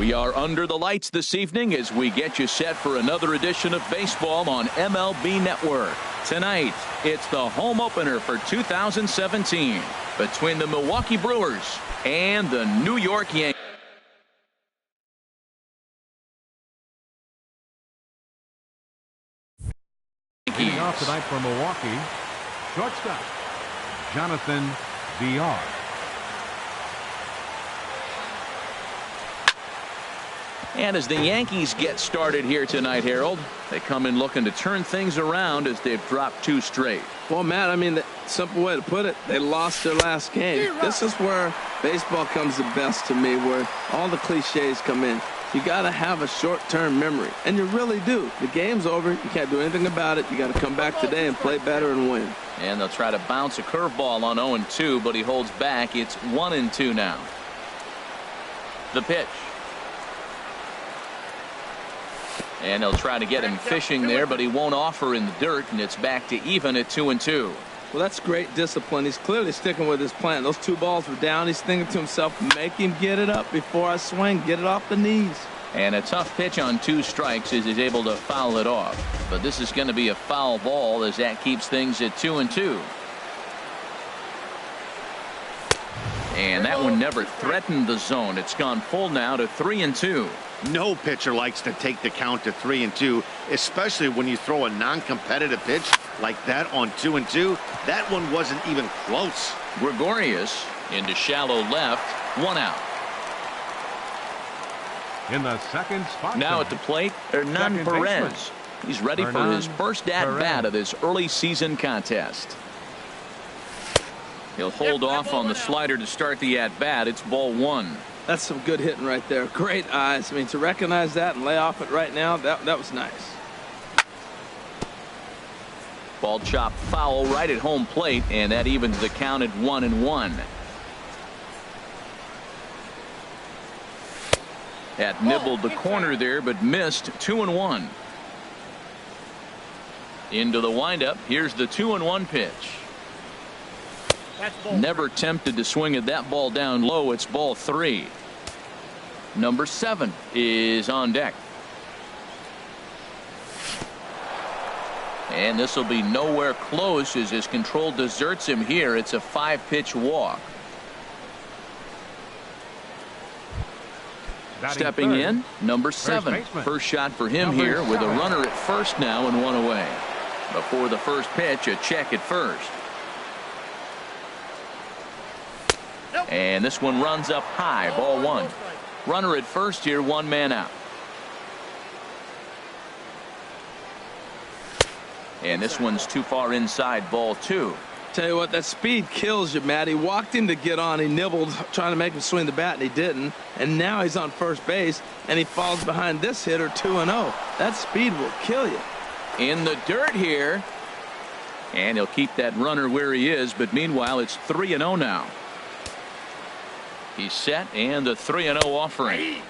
We are under the lights this evening as we get you set for another edition of baseball on MLB Network. Tonight, it's the home opener for 2017 between the Milwaukee Brewers and the New York Yankees. Leading off tonight for Milwaukee, shortstop Jonathan VR. And as the Yankees get started here tonight, Harold, they come in looking to turn things around as they've dropped 2 straight. Well, Matt, I mean, the simple way to put it, they lost their last game. This is where baseball comes the best to me, where all the cliches come in. You got to have a short-term memory, and you really do. The game's over. You can't do anything about it. You got to come back today and play better and win. And they'll try to bounce a curveball on 0-2, but he holds back. It's 1-2 now. The pitch. And they'll try to get him fishing there, but he won't offer in the dirt, and it's back to even at 2-2. Well, that's great discipline. He's clearly sticking with his plan. Those 2 balls were down. He's thinking to himself, make him get it up before I swing. Get it off the knees. And a tough pitch on 2 strikes as he's able to foul it off. But this is going to be a foul ball as that keeps things at 2-2. And that one never threatened the zone. It's gone full now to 3-2. No pitcher likes to take the count to 3-2, especially when you throw a non-competitive pitch like that on 2-2. That one wasn't even close. Gregorius into shallow left, 1 out. In the second spot now at the plate, Hernan Perez. He's ready for his first at-bat of this early season contest. He'll hold off on the slider to start the at-bat. It's ball 1. That's some good hitting right there. Great eyes. I mean, to recognize that and lay off it right now, that was nice. Ball chopped foul right at home plate, and that evens the count at 1-1. That nibbled the corner there, but missed. 2-1. Into the windup. Here's the 2-1 pitch. Never tempted to swing at that ball down low. It's ball 3. Number 7 is on deck. And this will be nowhere close as his control deserts him here. It's a 5-pitch walk. Stepping in, number 7. First shot for him here with a runner at first now and 1 away. Before the first pitch, a check at first. And this one runs up high, ball 1. Runner at first here, 1 man out. And this one's too far inside, ball 2. Tell you what, that speed kills you, Matt. He walked him to get on. He nibbled, trying to make him swing the bat, and he didn't. And now he's on first base, and he falls behind this hitter 2-0. That speed will kill you. In the dirt here. And he'll keep that runner where he is, but meanwhile, it's 3-0 now. He's set, and the 3-0 offering.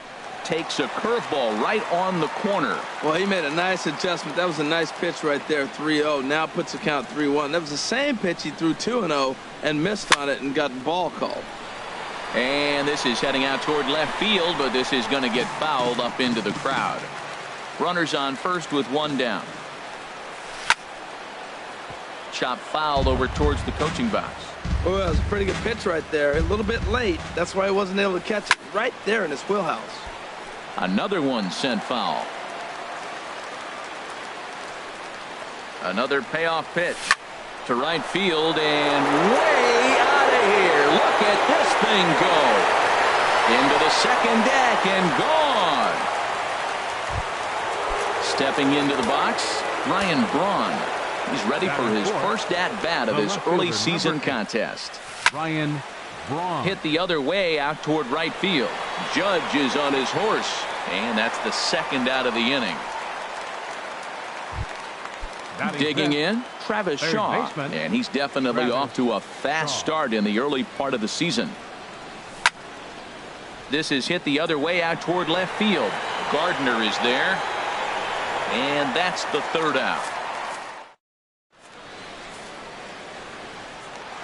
Takes a curveball right on the corner. Well, he made a nice adjustment. That was a nice pitch right there, 3-0. Now puts the count 3-1. That was the same pitch he threw 2-0 and missed on it and got the ball called. And this is heading out toward left field, but this is going to get fouled up into the crowd. Runners on first with 1 down. Chop fouled over towards the coaching box. Well, that was a pretty good pitch right there. A little bit late. That's why he wasn't able to catch it right there in his wheelhouse. Another one sent foul. Another payoff pitch to right field and way out of here. Look at this thing go. Into the second deck and gone. Stepping into the box, Ryan Braun. He's ready for his first at-bat of this early season contest. Ryan Braun. Hit the other way out toward right field. Judge is on his horse, and that's the second out of the inning. Digging in, Travis Shaw, and he's definitely off to a fast start in the early part of the season. This is hit the other way out toward left field. Gardner is there, and that's the 3rd out.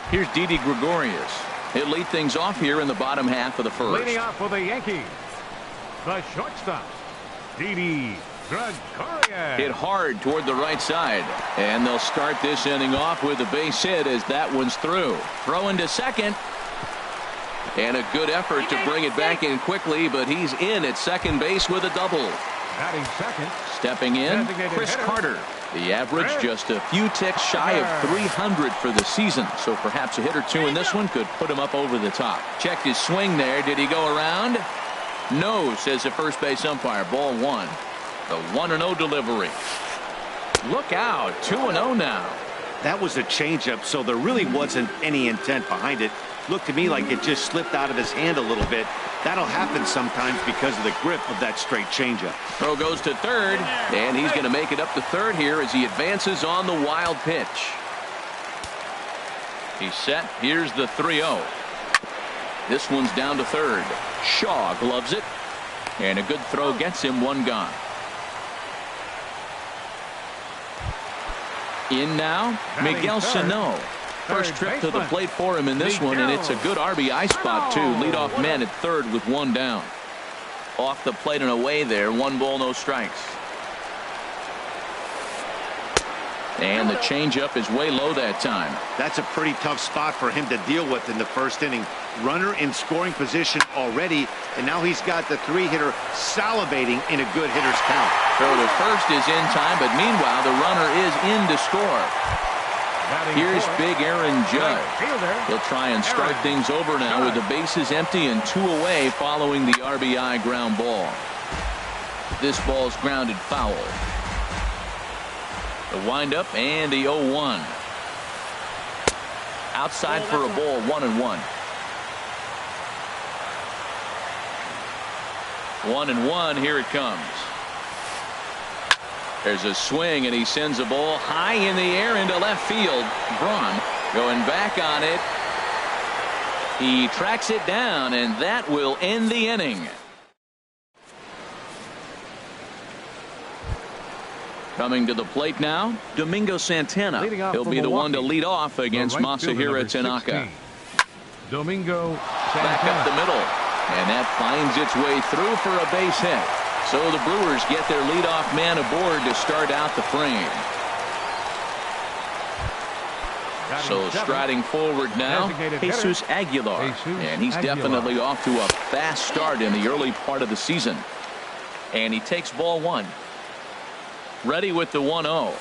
Here's Didi Gregorius. He'll lead things off here in the bottom half of the first. Leading off for the Yankees, The shortstop, Didi Gregorius. Hit hard toward the right side. And they'll start this inning off with a base hit as that one's through. Throwing to second. And a good effort to bring it back in quickly, but he's in at second base with a double. Batting second. Stepping in, Chris Carter. The average just a few ticks shy of 300 for the season, so perhaps a hit or two in this one could put him up over the top. Checked his swing there. Did he go around? No, says the first base umpire. Ball one. The 1-0 delivery. Look out, 2-0 now. That was a changeup, so there really wasn't any intent behind it. Looked to me like it just slipped out of his hand a little bit. That'll happen sometimes because of the grip of that straight changeup. Throw goes to third, and he's going to make it up to third here as he advances on the wild pitch. He's set. Here's the 3-0. This one's down to third. Shaw gloves it, and a good throw gets him one gone. In now, Miguel Sano. First trip to the plate for him in this one, and it's a good RBI spot, too. Leadoff man at third with one down. Off the plate and away there. 1 ball, no strikes. And the changeup is way low that time. That's a pretty tough spot for him to deal with in the first inning. Runner in scoring position already, and now he's got the 3-hitter salivating in a good hitter's count. Throw to first is in time, but meanwhile the runner is in to score. Here's big Aaron Judge. He'll try and start things over now with the bases empty and 2 away following the RBI ground ball. This ball's grounded foul. The windup and the 0-1. Outside for a ball, 1-1. 1-1, here it comes. There's a swing, and he sends a ball high in the air into left field. Braun going back on it. He tracks it down, and that will end the inning. Coming to the plate now, Domingo Santana. He'll be the one to lead off against Masahiro Tanaka. Domingo Santana. Back up the middle, and that finds its way through for a base hit. So the Brewers get their leadoff man aboard to start out the frame. So striding forward now, Jesus Aguilar. And he's definitely off to a fast start in the early part of the season. And he takes ball one. Ready with the 1-0.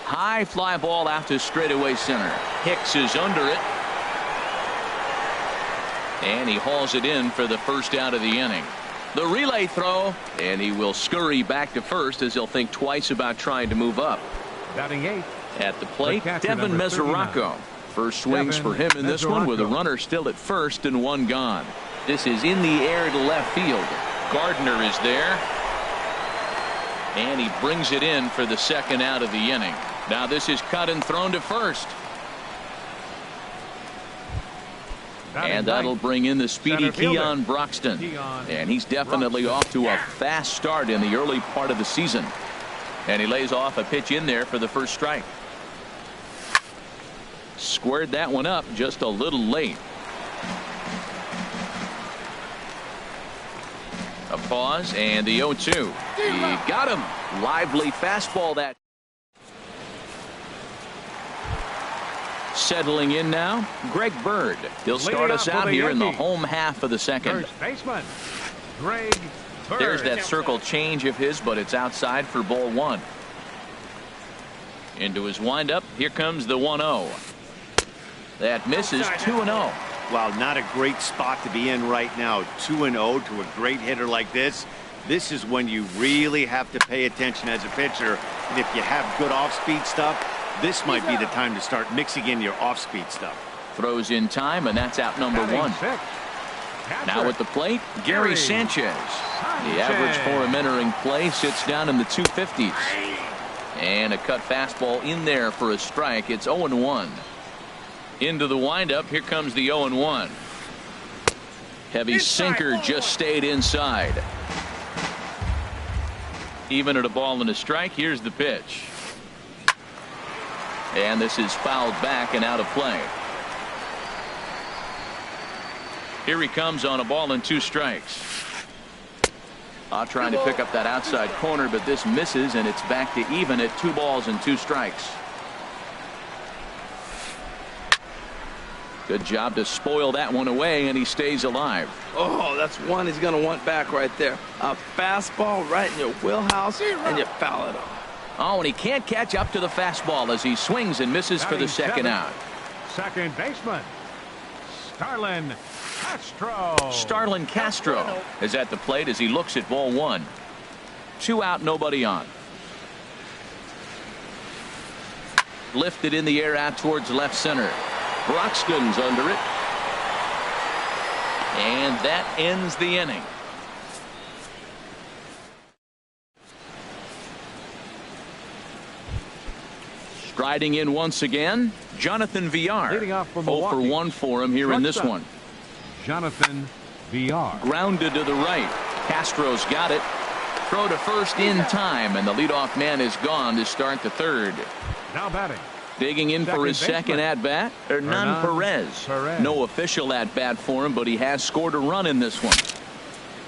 High fly ball out to straightaway center. Hicks is under it. And he hauls it in for the first out of the inning. The relay throw, and he will scurry back to first as he'll think twice about trying to move up. Batting 8. At the plate, Devin Mesoraco. First swings for him in this one with a runner still at first and one gone. This is in the air to left field. Gardner is there. And he brings it in for the second out of the inning. Now this is cut and thrown to first. And that'll bring in the speedy Keon Broxton. And he's definitely off to a fast start in the early part of the season. And he lays off a pitch in there for the first strike. Squared that one up just a little late. A pause and the 0-2. He got him. Lively fastball that. Settling in now, Greg Bird. He'll start us out here in the home half of the second. First baseman, Greg Bird. There's that circle change of his, but it's outside for ball one. Into his windup. Here comes the 1-0. That misses. 2-0. Well, not a great spot to be in right now. 2-0 to a great hitter like this. This is when you really have to pay attention as a pitcher. And if you have good off-speed stuff, this might be the time to start mixing in your off-speed stuff. Throws in time, and that's out number one. Now at the plate, Gary Sanchez. The average for him entering play sits down in the 250s. And a cut fastball in there for a strike. It's 0-1. Into the windup. Here comes the 0-1. Heavy sinker just stayed inside. Even at a ball and a strike. Here's the pitch. And this is fouled back and out of play. Here he comes on a ball and 2 strikes. Trying to pick up that outside corner, but this misses, and it's back to even at 2 balls and 2 strikes. Good job to spoil that one away, and he stays alive. Oh, that's one he's going to want back right there. A fastball right in your wheelhouse, and you foul it off. Oh, and he can't catch up to the fastball as he swings and misses for the second out. Second baseman, Starlin Castro. Starlin Castro is at the plate as he looks at ball 1. 2 out, nobody on. Lifted in the air out towards left center. Broxton's under it. And that ends the inning. Striding in once again, Jonathan Villar. Leading off for 0 for 1 for him here in this one. Jonathan Villar. Grounded to the right. Castro's got it. Throw to first in time, and the leadoff man is gone to start the third. Now batting. Digging in for his second at-bat, Hernan Perez. No official at-bat for him, but he has scored a run in this one.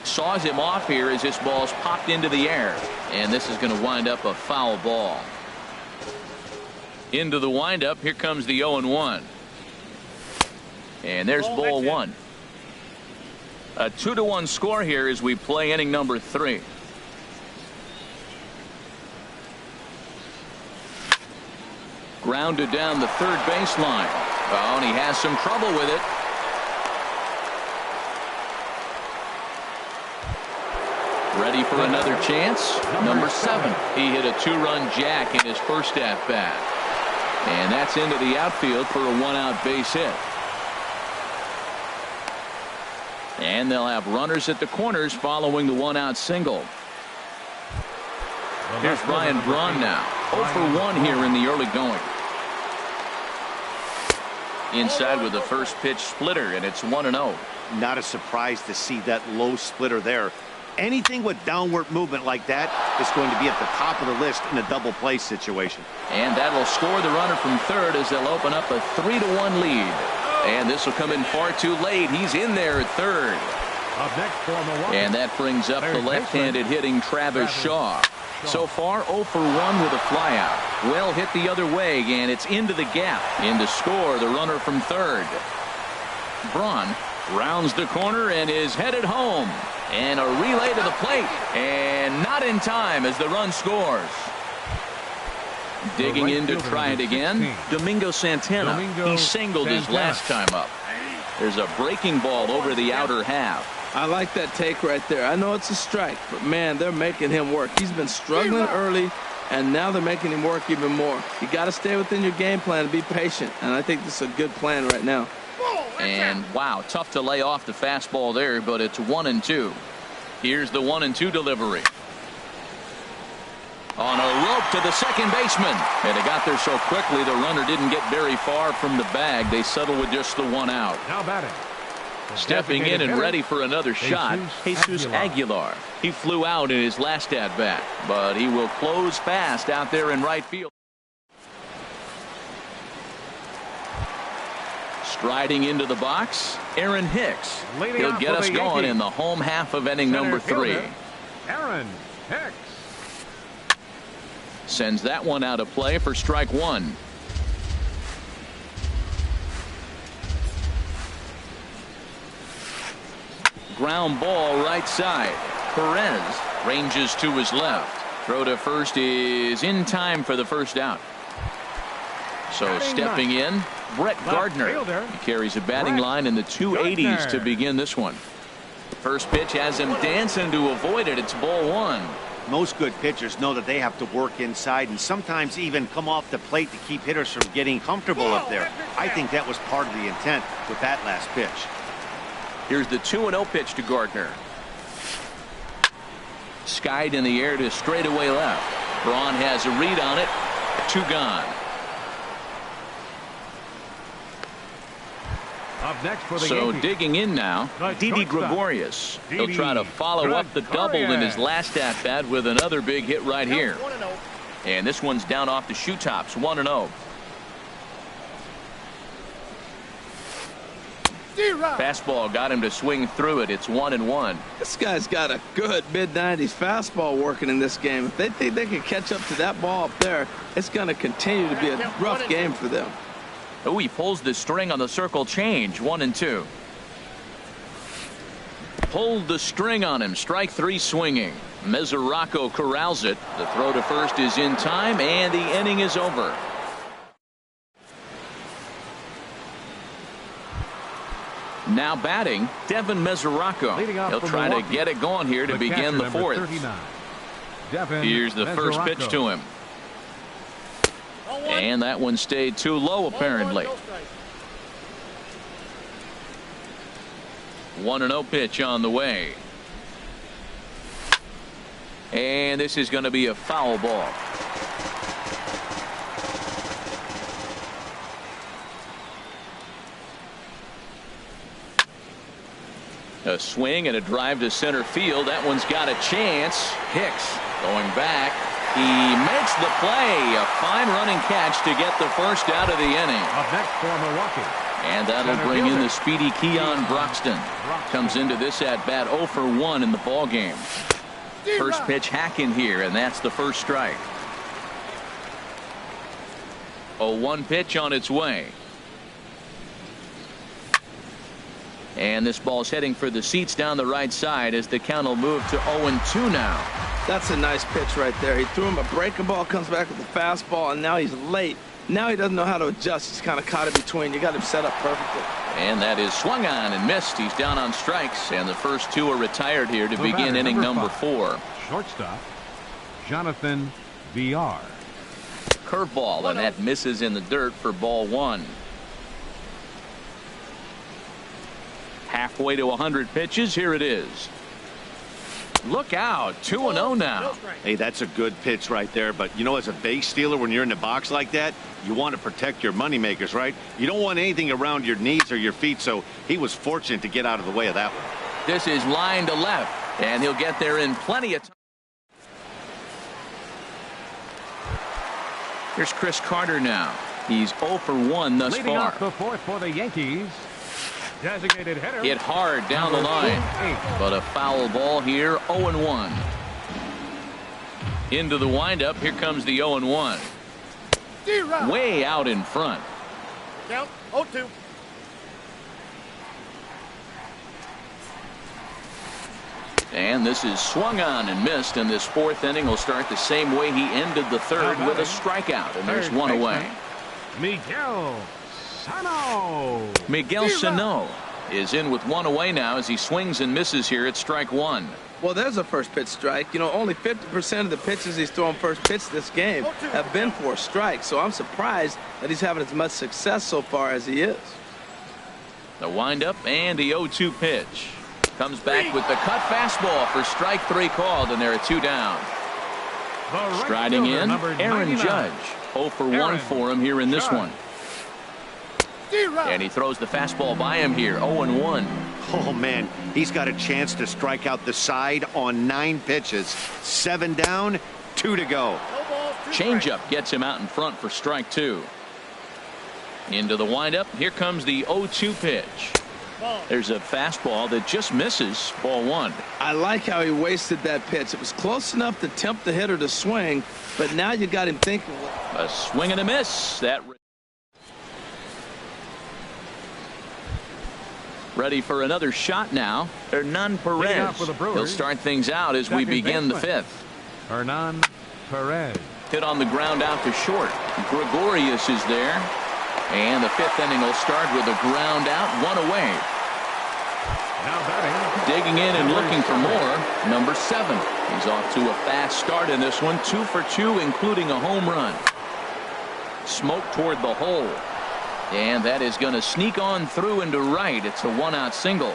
Saws him off here as this ball's popped into the air, and this is going to wind up a foul ball. Into the windup, here comes the 0-1. And there's ball 1. A 2-1 score here as we play inning number 3. Grounded down the third baseline. Oh, and he has some trouble with it. Ready for another chance. Number 7. He hit a 2-run jack in his first at-bat. And that's into the outfield for a 1-out base hit. And they'll have runners at the corners following the 1-out single. Here's Ryan Braun now. 0 for 1 here in the early going. Inside with the first pitch splitter, and it's 1-0. Not a surprise to see that low splitter there. Anything with downward movement like that is going to be at the top of the list in a double play situation. And that'll score the runner from third as they'll open up a 3-1 lead. And this will come in far too late. He's in there at third. Up next for Milwaukee. And that brings up the left-handed hitting Travis Shaw. So far 0 for 1 with a flyout. Well hit the other way, and it's into the gap. In to score the runner from third. Braun rounds the corner and is headed home. And a relay to the plate. And not in time as the run scores. Digging in to try it again. Domingo Santana. He singled his last time up. There's a breaking ball over the outer half. I like that take right there. I know it's a strike, but man, they're making him work. He's been struggling early, and now they're making him work even more. You got to stay within your game plan and be patient, and I think this is a good plan right now. And wow, tough to lay off the fastball there, but it's 1-2. Here's the 1-2 delivery. On a rope to the second baseman, and they got there so quickly the runner didn't get very far from the bag. They settled with just the 1 out. Now batting. Stepping in and ready for another shot, Jesus Aguilar. He flew out in his last at-bat, but he will close fast out there in right field. Striding into the box, Aaron Hicks. He'll get us going in the home half of inning number 3. Aaron Hicks sends that one out of play for strike 1. Ground ball right side. Perez ranges to his left. Throw to first is in time for the first out. So stepping in, Brett Gardner. He carries a batting line in the 280s to begin this one. First pitch has him dancing to avoid it. It's ball 1. Most good pitchers know that they have to work inside and sometimes even come off the plate to keep hitters from getting comfortable up there. I think that was part of the intent with that last pitch. Here's the 2-0 pitch to Gardner. Skied in the air to straightaway left. Braun has a read on it. 2 gone. Up next for the So Yankees. Digging in now, Didi Gregorius. He'll try to follow up the double in his last at-bat with another big hit right here. And this one's down off the shoe tops, 1-0. Fastball got him to swing through it. It's 1-1. This guy's got a good mid-90s fastball working in this game. If they think they can catch up to that ball up there, it's going to continue to be a rough game for them. Oh, he pulls the string on the circle change. 1-2. Pulled the string on him. Strike three swinging. Mesoraco corrals it. The throw to first is in time, and the inning is over. Now batting, Devin Mesoraco. He'll try to get it going here to begin the fourth. Here's the first pitch to him. And that one stayed too low, apparently. 1-0 pitch on the way. And this is going to be a foul ball. A swing and a drive to center field. That one's got a chance. Hicks going back. He makes the play. A fine running catch to get the first out of the inning. Up next for Milwaukee. And that'll bring in the speedy Keon Broxton. Comes into this at bat 0 for 1 in the ball game. First pitch hack in here, and that's the first strike. 0-1 pitch on its way. And this ball's heading for the seats down the right side as the count will move to 0-2 now. That's a nice pitch right there. He threw him a breaking ball, comes back with a fastball, and now he's late. Now he doesn't know how to adjust. He's kind of caught in between. You got him set up perfectly. And that is swung on and missed. He's down on strikes, and the first two are retired here to begin inning number 4. Shortstop, Jonathan VR. Curveball, and that misses in the dirt for ball 1. Halfway to 100 pitches. Here it is. Look out. 2-0 now. Hey, that's a good pitch right there. But, you know, as a base stealer, when you're in the box like that, you want to protect your moneymakers, right? You don't want anything around your knees or your feet, so he was fortunate to get out of the way of that one. This is line to left, and he'll get there in plenty of time. Here's Chris Carter now. He's 0 for 1 thus Leading far. off the fourth for the Yankees. Designated hitter. Hit hard down the line, but a foul ball here. 0-1. Into the windup. Here comes the 0-1. Way out in front. Count 0-2. And this is swung on and missed, and this fourth inning will start the same way he ended the third with a strikeout, and there's one away. Miguel Sano. Miguel Sano is in with one away now as he swings and misses here at strike 1. Well, there's a first pitch strike. You know, only 50% of the pitches he's thrown first pitch this game have been for a strike, so I'm surprised that he's having as much success so far as he is. The windup and the 0-2 pitch. Comes back with the cut fastball for strike 3 called, and there are 2 down. Striding in, Aaron Judge. 0 for 1 for him here in this one. And he throws the fastball by him here. 0-1. Oh, man, he's got a chance to strike out the side on 9 pitches. 7 down, 2 to go. Changeup gets him out in front for strike 2. Into the windup. Here comes the 0-2 pitch. There's a fastball that just misses. Ball 1. I like how he wasted that pitch. It was close enough to tempt the hitter to swing, but now you got him thinking. A swing and a miss. That ready for another shot now. Hernan Perez. He'll start things out as we begin the 5th. Hernan Perez. Hit on the ground out to short. Gregorius is there. And the 5th inning will start with a ground out, 1 away. Now batting. Digging in and looking for more. Number 7. He's off to a fast start in this one. 2 for 2, including a home run. Smoke toward the hole. And that is going to sneak on through into right. It's a 1-out single.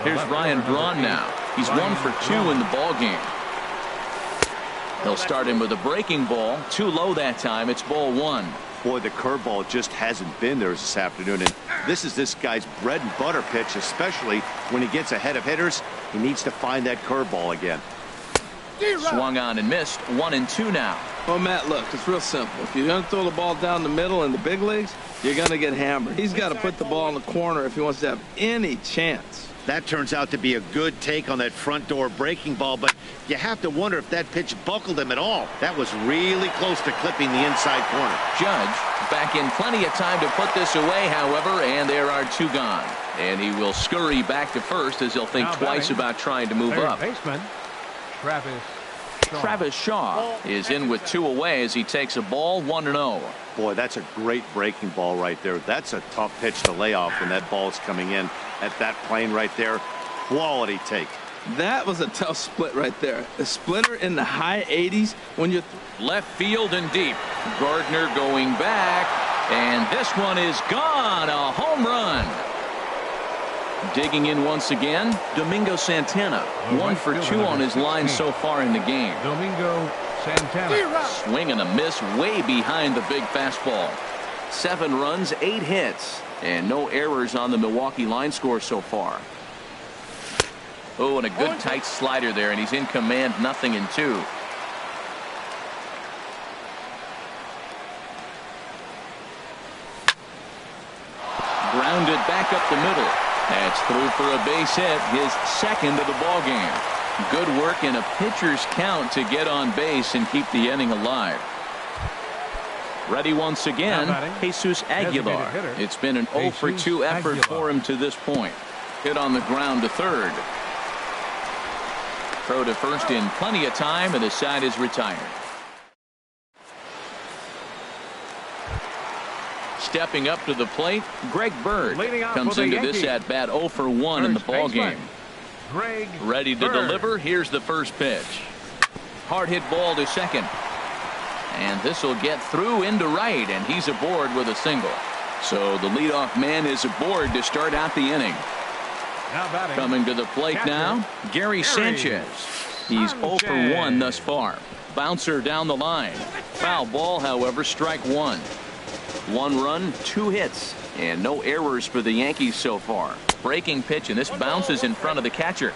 Here's Ryan Braun now. He's 1 for 2 in the ball game. He'll start him with a breaking ball. Too low that time. It's ball 1. Boy, the curveball just hasn't been there this afternoon, and this is this guy's bread and butter pitch, especially when he gets ahead of hitters. He needs to find that curveball again. Swung on and missed. 1-2 now. Well, Matt, look, it's real simple. If you're going to throw the ball down the middle in the big leagues, you're going to get hammered. He's got to put the ball in the corner if he wants to have any chance. That turns out to be a good take on that front door breaking ball, but you have to wonder if that pitch buckled him at all. That was really close to clipping the inside corner. Judge back in plenty of time to put this away, however, and there are 2 gone. And he will scurry back to first as he'll think twice about trying to move up. Baseman, Travis Shaw is in with 2 away as he takes a ball 1-0. Boy, that's a great breaking ball right there. That's a tough pitch to lay off when that ball is coming in at that plane right there. Quality take. That was a tough split right there. A splitter in the high 80s when you're Left field and deep. Gardner going back, and this one is gone. A home run. Digging in once again, Domingo Santana. 1 for 2 on his line so far in the game. Domingo Santana. Swing and a miss way behind the big fastball. 7 runs, 8 hits, and no errors on the Milwaukee line score so far. Oh, and a good tight slider there, and he's in command. 0-2. Grounded back up the middle. That's through for a base hit, his 2nd of the ball game. Good work in a pitcher's count to get on base and keep the inning alive. Ready once again, Jesus Aguilar. It's been an 0 for 2 effort for him to this point. Hit on the ground to third. Throw to first in plenty of time, and the side is retired. Stepping up to the plate, Greg Bird comes into this at bat 0 for 1 in the ball game. Ready to deliver. Here's the first pitch. Hard hit ball to second. And this will get through into right, and he's aboard with a single. So the leadoff man is aboard to start out the inning. Coming to the plate now, Gary Sanchez. He's 0 for 1 thus far. Bouncer down the line. Foul ball, however, strike 1. 1 run, 2 hits, and no errors for the Yankees so far. Breaking pitch, and this bounces in front of the catcher.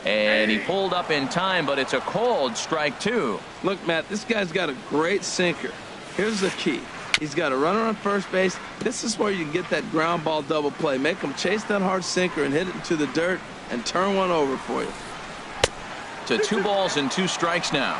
And he pulled up in time, but it's a called strike 2. Look, Matt, this guy's got a great sinker. Here's the key. He's got a runner on first base. This is where you can get that ground ball double play. Make him chase that hard sinker and hit it into the dirt and turn one over for you. To 2 balls and 2 strikes now.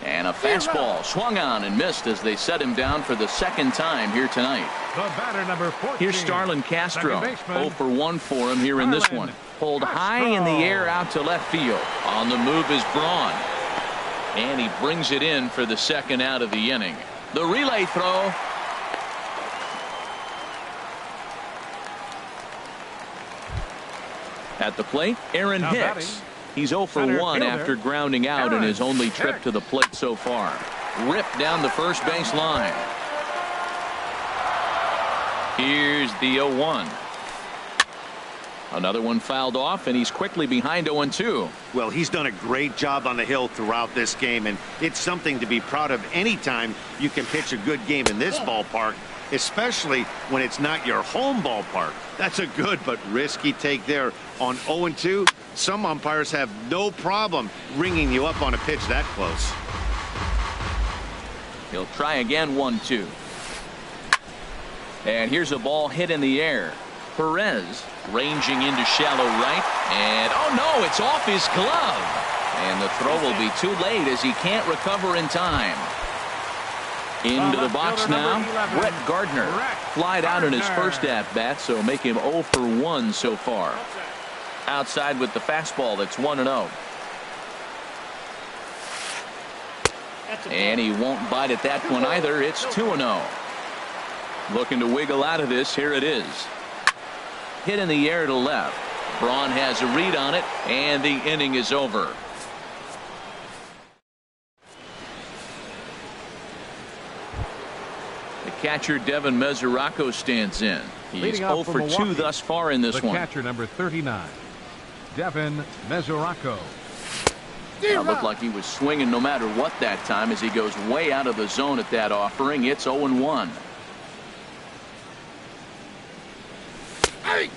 And a fastball swung on and missed as they set him down for the 2nd time here tonight. The batter, number 14. Here's Starlin Castro. 0 for 1 for him here in this one. Pulled high in the air out to left field. On the move is Braun. And he brings it in for the 2nd out of the inning. The relay throw. At the plate, Aaron Hicks. He's 0 for 1 after grounding out in his only trip to the plate so far. Ripped down the first base line. Here's the 0-1. Another one fouled off, and he's quickly behind 0-2. Well, he's done a great job on the hill throughout this game, and it's something to be proud of anytime you can pitch a good game in this ballpark, especially when it's not your home ballpark. That's a good but risky take there on 0-2. Some umpires have no problem ringing you up on a pitch that close. He'll try again. 1-2. And here's a ball hit in the air. Perez ranging into shallow right, and oh no, it's off his glove, and the throw will be too late as he can't recover in time. Into the box now, Brett Gardner. Flied out in his first at bat, so make him 0 for 1 so far. Outside with the fastball. That's 1-0. And he won't bite at that one either. It's 2-0. Looking to wiggle out of this. Here it is. Hit in the air to left. Braun has a read on it, and the inning is over. The catcher Devin Mesoraco stands in. He's 0 for 2 thus far in this one. The catcher, number 39, Devin Mesoraco. It looked like he was swinging no matter what that time as he goes way out of the zone at that offering. It's 0-1.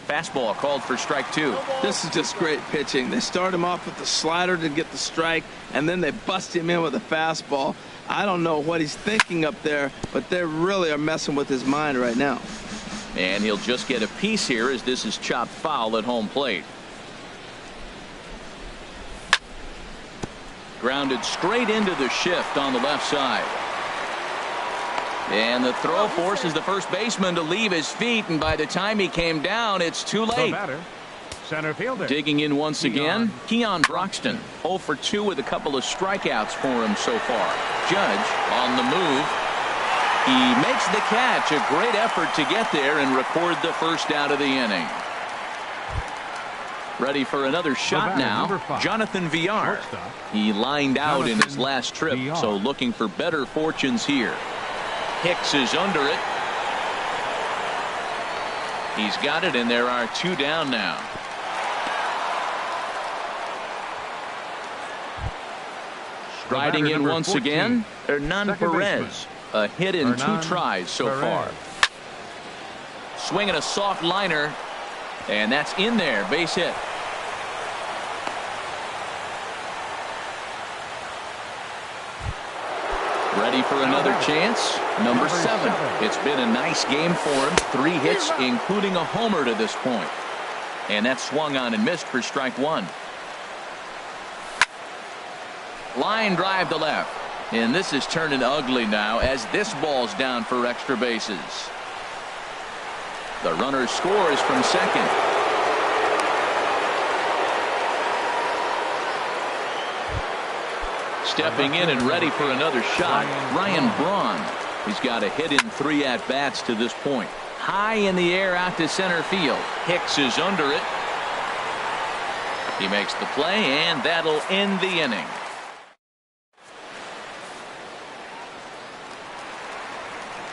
Fastball called for strike 2. This is just great pitching. They start him off with the slider to get the strike, and then they bust him in with a fastball. I don't know what he's thinking up there, but they really are messing with his mind right now. And he'll just get a piece here as this is chopped foul at home plate. Grounded straight into the shift on the left side. And the throw forces the first baseman to leave his feet, and by the time he came down, it's too late. Center fielder. Digging in once again, Keon Broxton. 0 for 2 with a couple of strikeouts for him so far. Judge on the move. He makes the catch. A great effort to get there and record the first out of the inning. Ready for another shot now. Jonathan Villar. He lined out in his last trip, so looking for better fortunes here. Hicks is under it. He's got it, and there are 2 down now. Riding in once again, Hernan Perez. A hit in 2 tries so far. Swinging a soft liner, and that's in there. Base hit. Ready for another chance. Number 7. It's been a nice game for him. 3 hits, including a homer to this point. And that swung on and missed for strike 1. Line drive to left. And this is turning ugly now as this ball's down for extra bases. The runner scores from second. Stepping in and ready for another shot, Ryan Braun. He's got a hit in 3 at-bats to this point. High in the air out to center field. Hicks is under it. He makes the play, and that'll end the inning.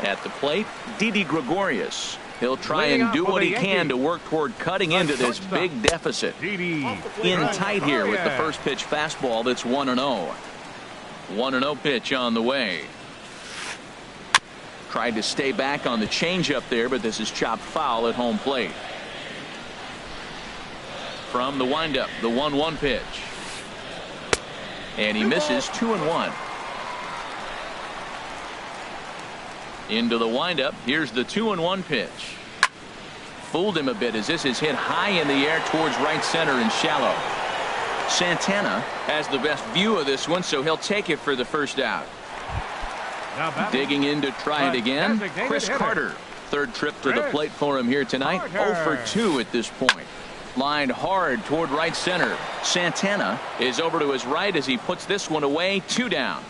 At the plate, Didi Gregorius. He'll try and do what he can to work toward cutting into this big deficit. In tight here with the first pitch fastball that's 1-0. 1-0 pitch on the way. Tried to stay back on the changeup there, but this is chopped foul at home plate. From the windup, the 1-1 pitch. And he misses 2-1. Into the windup. Here's the 2-1 pitch. Fooled him a bit as this is hit high in the air towards right center and shallow. Santana has the best view of this one, so he'll take it for the first out. Digging in to try it again, Chris Carter. Third trip to the plate for him here tonight. 0 for 2 at this point. Lined hard toward right center. Santana is over to his right as he puts this one away. 2 down.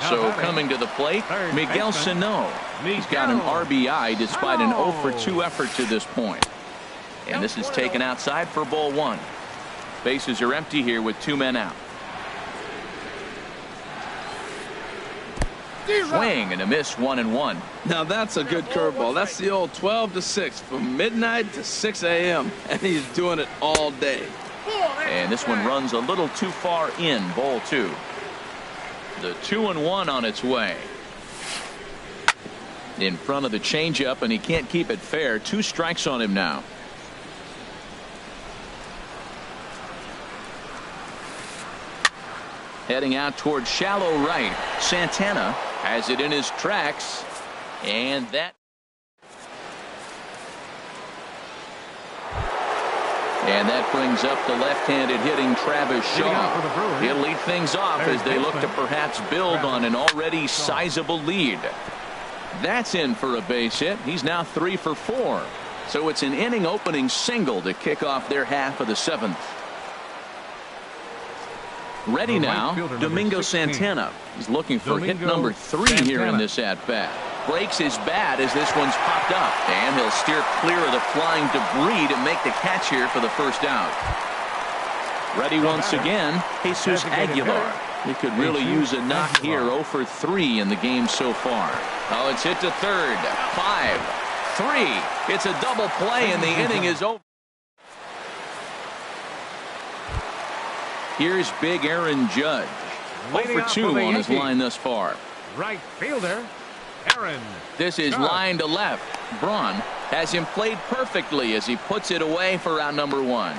So coming to the plate, Miguel Sano. He's got an RBI despite an 0 for 2 effort to this point. And this is taken outside for ball 1. Bases are empty here with 2 men out. Swing and a miss, 1-1. Now that's a good curveball. That's the old 12 to 6 from midnight to 6 a.m. and he's doing it all day. And this one runs a little too far in, ball 2. The 2-1 on its way. In front of the changeup, and he can't keep it fair. 2 strikes on him now. Heading out towards shallow right. Santana has it in his tracks, and that. And that brings up the left-handed hitting Travis Shaw. He'll lead things off as they look to perhaps build on an already sizable lead. That's in for a base hit. He's now 3 for 4. So it's an inning opening single to kick off their half of the 7th. Ready now, Domingo Santana. He's looking for hit number 3 here in this at-bat. Breaks his bat as this one's popped up, and he'll steer clear of the flying debris to make the catch here for the first out. Ready once again, Jesus Aguilar. He could really use a knock here. 0 for 3 in the game so far. Oh, it's hit to third. 5-3. It's a double play, and the inning is over. Here's big Aaron Judge. 0 for 2 on his line thus far. Right fielder. Aaron. This is line to left. Braun has him played perfectly as he puts it away for round number 1.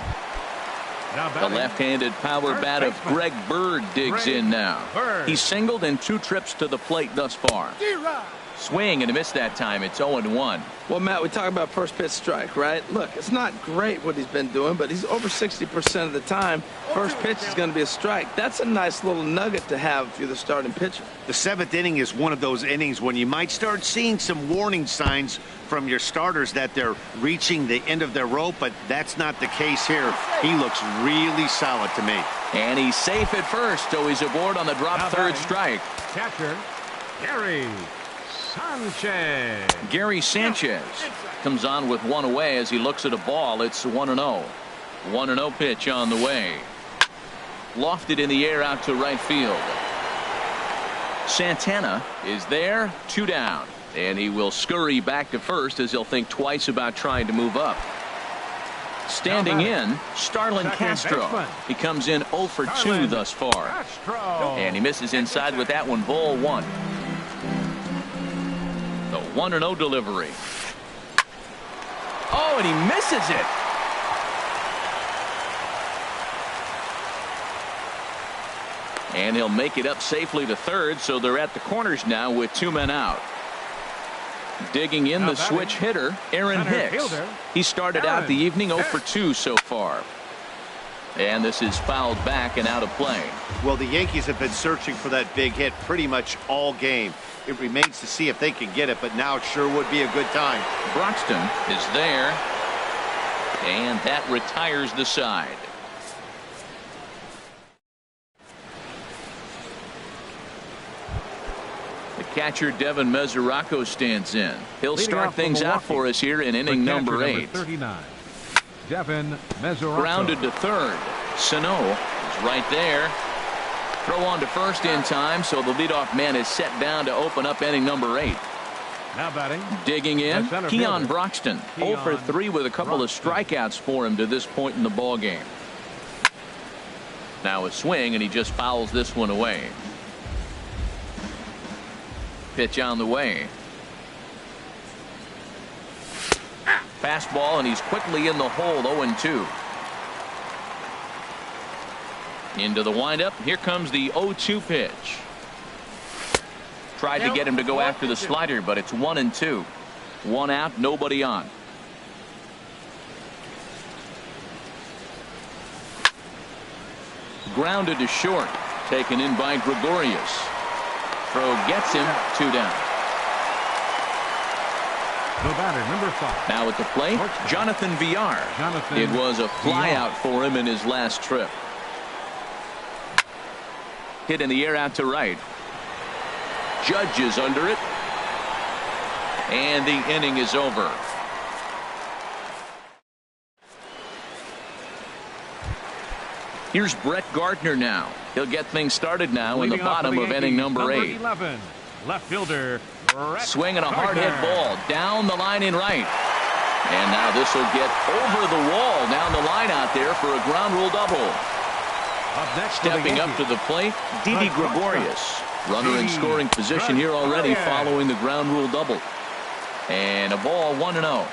The left-handed power bat of Greg Bird digs in now. He's singled in 2 trips to the plate thus far. Swing and a miss that time. It's 0-1. Well, Matt, we talk about first pitch strike, right? Look, it's not great what he's been doing, but he's over 60% of the time. First pitch is going to be a strike. That's a nice little nugget to have if you're the starting pitcher. The 7th inning is one of those innings when you might start seeing some warning signs from your starters that they're reaching the end of their rope, but that's not the case here. He looks really solid to me. And he's safe at first, so he's aboard on the drop third strike. Catcher, Gary Sanchez. Gary Sanchez comes on with 1 away as he looks at a ball. It's 1-0. 1-0 pitch on the way. Lofted in the air out to right field. Santana is there, 2 down. And he will scurry back to first as he'll think twice about trying to move up. Standing in, Starlin Castro. He comes in 0 for 2 thus far. And he misses inside with that one, ball 1. The 1-0 delivery. Oh, and he misses it. And he'll make it up safely to third, so they're at the corners now with 2 men out. Digging in the switch hitter, Aaron Hicks. He started out the evening 0 for 2 so far. And this is fouled back and out of play. Well, the Yankees have been searching for that big hit pretty much all game. It remains to see if they can get it, but now it sure would be a good time. Broxton is there. And that retires the side. The catcher, Devin Mesoraco, stands in. He'll start things out for us here in inning number 8. 39. Devin Mesoraco. Grounded to third. Sano is right there. Throw on to first in time, so the leadoff man is set down to open up inning number 8. Now batting. Digging in, Keon Broxton. 0 for 3 with a couple of strikeouts for him to this point in the ball game. Now a swing, and he just fouls this one away. Pitch on the way. Fastball, and he's quickly in the hole. 0-2. Into the windup. Here comes the 0-2 pitch. Tried to get him to go after the slider, but it's 1-2. 1 out, nobody on. Grounded to short. Taken in by Gregorius. Throw gets him, 2 down. The batter, number 5. Now at the plate, Jonathan Villar. It was a flyout for him in his last trip. Hit in the air out to right. Judge is under it. And the inning is over. Here's Brett Gardner now. He'll get things started now in the bottom of inning number 8. 11, left fielder. Swinging a hard hit ball down the line in right. And now this will get over the wall down the line out there for a ground rule double. Stepping up to the plate, Didi Gregorius. Runner in scoring position here already following the ground rule double. And a ball, 1-0.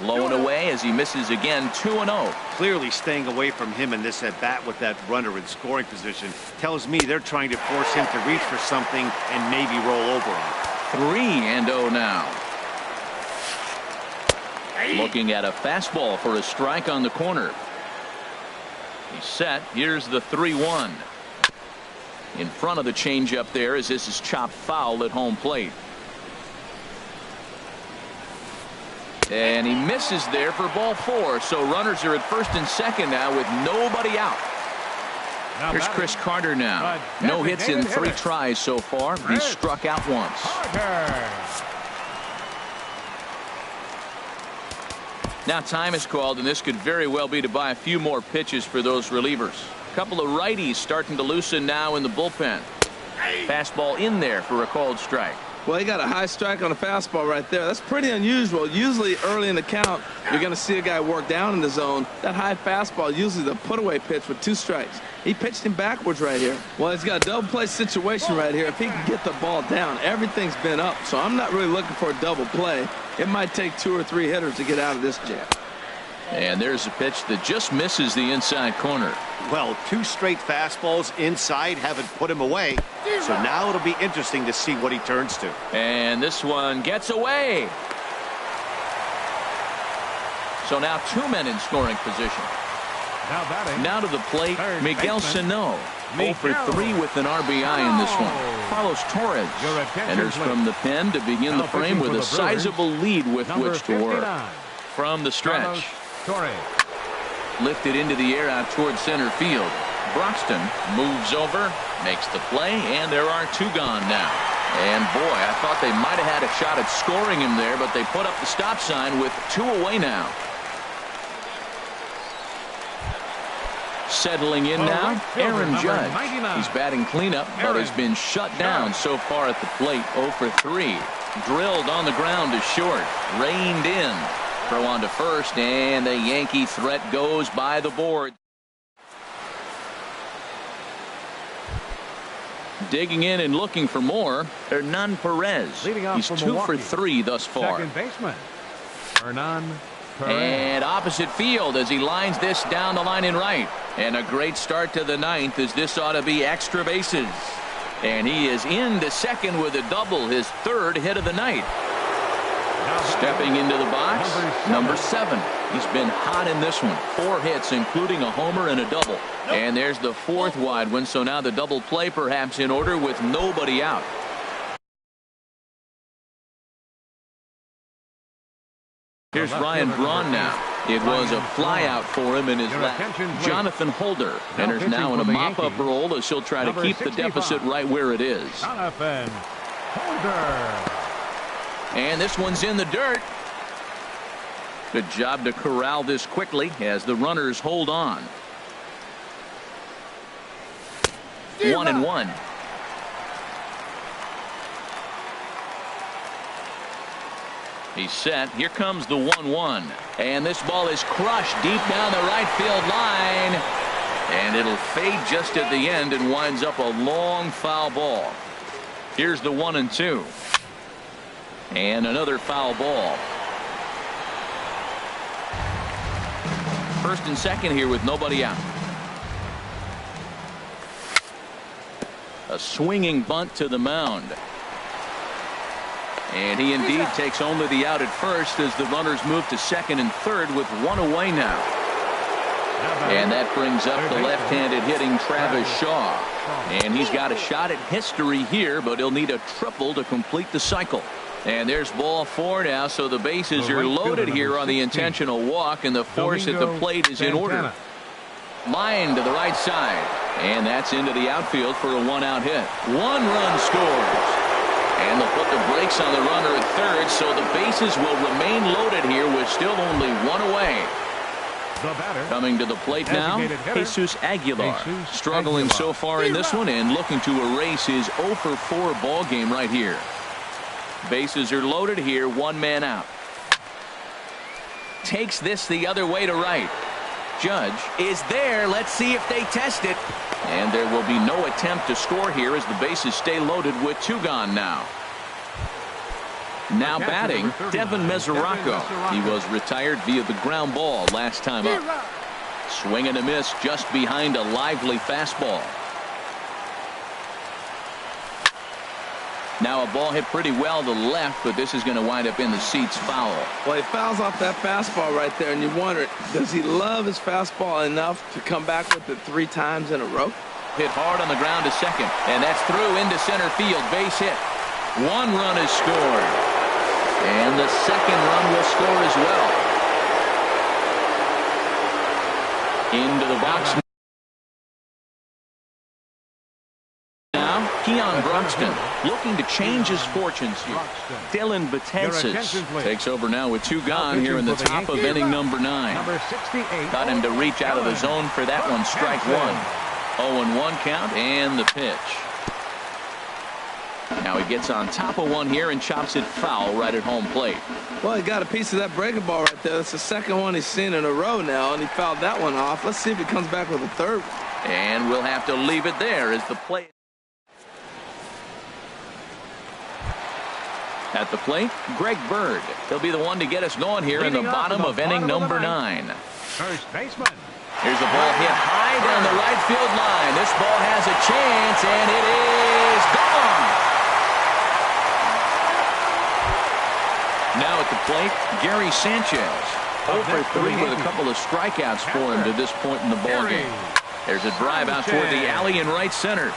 Low and away as he misses again, 2-0. Clearly staying away from him in this at bat with that runner in scoring position tells me they're trying to force him to reach for something and maybe roll over him. 3-0 now. Looking at a fastball for a strike on the corner. He's set. Here's the 3-1. In front of the changeup there as this is chopped foul at home plate. And he misses there for ball 4. So runners are at first and second now with nobody out. Here's Chris Carter now. No hits in 3 tries so far. He's struck out once. Now time is called, and this could very well be to buy a few more pitches for those relievers. A couple of righties starting to loosen now in the bullpen. Fastball in there for a called strike. Well, he got a high strike on a fastball right there. That's pretty unusual. Usually early in the count, you're going to see a guy work down in the zone. That high fastball, usually the put-away pitch with 2 strikes. He pitched him backwards right here. Well, he's got a double play situation right here. If he can get the ball down, everything's been up. So I'm not really looking for a double play. It might take 2 or 3 hitters to get out of this jam. And there's a pitch that just misses the inside corner. Well, 2 straight fastballs inside haven't put him away. So now it'll be interesting to see what he turns to. And this one gets away. So now 2 men in scoring position. Now batting. Now to the plate, Third Miguel baseman, Sano. 0 for 3 with an RBI in this one. Carlos Torres Your attention, enters from the pen to begin Now the frame pitching with for a the Brewers, sizable lead with number which to work. 59, From the stretch. Carlos Torres. Lifted into the air out towards center field. Broxton moves over, makes the play, and there are 2 gone now. And boy, I thought they might have had a shot at scoring him there, but they put up the stop sign with 2 away now. Settling in now, Aaron Judge. He's batting cleanup, but has been shut down so far at the plate. 0 for 3. Drilled on the ground to short. Reined in. Throw on to first, and the Yankee threat goes by the board. Digging in and looking for more, Hernan Perez. He's 2 for 3 thus far. Second baseman, Hernan Perez. And opposite field as he lines this down the line in right. And a great start to the 9th, as this ought to be extra bases. And he is into second with a double, his 3rd hit of the night. Stepping into the box, number 7. He's been hot in this one. 4 hits, including a homer and a double. And there's the 4th wide one, so now the double play perhaps in order with nobody out. Here's Ryan Braun now. It was a flyout for him in his lap. Jonathan Holder enters now in a mop-up role as he'll try to keep the deficit right where it is. Jonathan Holder. And this one's in the dirt. Good job to corral this quickly as the runners hold on. 1-1. He's set. Here comes the 1-1. And this ball is crushed deep down the right field line. And it'll fade just at the end and winds up a long foul ball. Here's the 1-2. And another foul ball. First and second here with nobody out. A swinging bunt to the mound. And he indeed takes only the out at first as the runners move to second and third with 1 away now. And that brings up the left-handed hitting Travis Shaw. And he's got a shot at history here, but he'll need a triple to complete the cycle. And there's ball 4 now, so the bases are loaded here on the intentional walk, and the force at the plate is in order. Line to the right side, and that's into the outfield for a 1-out hit. 1 run scores. And they'll put the brakes on the runner at third, so the bases will remain loaded here with still only 1 away. Coming to the plate now, Jesus Aguilar. Struggling so far in this one and looking to erase his 0 for 4 ball game right here. Bases are loaded here, 1 man out. Takes this the other way to right. Judge is there. Let's see if they test it. And there will be no attempt to score here as the bases stay loaded with 2 gone now. Now batting, Devin Mesoraco. He was retired via the ground ball last time up. Swing and a miss just behind a lively fastball. Now a ball hit pretty well to the left, but this is going to wind up in the seats foul. Well, he fouls off that fastball right there, and you wonder, does he love his fastball enough to come back with it 3 times in a row? Hit hard on the ground to second, and that's through into center field. Base hit. 1 run is scored. And the second run will score as well. Into the box. Now, Keon Broxton looking to change his fortunes here. Dylan Betances takes over now with 2 gone here in the top of inning number 9. Got him to reach out of the zone for that one. Strike 1. 0-1 count and the pitch. Now he gets on top of one here and chops it foul right at home plate. Well, he got a piece of that breaking ball right there. That's the second one he's seen in a row now, and he fouled that one off. Let's see if he comes back with a third. And we'll have to leave it there as the play. At the plate, Greg Bird. He'll be the one to get us going here in the bottom of inning number 9. First baseman. Here's a ball hit high down the right field line. This ball has a chance, and it is gone. Now at the plate, Gary Sanchez. 0 for 3 with a couple of strikeouts for him to this point in the ballgame. There's a drive out toward the alley in right center.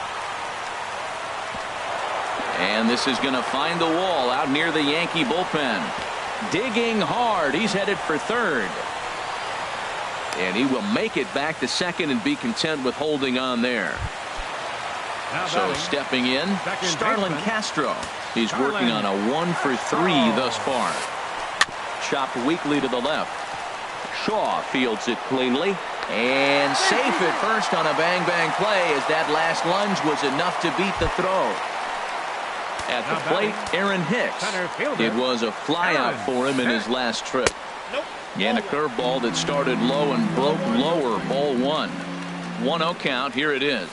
And this is going to find the wall out near the Yankee bullpen. Digging hard. He's headed for third. And he will make it back to second and be content with holding on there. So stepping in, Starlin Castro. He's working on a 1 for 3 thus far. Chopped weakly to the left. Shaw fields it cleanly. And safe at first on a bang-bang play as that last lunge was enough to beat the throw. At the plate, Aaron Hicks. It was a flyout for him in his last trip. And a curveball that started low and broke lower. Ball 1. 1-0 count. Here it is.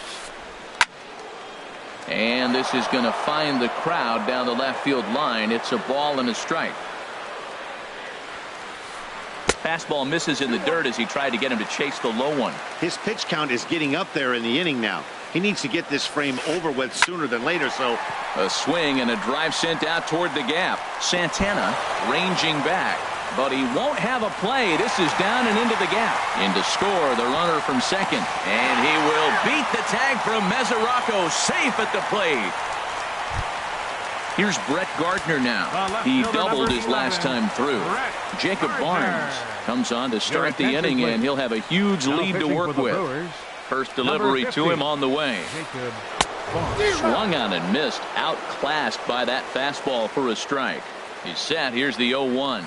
And this is going to find the crowd down the left field line. It's a ball and a strike. Fastball misses in the dirt as he tried to get him to chase the low one. His pitch count is getting up there in the inning now. He needs to get this frame over with sooner than later. So a swing and a drive sent out toward the gap. Santana ranging back, but he won't have a play. This is down and into the gap. In to score, the runner from second, and he will beat the tag from Mesoraco, safe at the plate. Here's Brett Gardner now. He doubled his last time through. Jacob Barnes comes on to start the inning, and he'll have a huge lead to work with. First delivery to him on the way. Swung on and missed. Outclassed by that fastball for a strike. He's set. Here's the 0-1.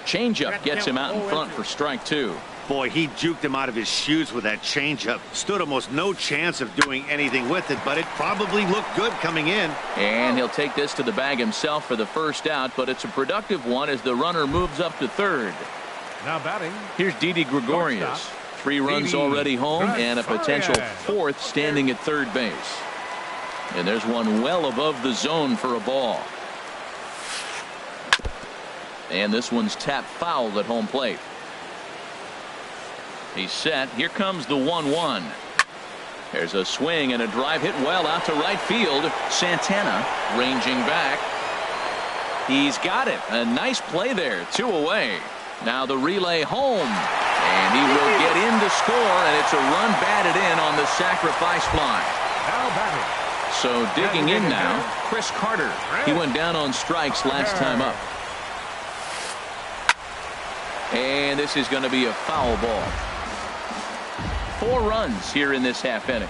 Changeup gets him out in front for strike 2. Boy, he juked him out of his shoes with that changeup. Stood almost no chance of doing anything with it, but it probably looked good coming in. And he'll take this to the bag himself for the first out, but it's a productive one as the runner moves up to third. Now batting. Here's Didi Gregorius. 3 runs already home and a potential 4th standing at third base. And there's one well above the zone for a ball. And this one's tapped foul at home plate. He's set. Here comes the 1-1. There's a swing and a drive hit well out to right field. Santana ranging back. He's got it. A nice play there. 2 away. Now the relay home. And he will get in to score, and it's a run batted in on the sacrifice fly. Now batting. So digging in now, Chris Carter. He went down on strikes last time up. And this is going to be a foul ball. 4 runs here in this half inning.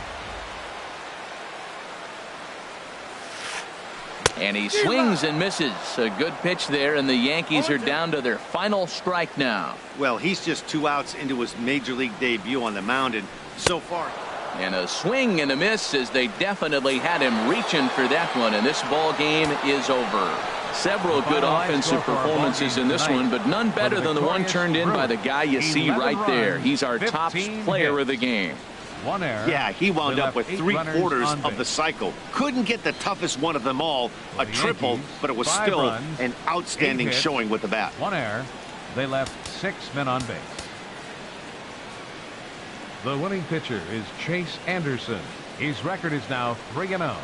And he swings and misses. A good pitch there, and the Yankees are down to their final strike now. Well, he's just 2 outs into his major league debut on the mound, and so far. And a swing and a miss as they definitely had him reaching for that one, and this ball game is over. Several good offensive performances in this one, but none better than the one turned in by the guy you see right there. He's our top player of the game. 1 error. Yeah, he wound up with 3/4 of the cycle. Couldn't get the toughest one of them all, a triple, but it was still an outstanding showing with the bat. 1 error. They left 6 men on base. The winning pitcher is Chase Anderson. His record is now 3-0.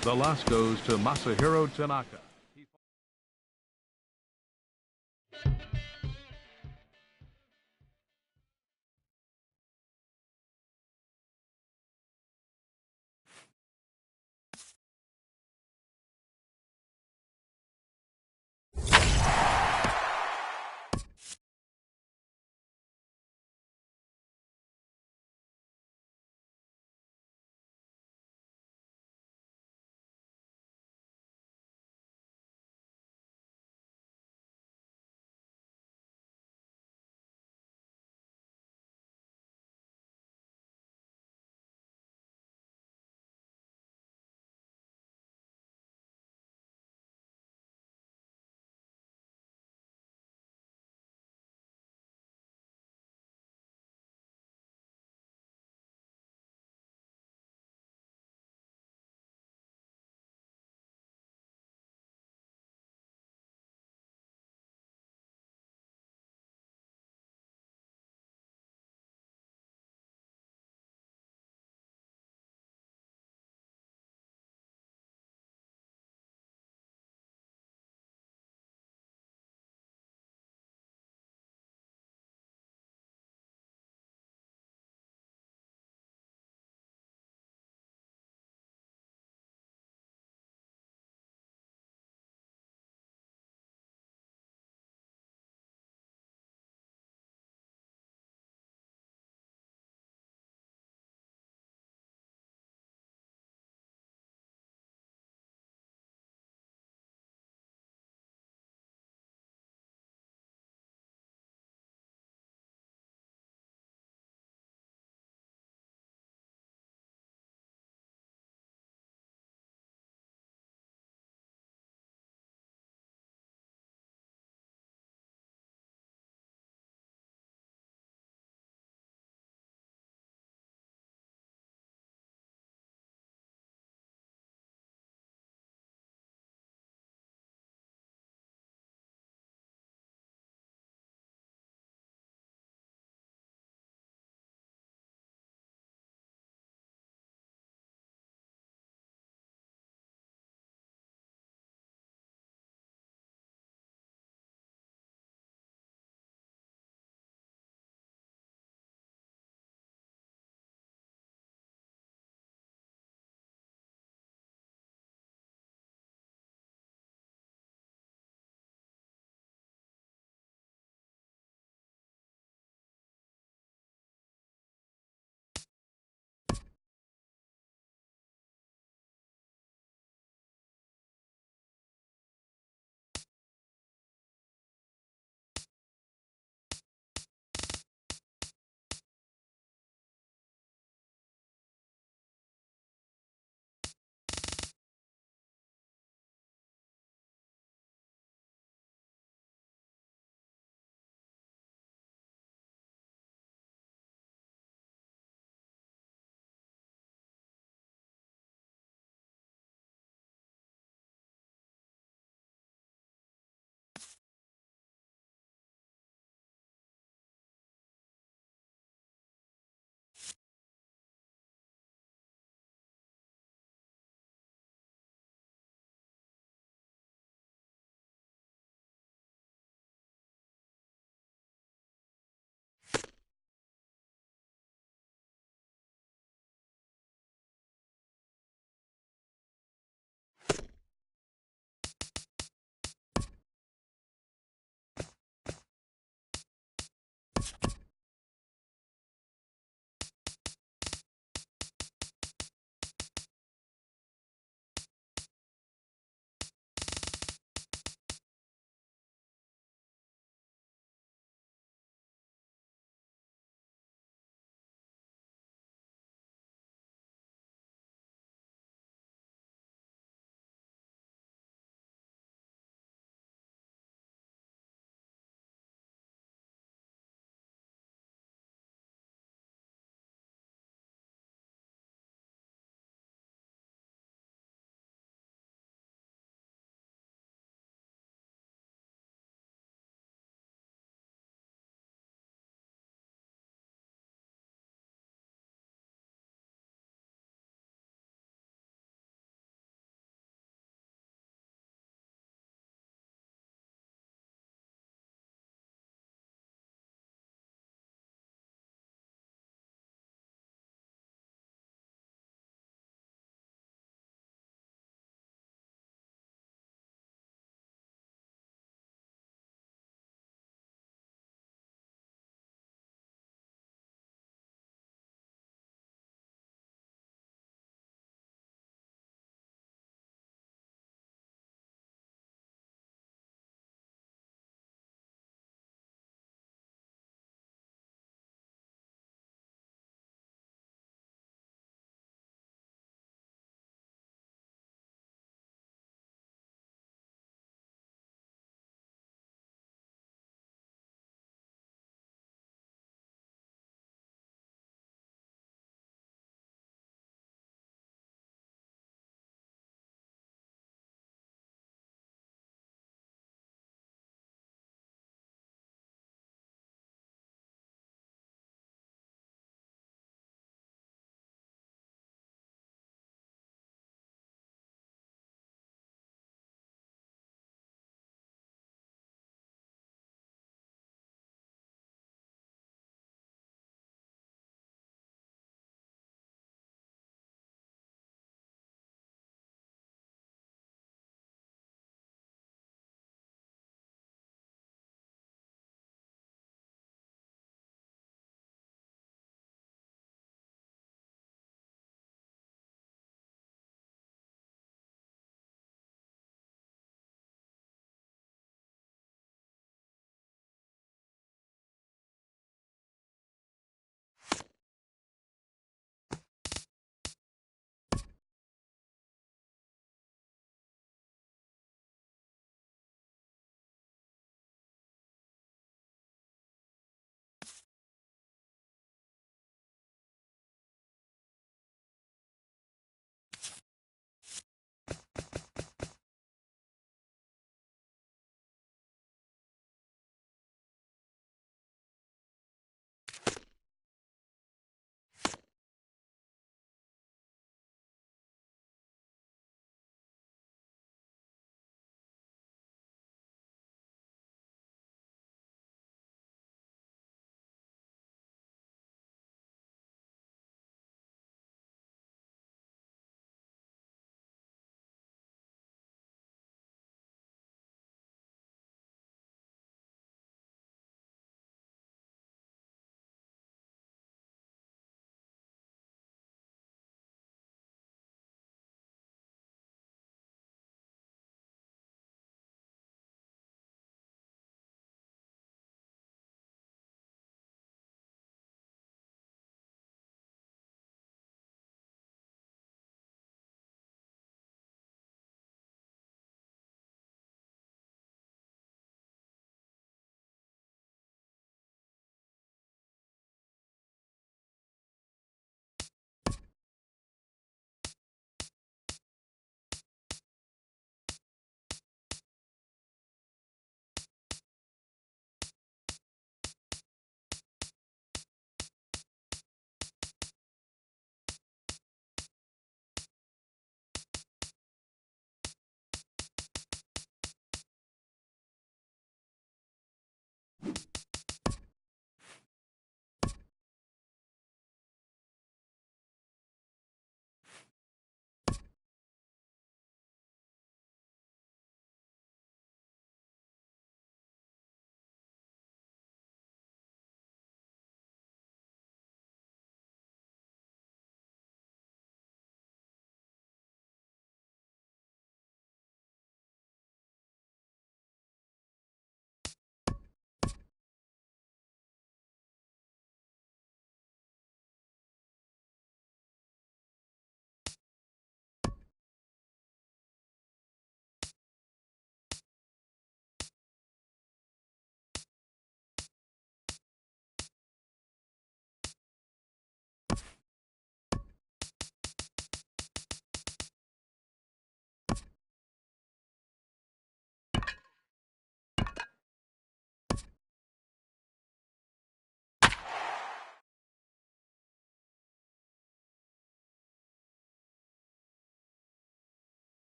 The loss goes to Masahiro Tanaka.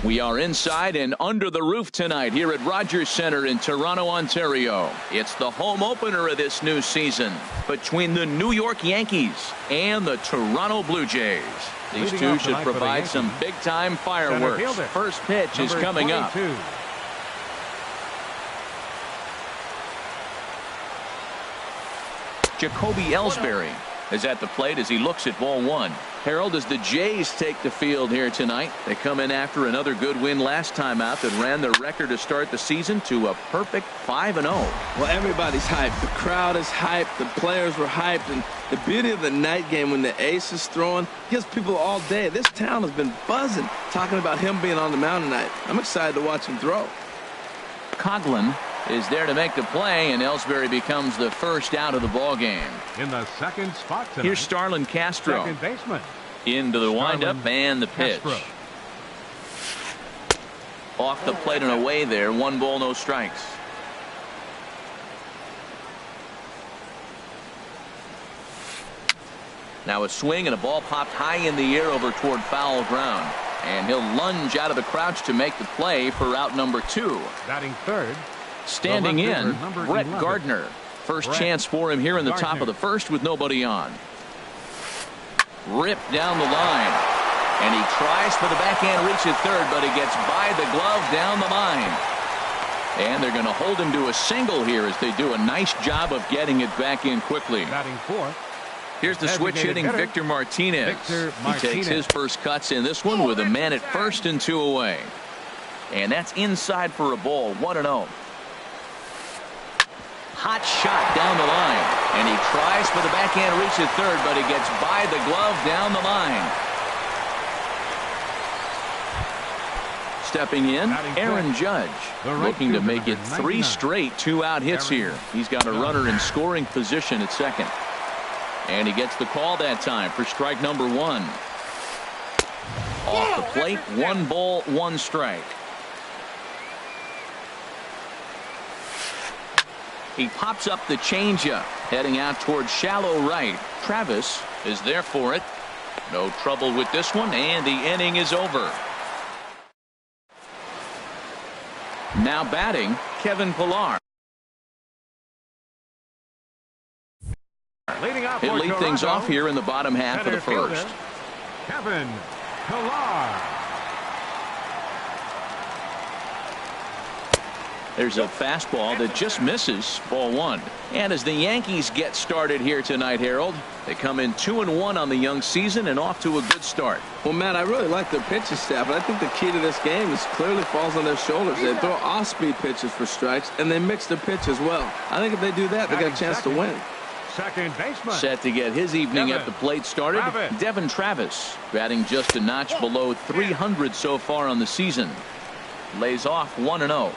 We are inside and under the roof tonight here at Rogers Centre in Toronto, Ontario. It's the home opener of this new season between the New York Yankees and the Toronto Blue Jays. These two should provide some big-time fireworks. First pitch is coming up. Jacoby Ellsbury is at the plate as he looks at ball one. Harold, as the Jays take the field here tonight, they come in after another good win last time out that ran their record to start the season to a perfect 5-0. Well, everybody's hyped. The crowd is hyped. The players were hyped. And the beauty of the night game when the ace is throwing gives people all day. This town has been buzzing talking about him being on the mound tonight. I'm excited to watch him throw. Coughlin is there to make the play, and Ellsbury becomes the first out of the ball game. In the second spot tonight, here's Starlin Castro. Second baseman. Into the windup and the pitch. Castro. Off the plate and away there. 1 ball, no strikes. Now a swing and a ball popped high in the air over toward foul ground. And he'll lunge out of the crouch to make the play for out number 2. Batting third. Standing in, Brett 11. Gardner. First chance for him here in the top of the first with nobody on. Ripped down the line. And he tries for the backhand reach at third, but he gets by the glove down the line. And they're going to hold him to a single here as they do a nice job of getting it back in quickly. Batting fourth. Here's the switch hitting Victor Martinez. He takes his first cuts in this one with a man at first and 2 away. And that's inside for a ball. 1-0. Hot shot down the line. And he tries for the backhand reach at third, but he gets by the glove down the line. Stepping in, Aaron Judge, looking to make it 3 straight 2-out hits here. He's got a runner in scoring position at second. And he gets the call that time for strike number 1. Off the plate, 1 ball, 1 strike. He pops up the changeup, heading out towards shallow right. Travis is there for it. No trouble with this one, and the inning is over. Now batting, Kevin Pillar. He'll lead things off here in the bottom half of the first. Kevin Pillar. There's a fastball that just misses, ball 1. And as the Yankees get started here tonight, Harold, they come in 2-1 on the young season and off to a good start. Well, Matt, I really like their pitching staff, but I think the key to this game is clearly falls on their shoulders. They throw off-speed pitches for strikes, and they mix their pitch as well. I think if they do that, they got a chance to win. Second baseman. Set to get his evening at the plate started. Devin Travis, batting just a notch below 300 so far on the season. Lays off 1-0.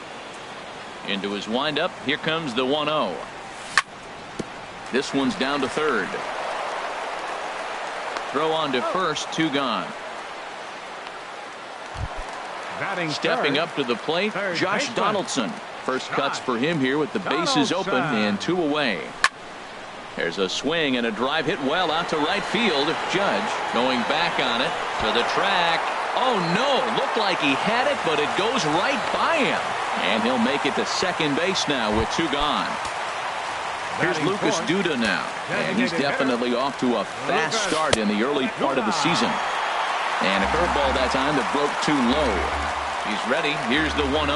Into his windup, here comes the 1-0. This one's down to third. Throw on to first, 2 gone. Stepping up to the plate, Josh Donaldson. First cuts for him here with the bases open and 2 away. There's a swing and a drive hit well out to right field. Judge going back on it to the track. Oh no, looked like he had it, but it goes right by him. And he'll make it to second base now with 2 gone. Here's Lucas Duda now. And he's definitely off to a fast start in the early part of the season. And a curveball that time that broke too low. He's ready. Here's the 1-0.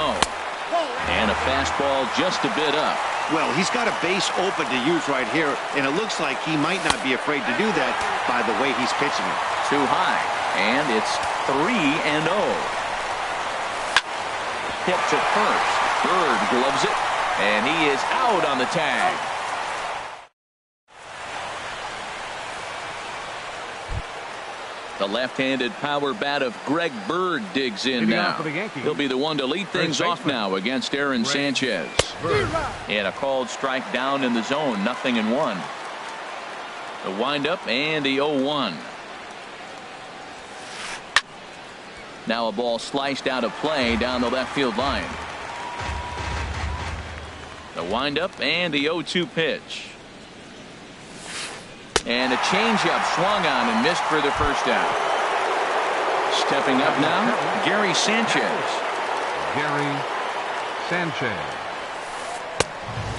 And a fastball just a bit up. Well, he's got a base open to use right here, and it looks like he might not be afraid to do that by the way he's pitching it. Too high. And it's 3-0. Hit to first. Bird gloves it, and he is out on the tag. The left-handed power bat of Greg Bird digs in now. He'll be the one to lead things off now against Aaron Sanchez. And a called strike down in the zone, 0-1. The windup and the 0-1. Now a ball sliced out of play down the left field line. The windup and the 0-2 pitch. And a changeup swung on and missed for the first out. Stepping up now, Gary Sanchez. Gary Sanchez.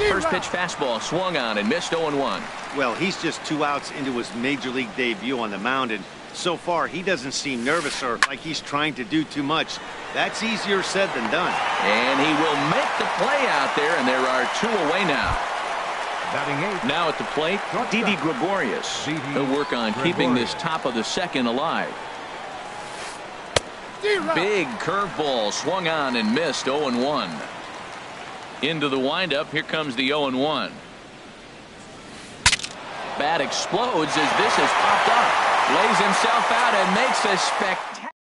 First pitch fastball swung on and missed 0-1. Well, he's just 2 outs into his major league debut on the mound, and so far he doesn't seem nervous or like he's trying to do too much. That's easier said than done. And he will make the play out there, and there are 2 away now. Batting 8. Now at the plate, Didi Gregorius. He'll work on keeping this top of the second alive. Big curveball swung on and missed 0-1. Into the windup, here comes the 0-1. Bat explodes as this has popped up. Lays himself out and makes a spectacular.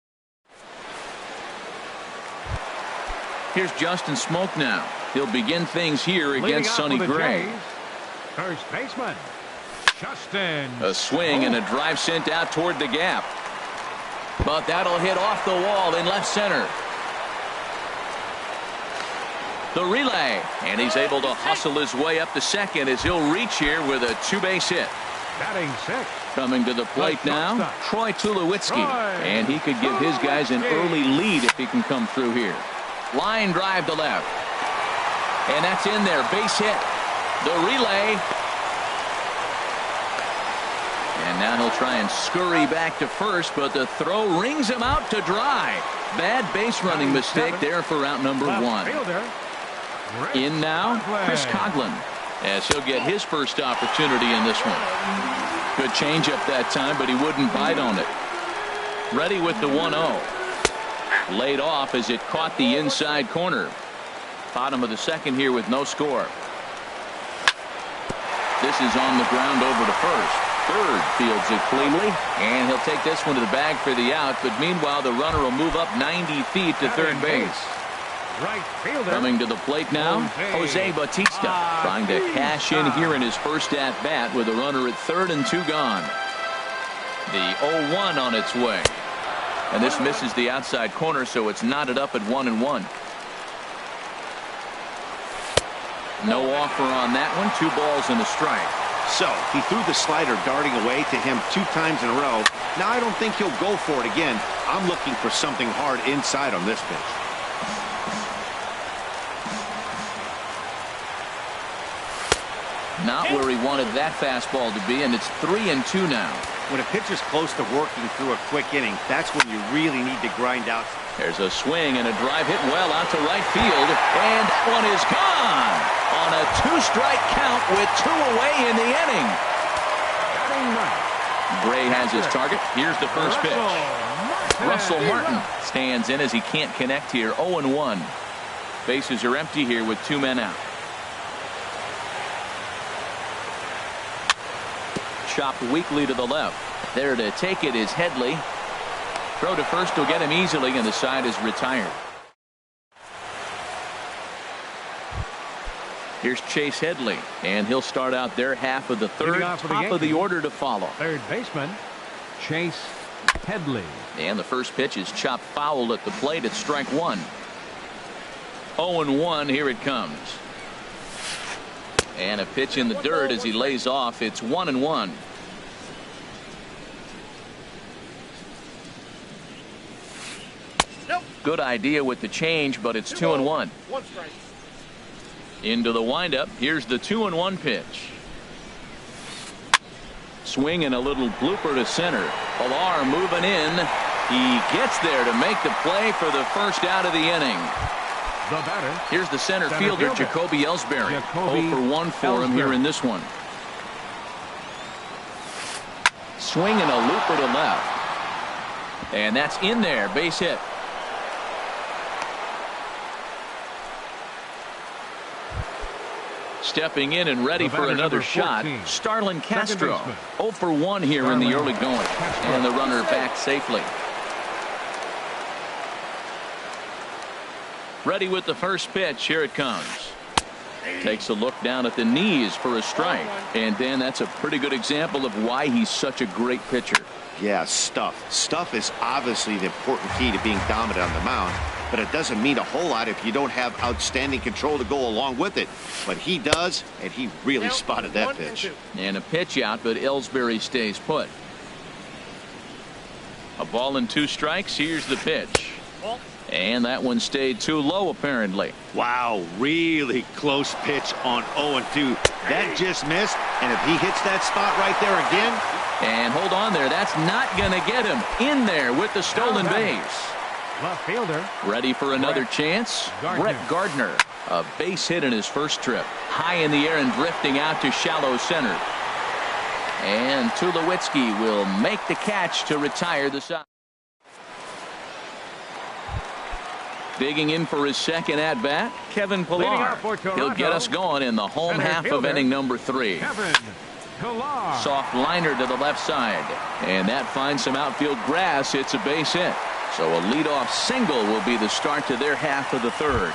Here's Justin Smoke now. He'll begin things here against Sonny Gray. First baseman, Justin. A swing and a drive sent out toward the gap. But that'll hit off the wall in left center. The relay, and he's able to hustle his way up to second as he'll reach here with a 2-base hit. Batting 6. Coming to the plate now, Troy Tulowitzki, and he could give his guys an early lead if he can come through here. Line drive to left, and that's in there, base hit. The relay, and now he'll try and scurry back to first, but the throw rings him out to dry. Bad base running mistake there for out number 1. In now, Chris Coughlin, as he'll get his first opportunity in this one. Good changeup that time, but he wouldn't bite on it. Ready with the 1-0. Laid off as it caught the inside corner. Bottom of the second here with no score. This is on the ground over to first. Third fields it cleanly, and he'll take this one to the bag for the out, but meanwhile the runner will move up 90 feet to third base. Right fielder. Coming to the plate now, Jose Bautista, trying to cash in here in his first at-bat with a runner at third and 2 gone. The 0-1 on its way. And this misses the outside corner, so it's knotted up at 1-1. No offer on that one. 2 balls and a strike. So he threw the slider darting away to him 2 times in a row. Now I don't think he'll go for it again. I'm looking for something hard inside on this pitch. Not where he wanted that fastball to be, and it's 3-2 now. When a pitcher's close to working through a quick inning, that's when you really need to grind out. There's a swing and a drive hit well out to right field, and that one is gone on a 2-strike count with 2 away in the inning. Gray has his target. Here's the first pitch. Russell Martin stands in as he can't connect here. 0-1. Bases are empty here with 2 men out. Chopped weakly to the left. There to take it is Headley. Throw to first will get him easily, and the side is retired. Here's Chase Headley, and he'll start out their half of the third. Top of the order to follow. Third baseman, Chase Headley. And the first pitch is chopped foul at the plate at strike 1. 0-1, here it comes. And a pitch in the dirt as he lays off. It's 1-1. Good idea with the change, but it's 2-1. 1 strike. Into the windup. Here's the 2-1 pitch. Swing and a little blooper to center. Pilar moving in. He gets there to make the play for the first out of the inning. The batter. Here's the center fielder, Jacoby Ellsbury. 0 for 1 for him here in this one. Swing and a looper to left. And that's in there. Base hit. Stepping in and ready for another shot, Starlin Castro. 0 for 1 here in the early going. And the runner back safely. Ready with the first pitch. Here it comes. Takes a look down at the knees for a strike. And Dan, that's a pretty good example of why he's such a great pitcher. Yeah, stuff. Stuff is obviously the important key to being dominant on the mound, but it doesn't mean a whole lot if you don't have outstanding control to go along with it. But he does, and he really spotted that pitch. And a pitch out, but Ellsbury stays put. A ball and 2 strikes. Here's the pitch. And that one stayed too low, apparently. Wow, really close pitch on 0-2. That just missed, and if he hits that spot right there again. And hold on there. That's not going to get him in there with the stolen base. Left fielder. Ready for another chance? Brett Gardner. A base hit in his first trip. High in the air and drifting out to shallow center. And Tulowitzki will make the catch to retire the side. Digging in for his second at-bat, Kevin Pillar. He'll get us going in the home half of inning number 3. Kevin Pillar. Soft liner to the left side. And that finds some outfield grass. It's a base hit. So a leadoff single will be the start to their half of the 3rd.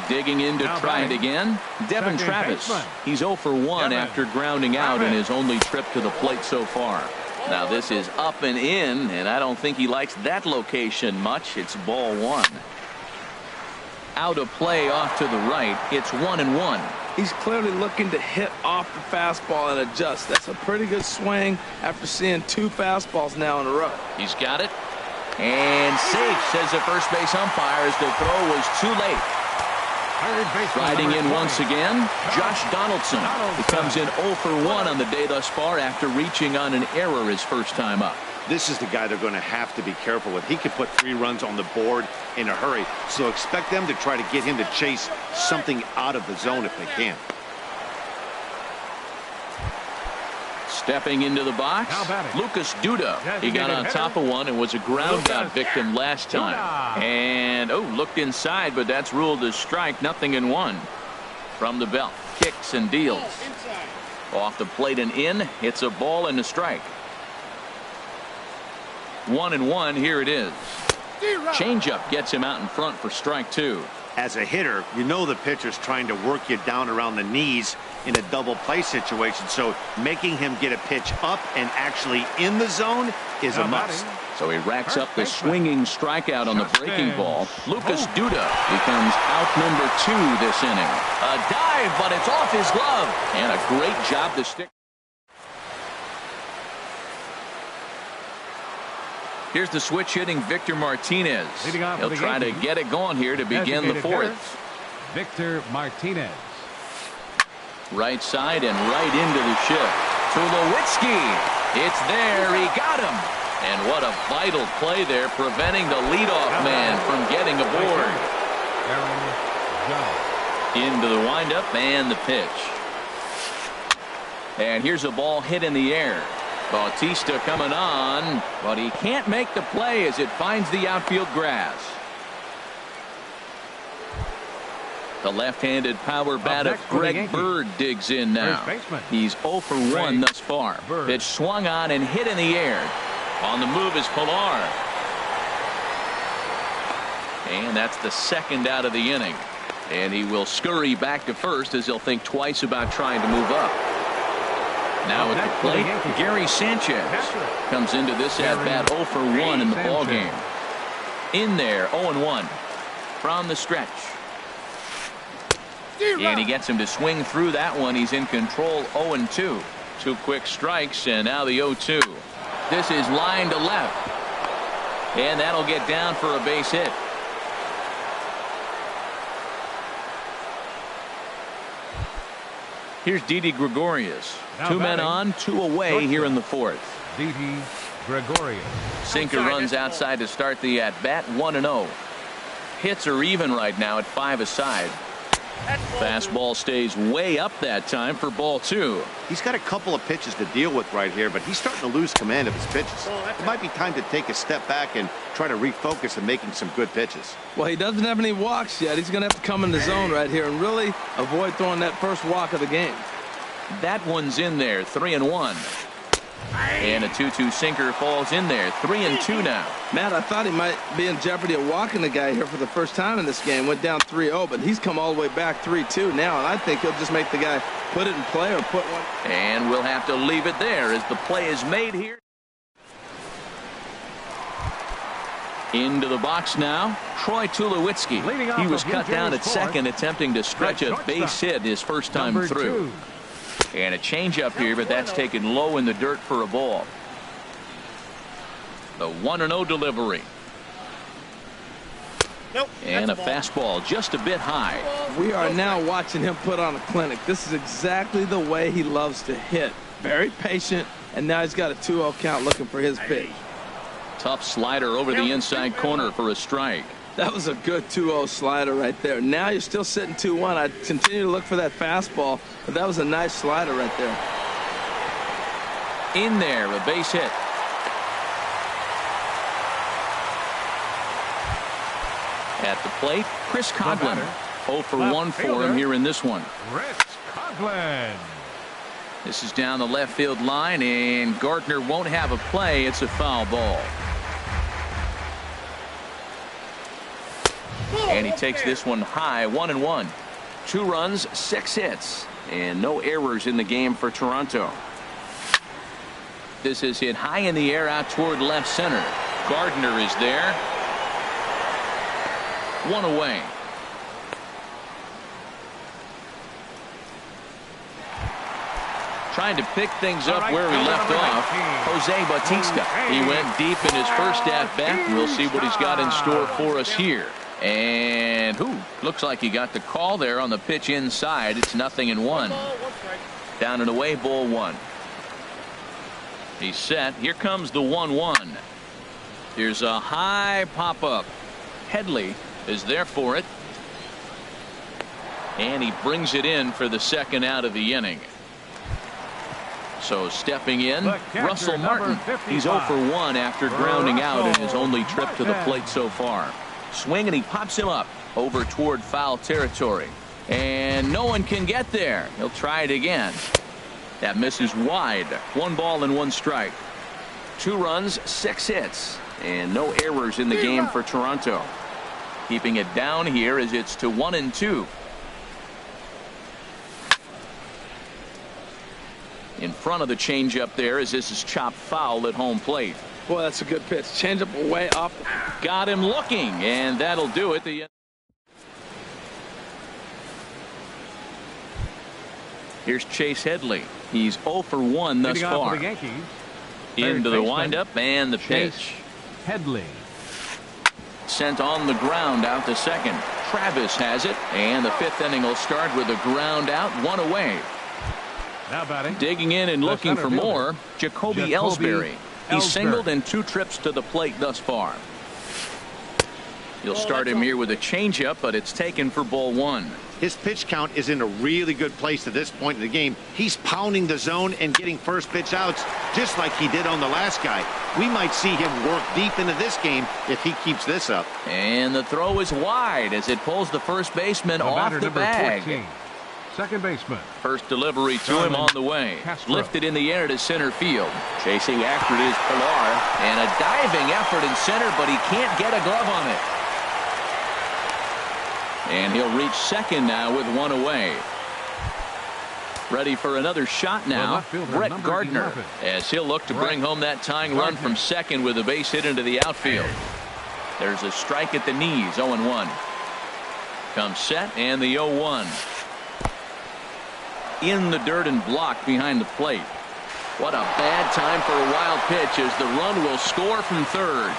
Digging in to try it again, Devin Travis. He's 0 for 1 after grounding out in his only trip to the plate so far. Now this is up and in, and I don't think he likes that location much. It's ball 1. Out of play off to the right. It's 1-1. He's clearly looking to hit off the fastball and adjust. That's a pretty good swing after seeing 2 fastballs now in a row. He's got it. And safe, says the first base umpire, as the throw was too late. Riding in once again, Josh Donaldson. He comes in 0 for 1 on the day thus far after reaching on an error his first time up. This is the guy they're going to have to be careful with. He could put 3 runs on the board in a hurry, so expect them to try to get him to chase something out of the zone if they can. Stepping into the box, Lucas Duda. He got on top of one and was a ground out victim last time. And, looked inside, but that's ruled as strike. 0-1 from the belt. Kicks and deals. Off the plate and in. It's a ball and a strike. 1-1. Here it is. Changeup gets him out in front for strike 2. As a hitter, you know the pitcher's trying to work you down around the knees in a double play situation, so making him get a pitch up and actually in the zone is a must. So he racks up the swinging strikeout on the breaking ball. Lucas Duda becomes out number 2 this inning. A dive, but it's off his glove. And a great job to stick. Here's the switch hitting Victor Martinez. He'll try to get it going here to begin the 4th. Victor Martinez. Right side and right into the shift. Tulowitzki. It's there. He got him. And what a vital play there, preventing the leadoff man from getting aboard. Into the windup and the pitch. And here's a ball hit in the air. Bautista coming on, but he can't make the play as it finds the outfield grass. The left-handed power bat of Greg Bird digs in now. He's 0 for 1 thus far. Pitch swung on and hit in the air. On the move is Pillar. And that's the 2nd out of the inning. And he will scurry back to first as he'll think twice about trying to move up. Now at the plate, Gary Sanchez comes into this at-bat 0 for 1 in the ballgame. In there, 0-1 from the stretch. And he gets him to swing through that one. He's in control, 0-2. 2 quick strikes, and now the 0-2. This is line to left. And that'll get down for a base hit. Here's Didi Gregorius. 2 men on, 2 away here in the 4th. Didi Gregorius. Sinker runs outside to start the at-bat, 1-0. Hits are even right now at 5 aside. Fastball stays way up that time for ball 2. He's got a couple of pitches to deal with right here, but he's starting to lose command of his pitches. It might be time to take a step back and try to refocus on making some good pitches. Well, he doesn't have any walks yet. He's going to have to come in the zone right here and really avoid throwing that first walk of the game. That one's in there, 3-1. And a 2-2 sinker falls in there, 3-2 now. Matt, I thought he might be in jeopardy of walking the guy here for the first time in this game. Went down 3-0, but he's come all the way back 3-2 now, and I think he'll just make the guy put it in play or put one. And we'll have to leave it there as the play is made here. Into the box now, Troy Tulowitzki. He was cut down at second, attempting to stretch a base hit his first time through. And a changeup here, but that's taken low in the dirt for a ball. The 1-0 delivery. Nope. And a that's fastball just a bit high. We are now watching him put on a clinic. This is exactly the way he loves to hit. Very patient, and now he's got a 2-0 count looking for his pitch. Tough slider over the inside corner for a strike. That was a good 2-0 slider right there. Now you're still sitting 2-1. I'd continue to look for that fastball, but that was a nice slider right there. In there, a base hit. At the plate, Chris Coghlan. 0 for 1 for him here in this one. Chris Coghlan. This is down the left field line, and Gardner won't have a play. It's a foul ball. And he takes this one high, 1-1. 2 runs, 6 hits, and no errors in the game for Toronto. This is hit high in the air out toward left center. Gardner is there. 1 away. Trying to pick things up where he left off. Jose Bautista. He went deep in his first at-bat. We'll see what he's got in store for us here. And looks like he got the call there on the pitch inside. It's 0-1. Down and away, ball 1. He's set. Here comes the 1-1. Here's a high pop-up. Headley is there for it. And he brings it in for the second out of the inning. So stepping in, Russell Martin. He's 0 for 1 after grounding out in his only trip to the plate so far. Swing, and he pops him up over toward foul territory. And no one can get there. He'll try it again. That misses wide. 1 ball and 1 strike. 2 runs, 6 hits, and no errors in the game for Toronto. Keeping it down here as it's to 1-2. In front of the changeup there as this is chopped foul at home plate. Boy, that's a good pitch. Changeup away up. Got him looking, and that'll do it. Here's Chase Headley. He's 0 for 1 thus far. Into the windup and the pitch. Headley. Sent on the ground out to second. Travis has it, and the 5th inning will start with a ground out, 1 away. Now batting. Digging in and looking for more, Jacoby Ellsbury. He's singled in 2 trips to the plate thus far. You'll start him here with a changeup, but it's taken for ball 1. His pitch count is in a really good place at this point in the game. He's pounding the zone and getting first pitch outs just like he did on the last guy. We might see him work deep into this game if he keeps this up. And the throw is wide as it pulls the first baseman off the bag. 14, second baseman. First delivery to him on the way. Lifted in the air to center field. Chasing after it is Pilar. And a diving effort in center, but he can't get a glove on it. And he'll reach second now with 1 away. Ready for another shot now, Brett Gardner, as he'll look to bring home that tying run from second with a base hit into the outfield. There's a strike at the knees, 0-1. Comes set, and the 0-1. In the dirt and blocked behind the plate. What a bad time for a wild pitch as the run will score from third.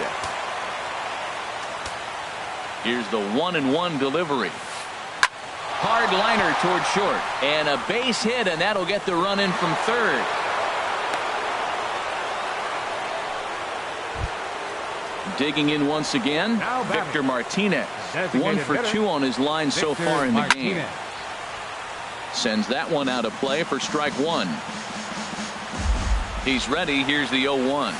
Here's the 1-1 delivery. Hard liner toward short, and a base hit, and that'll get the run in from third. Digging in once again, Victor Martinez. 1 for 2 on his line so far in the game. Sends that one out of play for strike 1. He's ready. Here's the 0-1.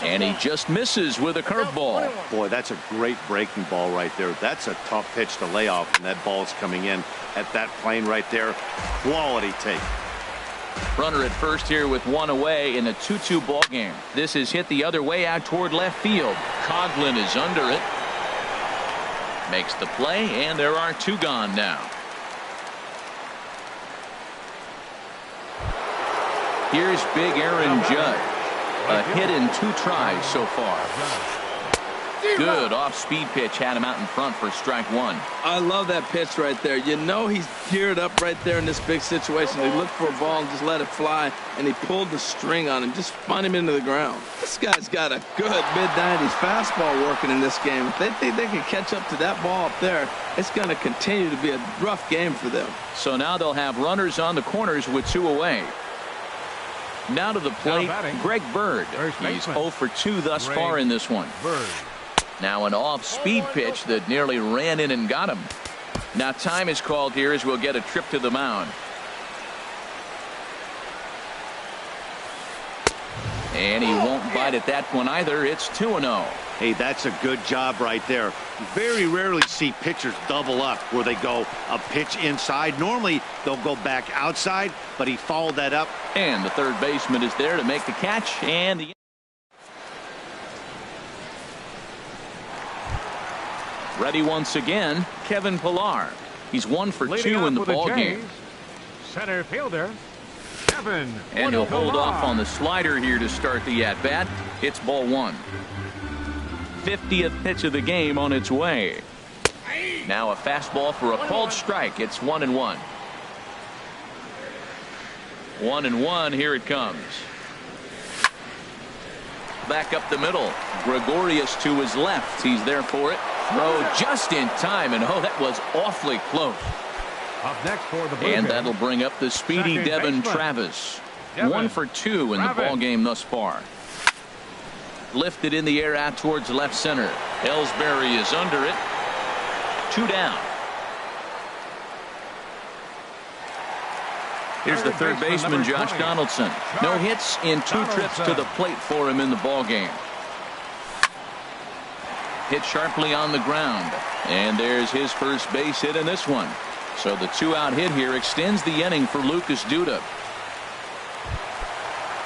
And he just misses with a curveball. Boy, that's a great breaking ball right there. That's a tough pitch to lay off, and that ball's coming in at that plane right there. Quality take. Runner at first here with 1 away in a 2-2 ball game. This is hit the other way out toward left field. Coghlan is under it. Makes the play, and there are 2 gone now. Here's big Aaron Judge. A hit in 2 tries so far. Good off-speed pitch had him out in front for strike one. I love that pitch right there. You know he's geared up right there in this big situation. He looked for a ball and just let it fly, and he pulled the string on him, just spun him into the ground. This guy's got a good mid-90s fastball working in this game. If they think they can catch up to that ball up there, it's going to continue to be a rough game for them. So now they'll have runners on the corners with 2 away. Now to the plate, Greg Bird. He's 0 for 2 thus far in this one. Now an off-speed pitch that nearly ran in and got him. Now time is called here as we'll get a trip to the mound. And he won't bite at that one either. It's 2-0. Hey, that's a good job right there. You very rarely see pitchers double up where they go a pitch inside. Normally they'll go back outside, but he followed that up. And the third baseman is there to make the catch. And the ready once again, Kevin Pillar. He's 1 for 2 in the ball game. Center fielder, Kevin. And he'll hold off on the slider here to start the at-bat. It's ball 1. 50th pitch of the game on its way. Now a fastball for a called strike. It's 1-1. 1-1. Here it comes. Back up the middle. Gregorius to his left. He's there for it. Throw just in time, and oh, that was awfully close. Up next for the Blue And Jays, that'll bring up the speedy second Devin baseman. Travis. Devin 1 for 2 in the ball game thus far. Lifted in the air out towards left center. Ellsbury is under it. 2 down. Here's the third baseman, Josh Donaldson. No hits in 2 trips to the plate for him in the ball game. Hit sharply on the ground. And there's his first base hit in this one. So the 2-out hit here extends the inning for Lucas Duda.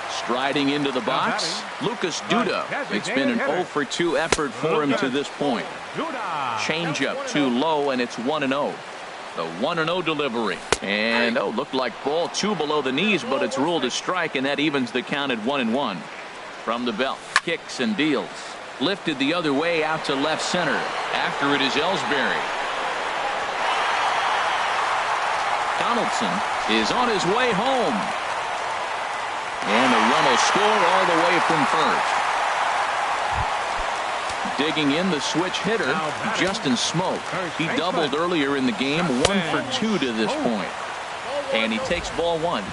Striding into the box, Lucas Duda. It's been an 0 for 2 effort for him to this point. Changeup too low, and it's 1-0. The 1-0 delivery. And looked like ball 2 below the knees, but it's ruled a strike, and that evens the count at 1-1. From the belt, kicks and deals. Lifted the other way out to left center. After it is Ellsbury. Donaldson is on his way home. And the run will score all the way from first. Digging in the switch hitter, Justin Smoke. He doubled earlier in the game, 1 for 2 to this point. And he takes ball 1.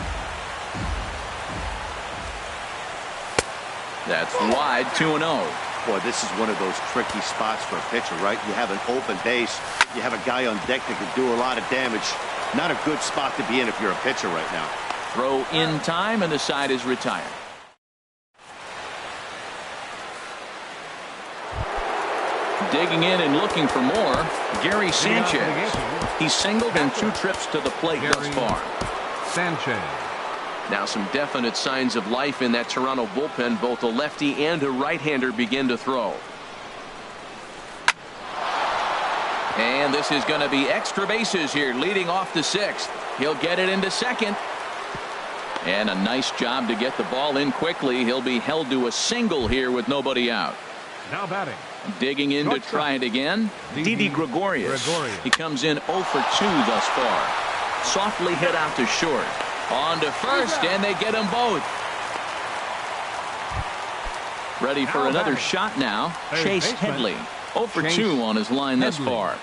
That's wide, 2-0. Boy, this is one of those tricky spots for a pitcher, right? You have an open base. You have a guy on deck that can do a lot of damage. Not a good spot to be in if you're a pitcher right now. Throw in time, and the side is retired. Digging in and looking for more, Gary Sanchez. He's singled in 2 trips to the plate thus far. Sanchez. Now some definite signs of life in that Toronto bullpen. Both a lefty and a right-hander begin to throw. And this is going to be extra bases here, leading off the 6th. He'll get it into second. And a nice job to get the ball in quickly. He'll be held to a single here with nobody out. Now batting. Digging in to try it again, Didi Gregorius. He comes in 0 for 2 thus far. Softly hit out to short. On to first, and they get them both. Ready for another shot now. Chase Headley. 0 for 2 on his line thus far.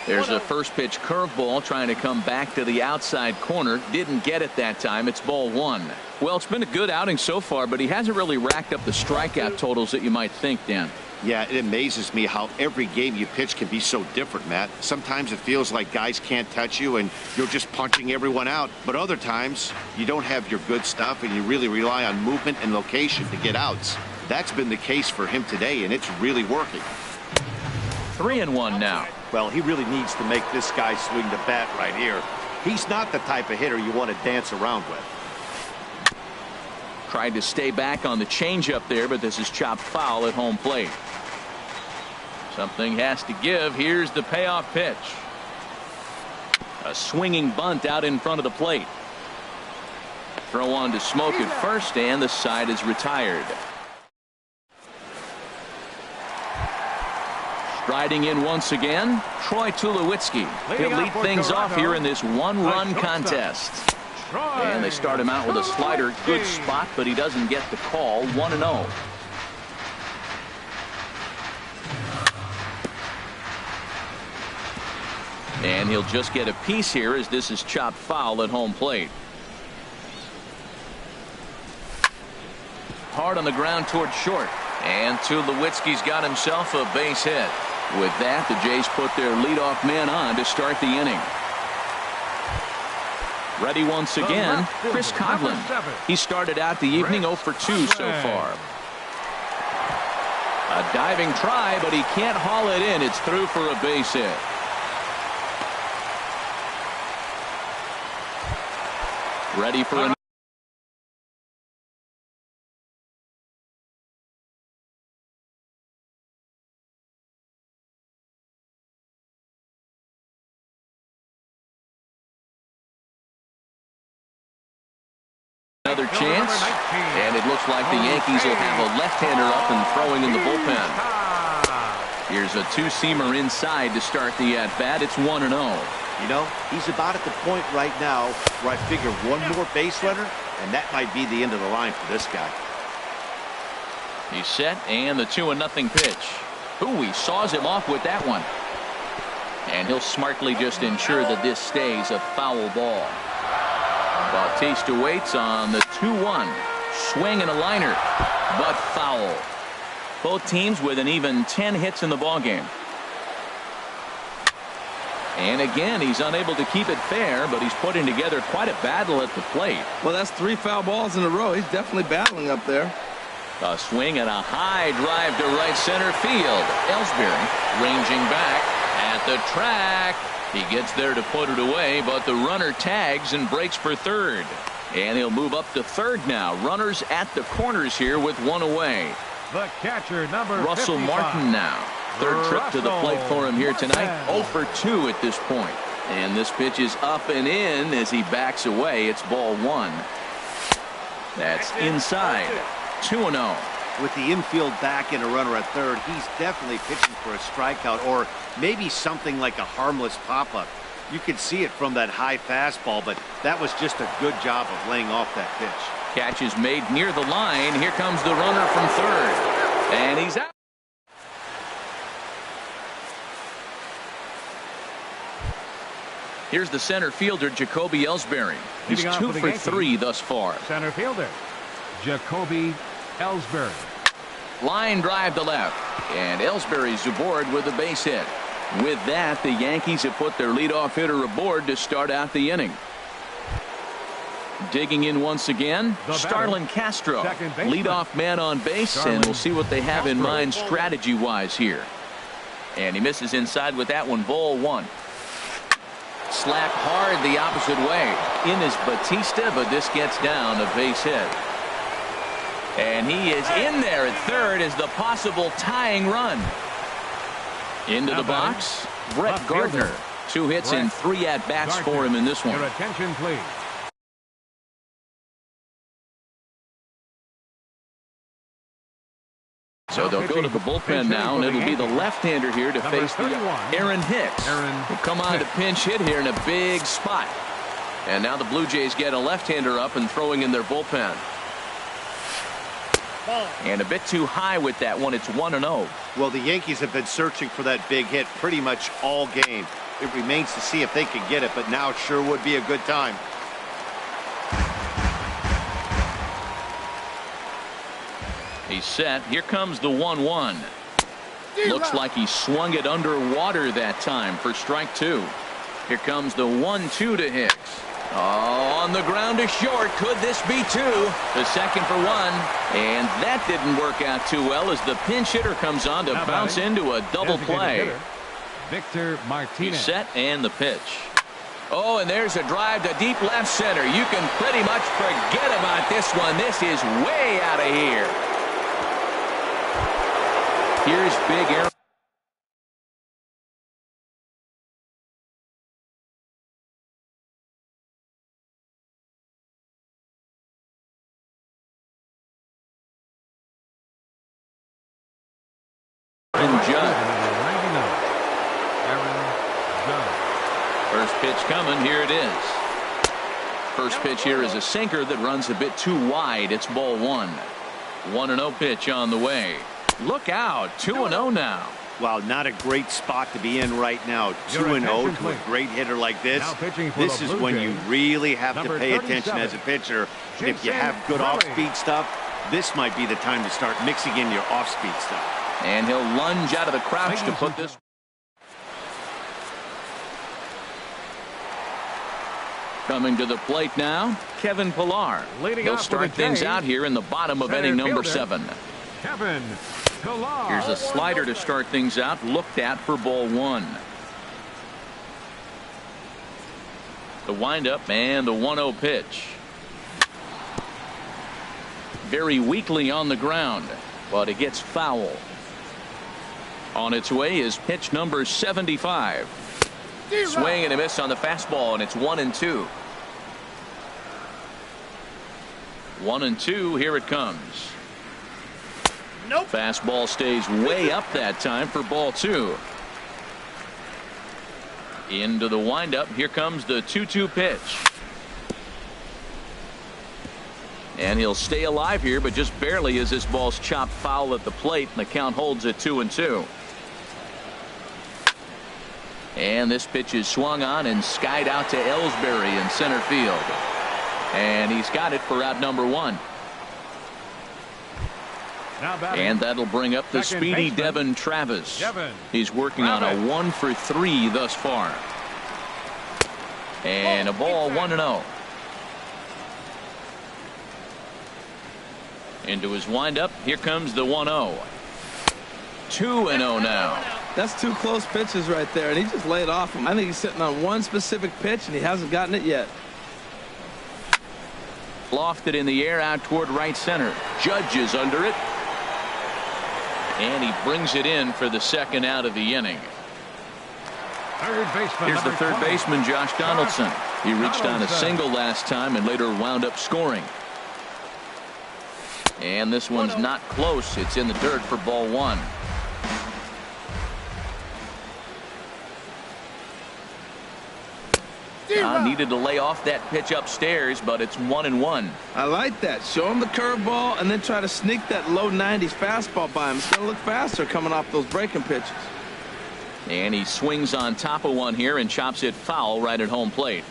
There's a first pitch curveball trying to come back to the outside corner. Didn't get it that time. It's ball 1. Well, it's been a good outing so far, but he hasn't really racked up the strikeout totals that you might think, Dan. Yeah, it amazes me how every game you pitch can be so different, Matt. Sometimes it feels like guys can't touch you and you're just punching everyone out. But other times you don't have your good stuff and you really rely on movement and location to get outs. That's been the case for him today, and it's really working. 3-1 now. Well, he really needs to make this guy swing the bat right here. He's not the type of hitter you want to dance around with. Tried to stay back on the changeup there, but this is chopped foul at home plate. Something has to give. Here's the payoff pitch. A swinging bunt out in front of the plate. Throw on to Smoke at first, and the side is retired. Striding in once again, Troy Tulowitzki. He'll lead things off here in this one-run contest. And they start him out with a slider. Good spot, but he doesn't get the call. 1-0. And he'll just get a piece here as this is chopped foul at home plate. Hard on the ground toward short. And Tulowitzki's got himself a base hit. With that, the Jays put their leadoff man on to start the inning. Ready once again, Chris Coughlin. He started out the evening 0 for 2 so far. A diving try, but he can't haul it in. It's through for a base hit. Ready for another. Another chance, and it looks like the Yankees will have a left-hander up and throwing in the bullpen. Here's a two-seamer inside to start the at-bat. It's 1-0. You know, he's about at the point right now where I figure one more base runner, and that might be the end of the line for this guy. He's set, and the 2-0 pitch. Ooh, he saws him off with that one. And he'll smartly just ensure that this stays a foul ball. Bautista waits on the 2-1. Swing and a liner, but foul. Both teams with an even 10 hits in the ballgame. And again, he's unable to keep it fair, but he's putting together quite a battle at the plate. Well, that's 3 foul balls in a row. He's definitely battling up there. A swing and a high drive to right center field. Ellsbury ranging back at the track. He gets there to put it away, but the runner tags and breaks for third. And he'll move up to third now. Runners at the corners here with one away. The catcher, number Russell 55. Martin now. Third trip to the plate for him here tonight. 0 for 2 at this point. And this pitch is up and in as he backs away. It's ball 1. That's inside. 2-0. With the infield back and a runner at third, he's definitely pitching for a strikeout or maybe something like a harmless pop-up. You could see it from that high fastball, but that was just a good job of laying off that pitch. Catch is made near the line. Here comes the runner from third. And he's out. Here's the center fielder, Jacoby Ellsbury. He's 2 for 3 thus far. Center fielder, Jacoby Ellsbury. Line drive to left. And Ellsbury's aboard with a base hit. With that, the Yankees have put their leadoff hitter aboard to start out the inning. Digging in once again, Starlin Castro, leadoff man on base, and we'll see what they have in mind strategy-wise here. And he misses inside with that one, ball 1. Slap hard the opposite way. In is Bautista, but this gets down a base hit. And he is in there at third as the possible tying run. Into the box, Brett Gardner. 2 hits and 3 at-bats for him in this one. Your attention, please. So they'll go to the bullpen now, and it'll be the left-hander here to face the Aaron Hicks. Will come on to pinch hit here in a big spot. And now the Blue Jays get a left-hander up and throwing in their bullpen. And a bit too high with that one. It's 1-0. Well, the Yankees have been searching for that big hit pretty much all game. It remains to see if they can get it, but now it sure would be a good time. He's set. Here comes the 1-1. Looks like he swung it underwater that time for strike 2. Here comes the 1-2 to Hicks. Oh, on the ground to short. Could this be 2? The second for 1. And that didn't work out too well as the pinch hitter comes on to bounce into a double play. Victor Martinez. He's set and the pitch. Oh, and there's a drive to deep left center. You can pretty much forget about this one. This is way out of here. Here's Big Aaron. First pitch coming. Here it is. First pitch here is a sinker that runs a bit too wide. It's ball one. 1-0 pitch on the way. Look out. 2-0 now. Wow, not a great spot to be in right now. 2-0 to a great hitter like this. This is when you really have to pay attention as a pitcher. If you have good off-speed stuff, this might be the time to start mixing in your off-speed stuff. And he'll lunge out of the crouch to put this. Coming to the plate now, Kevin Pillar. He'll start things out here in the bottom of inning number 7. Kevin Pillar. Here's a slider to start things out, looked at for ball 1. The windup and the 1-0 pitch. Very weakly on the ground, but it gets foul. On its way is pitch number 75. Swing and a miss on the fastball, and it's 1-2. 1-2. Here it comes. Nope. Fastball stays way up that time for ball 2. Into the windup. Here comes the 2-2 pitch. And he'll stay alive here, but just barely as this ball's chopped foul at the plate, and the count holds at 2-2. And this pitch is swung on and skied out to Ellsbury in center field. And he's got it for out number 1. And that'll bring up the speedy Devin Travis. He's working on a 1-for-3 thus far. And a ball 1-0. Into his windup. Here comes the 1-0. 2-0 now. That's 2 close pitches right there, and he just laid off him. I think he's sitting on one specific pitch, and he hasn't gotten it yet. Lofted in the air out toward right center. Judge is under it. And he brings it in for the second out of the inning. Here's the third baseman, Josh Donaldson. He reached on a single last time and later wound up scoring. And this one's not close. It's in the dirt for ball 1. Needed to lay off that pitch upstairs, but it's 1-1. I like that. Show him the curveball and then try to sneak that low 90s fastball by him. It's going to look faster coming off those breaking pitches. And he swings on top of one here and chops it foul right at home plate.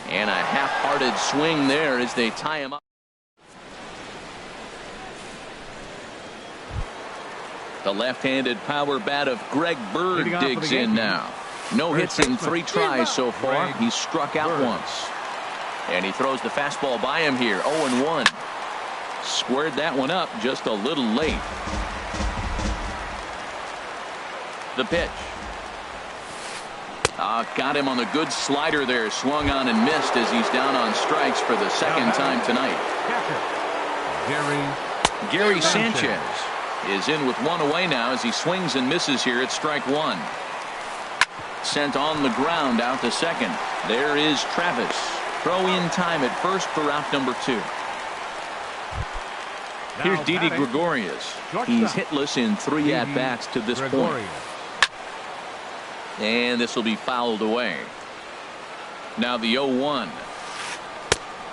And a half-hearted swing there as they tie him up. The left-handed power bat of Greg Bird digs in now. No hits in 3 tries so far. He's struck out once. And he throws the fastball by him here. 0-1. Squared that one up just a little late. The pitch. Got him on the good slider there. Swung on and missed as he's down on strikes for the second time tonight. Gary Sanchez is in with 1 away now as he swings and misses here at strike 1. Sent on the ground out to second. There is Travis. Throw in time at first for out number 2. Here's Didi Gregorius. He's hitless in 3 at-bats to this point. And this will be fouled away. Now the 0-1.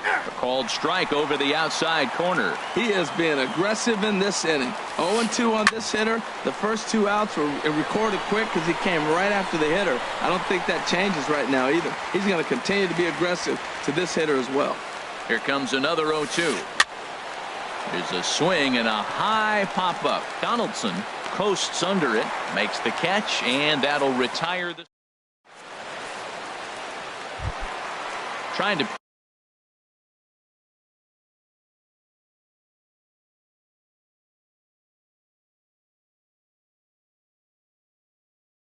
A called strike over the outside corner. He is being aggressive in this inning. 0-2 on this hitter. The first 2 outs were recorded quick because he came right after the hitter. I don't think that changes right now either. He's going to continue to be aggressive to this hitter as well. Here comes another 0-2. There's a swing and a high pop-up. Donaldson coasts under it, makes the catch, and that'll retire the. Trying to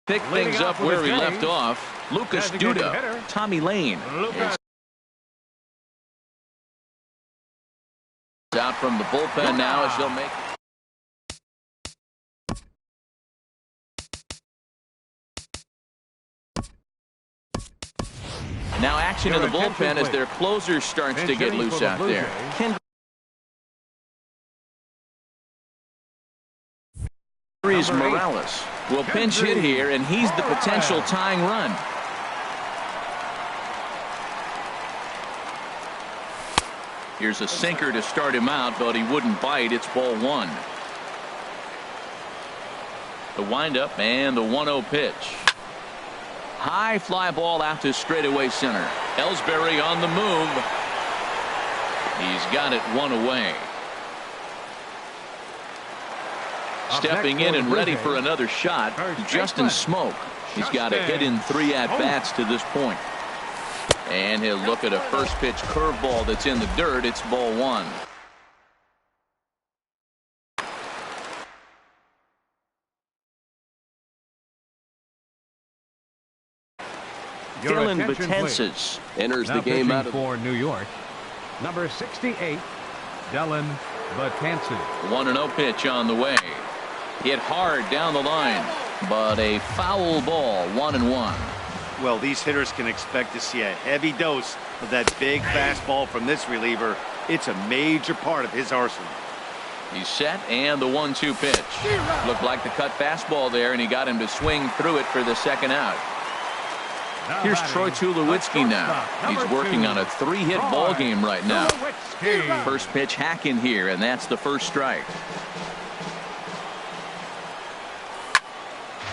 pick things up where he left off. Lucas Duda. Tommy Lane is out from the bullpen now as they'll make. Now action in the bullpen as their closer starts to get loose out there. Morales Will pinch hit here, and he's the potential tying run. Here's a sinker to start him out, but he wouldn't bite. It's ball one. The windup and the 1-0 pitch. High fly ball out to straightaway center. Ellsbury on the move. He's got it one away. Stepping in and ready for another shot, Justin Smoke. He's got a hit in 3 at-bats to this point. And he'll look at a first pitch curveball that's in the dirt. It's ball one. Dylan Betances enters the game out of for New York. Number 68, Dylan Betances. 1-0 pitch on the way. Hit hard down the line, but a foul ball. 1-1. Well, these hitters can expect to see a heavy dose of that big fastball from this reliever. It's a major part of his arsenal. He's set, and the 1-2 pitch. Looked like the cut fastball there, and he got him to swing through it for the second out. Here's Troy Tulowitzki now. He's working on a 3-hit ball game right now. First pitch hacking here, and that's the first strike.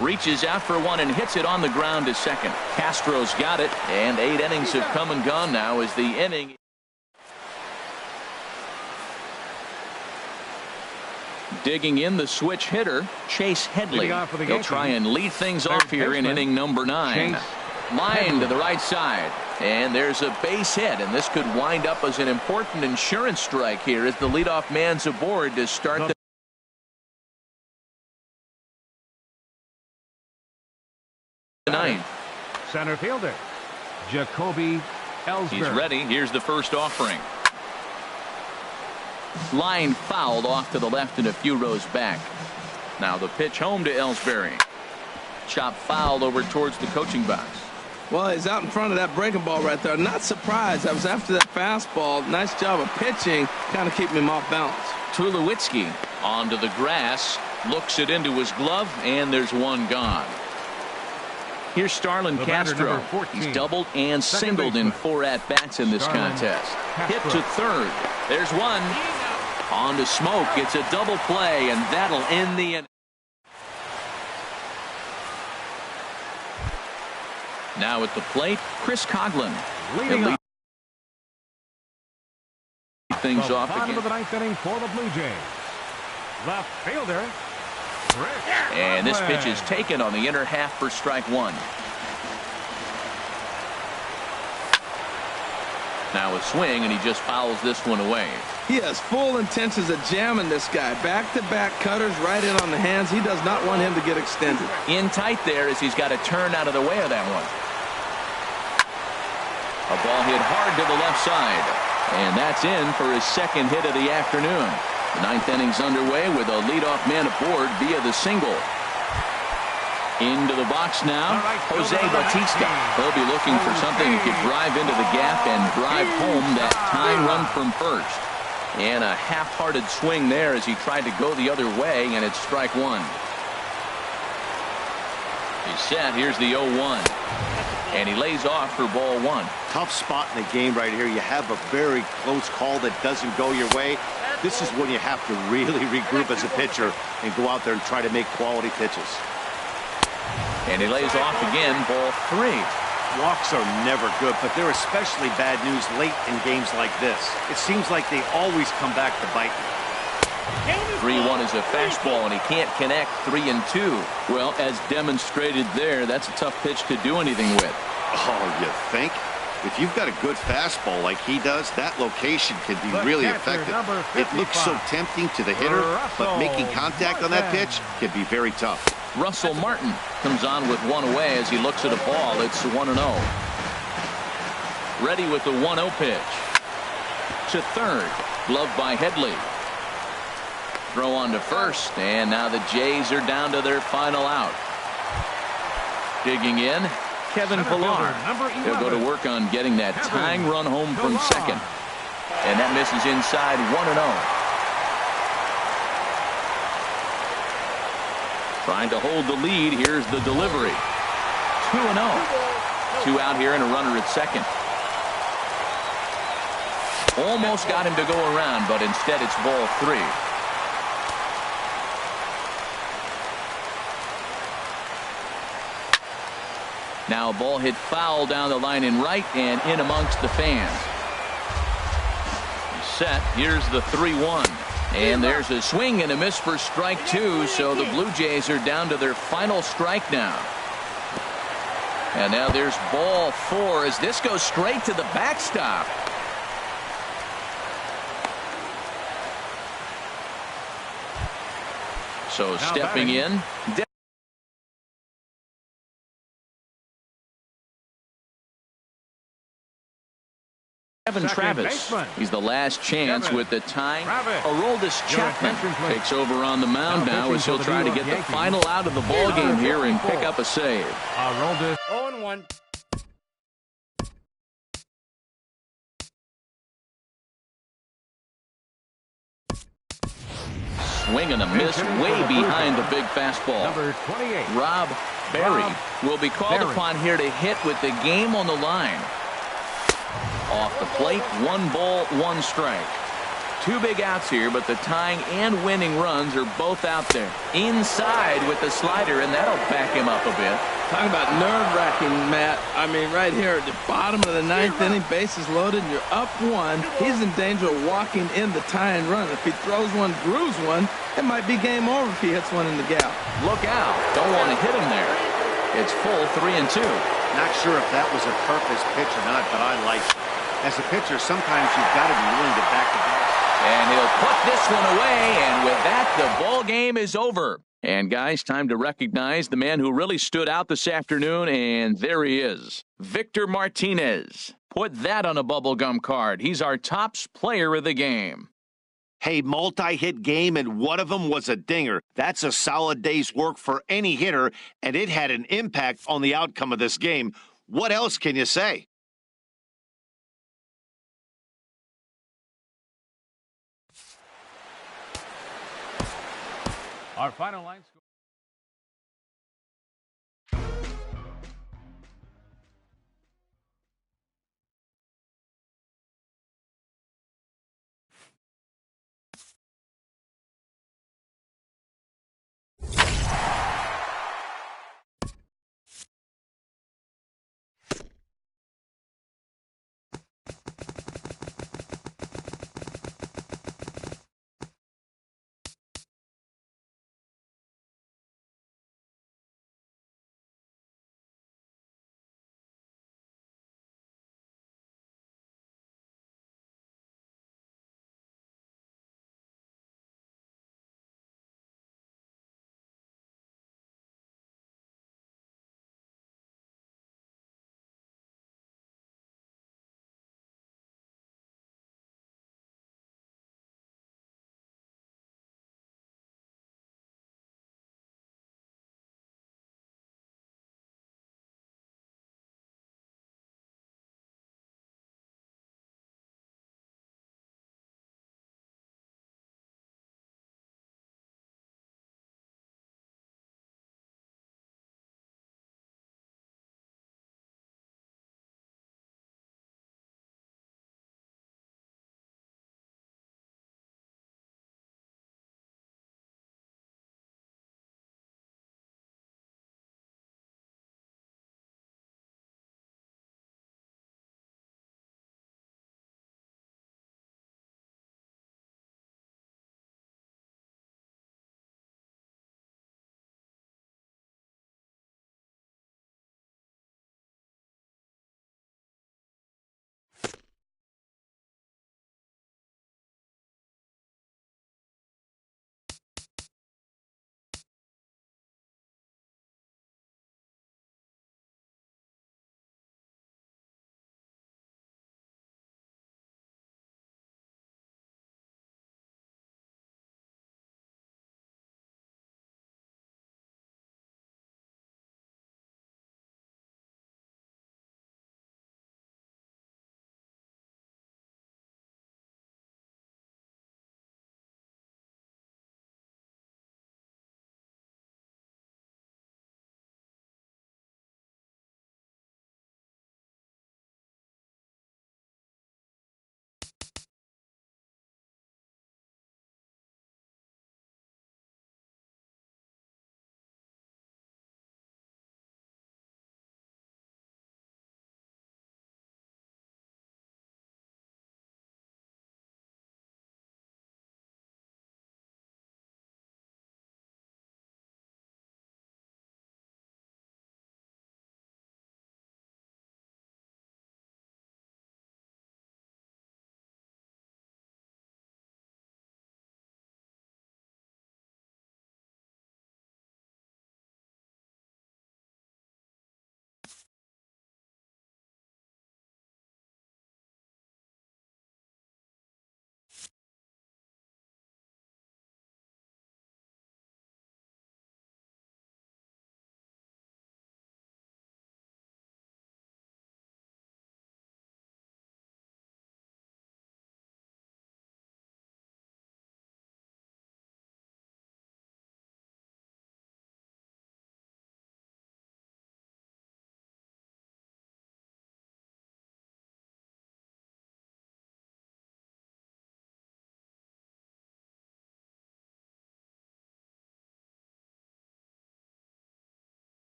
Reaches out for one and hits it on the ground to second. Castro's got it, and 8 innings have come and gone now as the inning. Digging in the switch hitter, Chase Headley. He'll try and lead things off here in inning number 9. Line to the right side, and there's a base hit, and this could wind up as an important insurance strike here as the leadoff man's aboard to start the ninth. Center fielder Jacoby Ellsbury. He's ready. Here's the first offering. Line fouled off to the left and a few rows back. Now the pitch home to Ellsbury. Chop fouled over towards the coaching box. Well, he's out in front of that breaking ball right there. Not surprised. I was after that fastball. Nice job of pitching, kind of keeping him off balance. Tulowitzki onto the grass, looks it into his glove, and there's one gone. Here's Starlin Castro. He's doubled and singled in 4 at-bats in this contest. Hit to third. There's one. On to Smoke. It's a double play, and that'll end the inning. Now at the plate, Chris Coughlin. Leading things the off bottom again. of the 9th inning for the Blue Jays. Left fielder. And this pitch is taken on the inner half for strike one. Now a swing, and he just fouls this one away. He has full intentions of jamming this guy. Back-to-back cutters right in on the hands. He does not want him to get extended. In tight there as he's got to turn out of the way of that one. A ball hit hard to the left side. And that's in for his second hit of the afternoon. The 9th inning's underway with a leadoff man aboard via the single. Into the box now, Jose Bautista. He'll be looking for something that could drive into the gap and drive home that tying run from first. And a half-hearted swing there as he tried to go the other way, and it's strike one. He's set. Here's the 0-1. And he lays off for ball one. Tough spot in the game right here. You have a very close call that doesn't go your way. This is when you have to really regroup as a pitcher and go out there and try to make quality pitches. And he lays off again, ball three. Walks are never good, but they're especially bad news late in games like this. It seems like they always come back to bite you. 3-1 is a fastball, and he can't connect. 3-2. Well, as demonstrated there, that's a tough pitch to do anything with. Oh, you think? If you've got a good fastball like he does, that location can be really effective. It looks so tempting to the hitter, but making contact on that pitch can be very tough. Russell Martin comes on with one away as he looks at a ball. It's 1-0. Ready with the 1-0 pitch. To third. Gloved by Headley. Throw on to first, and now the Jays are down to their final out. Digging in, Kevin Pillar. He'll go to work on getting that tying run home from second. And that misses inside. 1-0. Trying to hold the lead. Here's the delivery. 2-0. 2 out here and a runner at second. Almost got him to go around, but instead it's ball 3. Now a ball hit foul down the line in right and in amongst the fans. Set. Here's the 3-1. And there's a swing and a miss for strike 2, so the Blue Jays are down to their final strike now. And now there's ball 4 as this goes straight to the backstop. So stepping in. Kevin Travis. He's the last chance with the tying. Aroldis Chapman takes over on the mound now as he'll try to get the final out of the ball game here and pick up a save. 0-1. Swing and a miss way behind the big fastball. Number 28. Rob Berry will be called upon here to hit with the game on the line. Off the plate, 1 ball, 1 strike. 2 big outs here, but the tying and winning runs are both out there. Inside with the slider, and that'll back him up a bit. Talking about nerve-wracking, Matt. I mean, right here at the bottom of the 9th inning, bases loaded, and you're up 1. He's in danger of walking in the tying run. If he throws one, grooves one, it might be game over if he hits one in the gap. Look out. Don't want to hit him there. It's full 3-2. Not sure if that was a purpose pitch or not, but I like it. As a pitcher, sometimes you've got to be willing to back the ball. And he'll put this one away, and with that, the ball game is over. And guys, time to recognize the man who really stood out this afternoon, and there he is. Victor Martinez. Put that on a bubblegum card. He's our tops player of the game. Hey, multi-hit game, and one of them was a dinger. That's a solid day's work for any hitter, and it had an impact on the outcome of this game. What else can you say? Our final line score.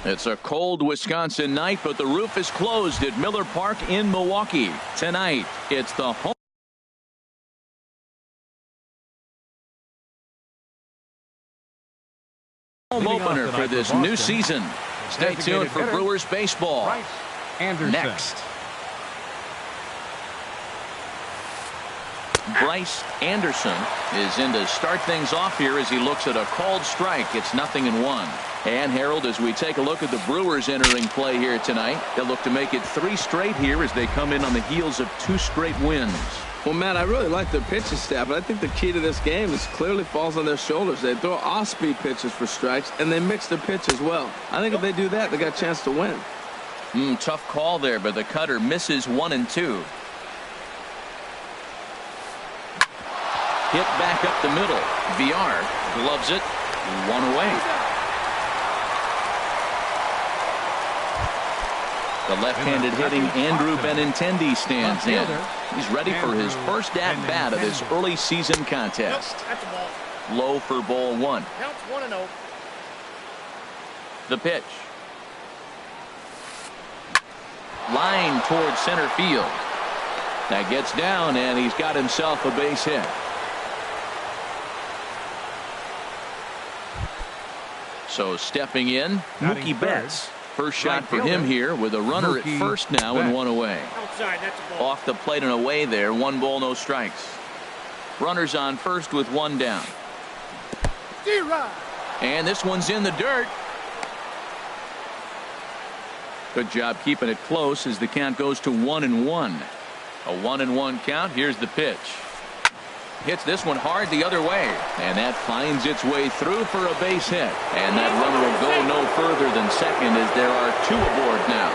It's a cold Wisconsin night, but the roof is closed at Miller Park in Milwaukee. Tonight, it's the home opener for this new season. Stay tuned for Brewers baseball. Next. Bryce Anderson is in to start things off here as he looks at a called strike. It's 0-1. And Harold, as we take a look at the Brewers entering play here tonight, they'll look to make it 3 straight here as they come in on the heels of 2 straight wins. Well, Matt, I really like their pitching staff, but I think the key to this game is clearly falls on their shoulders. They throw off-speed pitches for strikes, and they mix their pitch as well. I think if they do that, they got a chance to win. Tough call there, but the cutter misses 1 and 2. Hit back up the middle. VR gloves it. 1 away. The left-handed hitting Andrew Benintendi stands in. He's ready for his first at-bat of this early season contest. Low for ball 1. Counts 1-0. The pitch. Line towards center field. That gets down, and he's got himself a base hit. So stepping in, Mookie Betts. First shot for him here with a runner at first now and 1 away. Outside, that's a ball. Off the plate and away there. 1 ball, no strikes. Runners on first with 1 down. And this one's in the dirt. Good job keeping it close as the count goes to 1-1. A 1-1 count. Here's the pitch. Hits this one hard the other way, and that finds its way through for a base hit. And that runner will go no further than second as there are 2 aboard now.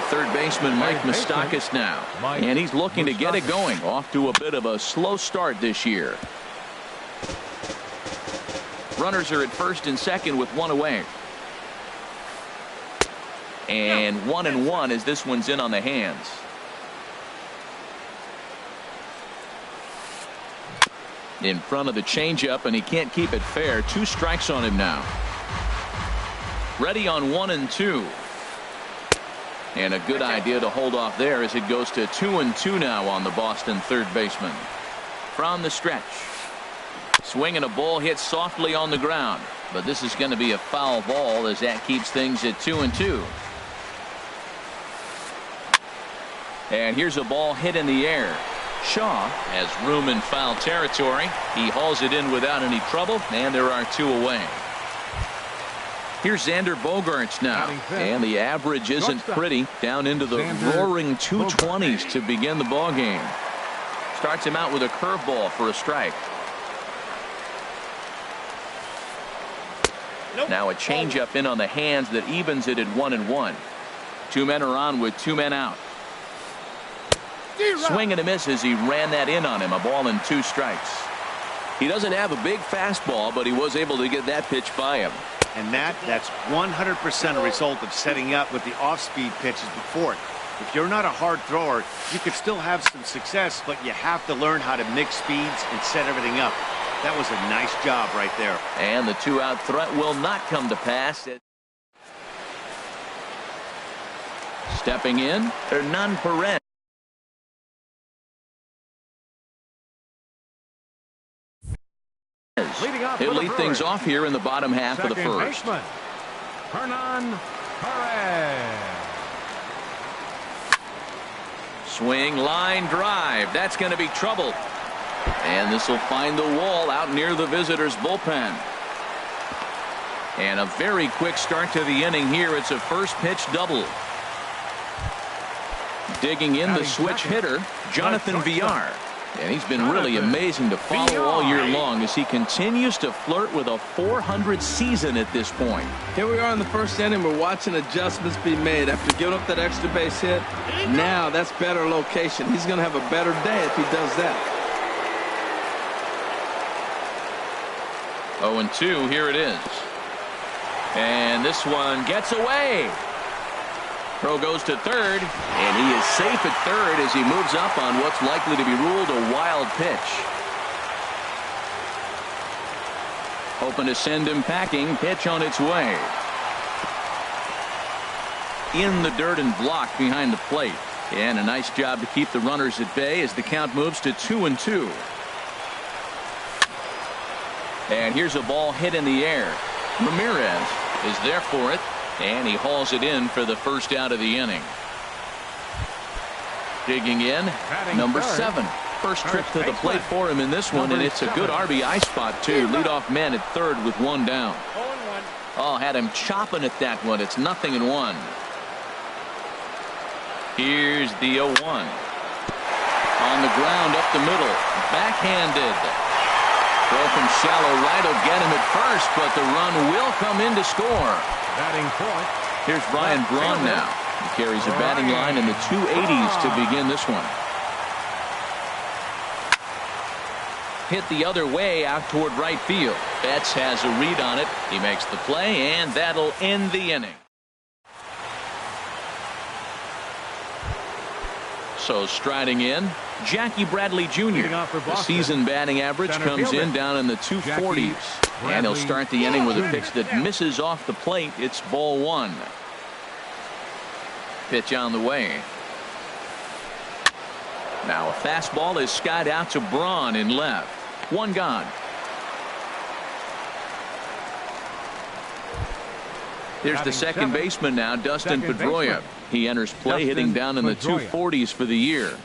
Third baseman Mike Moustakas now, and he's looking to get it going. Off to a bit of a slow start this year. Runners are at first and second with 1 away. And 1-1 as this one's in on the hands. In front of the changeup, and he can't keep it fair. 2 strikes on him now. Ready on 1-2. And a good idea to hold off there as it goes to 2-2 now on the Boston third baseman. From the stretch. Swinging a ball hit softly on the ground. But this is going to be a foul ball as that keeps things at 2-2. And here's a ball hit in the air. Shaw has room in foul territory. He hauls it in without any trouble, and there are 2 away. Here's Xander Bogaerts now, and the average isn't pretty. Down into the roaring 220s to begin the ball game. Starts him out with a curveball for a strike. Now a changeup in on the hands that evens it at 1-1. 2 men are on with 2 men out. Swing and a miss as he ran that in on him. A ball and 2 strikes. He doesn't have a big fastball, but he was able to get that pitch by him. And that's 100% a result of setting up with the off-speed pitches before it. If you're not a hard thrower, you could still have some success, but you have to learn how to mix speeds and set everything up. That was a nice job right there. And the 2-out threat will not come to pass. Stepping in, Hernan Perez. He'll lead things off here in the bottom half of the first. Hernan Perez. Swing, line drive. That's going to be trouble. And this will find the wall out near the visitors' bullpen. And a very quick start to the inning here. It's a first pitch double. Digging in the switch hitter, Jonathan VR. And he's been really amazing to follow all year long as he continues to flirt with a .400 season at this point. Here we are in the first inning. We're watching adjustments be made after giving up that extra base hit. Now that's better location. He's going to have a better day if he does that. 0-2, here it is. And this one gets away. Throw goes to third, and he is safe at third as he moves up on what's likely to be ruled a wild pitch. Hoping to send him packing. Pitch on its way. in the dirt and blocked behind the plate. And a nice job to keep the runners at bay as the count moves to 2-2. And here's a ball hit in the air. Ramirez is there for it, and he hauls it in for the first out of the inning. Digging in, number 7. First trip to the plate for him in this one, and it's a good RBI spot, too. Leadoff man at third with one down. Oh, had him chopping at that one. It's 0-1. Here's the 0-1. On the ground up the middle. Backhanded. Throw from shallow right will get him at first, but the run will come in to score. Batting fourth. Here's Ryan Braun now. He carries a batting line in the 280s to begin this one. Hit the other way out toward right field. Betts has a read on it. He makes the play, and that'll end the inning. So striding in, Jackie Bradley Jr. The season batting average comes in down in the 240s. And he'll start the inning with a pitch that misses off the plate. It's ball 1. Pitch on the way. Now a fastball is skied out to Braun in left. One gone. Here's the second baseman now, Dustin Pedroia. He enters play hitting down in the 240s for the year.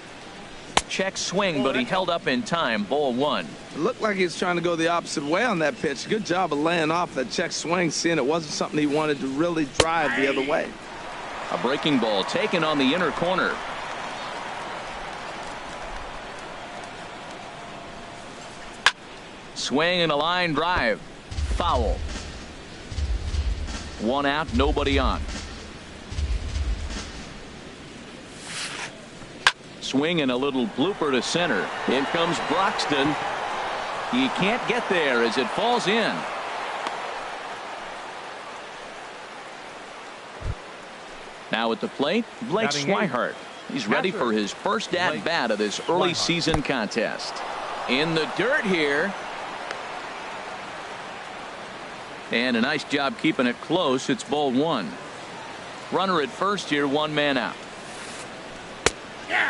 Check swing, but he held up in time. Ball 1. It looked like he was trying to go the opposite way on that pitch. Good job of laying off that check swing, seeing it wasn't something he wanted to really drive the other way. A breaking ball taken on the inner corner. Swing and a line drive. Foul. One out, nobody on. Swing and a little blooper to center. In comes Broxton. He can't get there as it falls in. Now at the plate, Blake Swihart. He's ready for his first at-bat of this early season contest. In the dirt here. And a nice job keeping it close. It's ball 1. Runner at first here, one man out.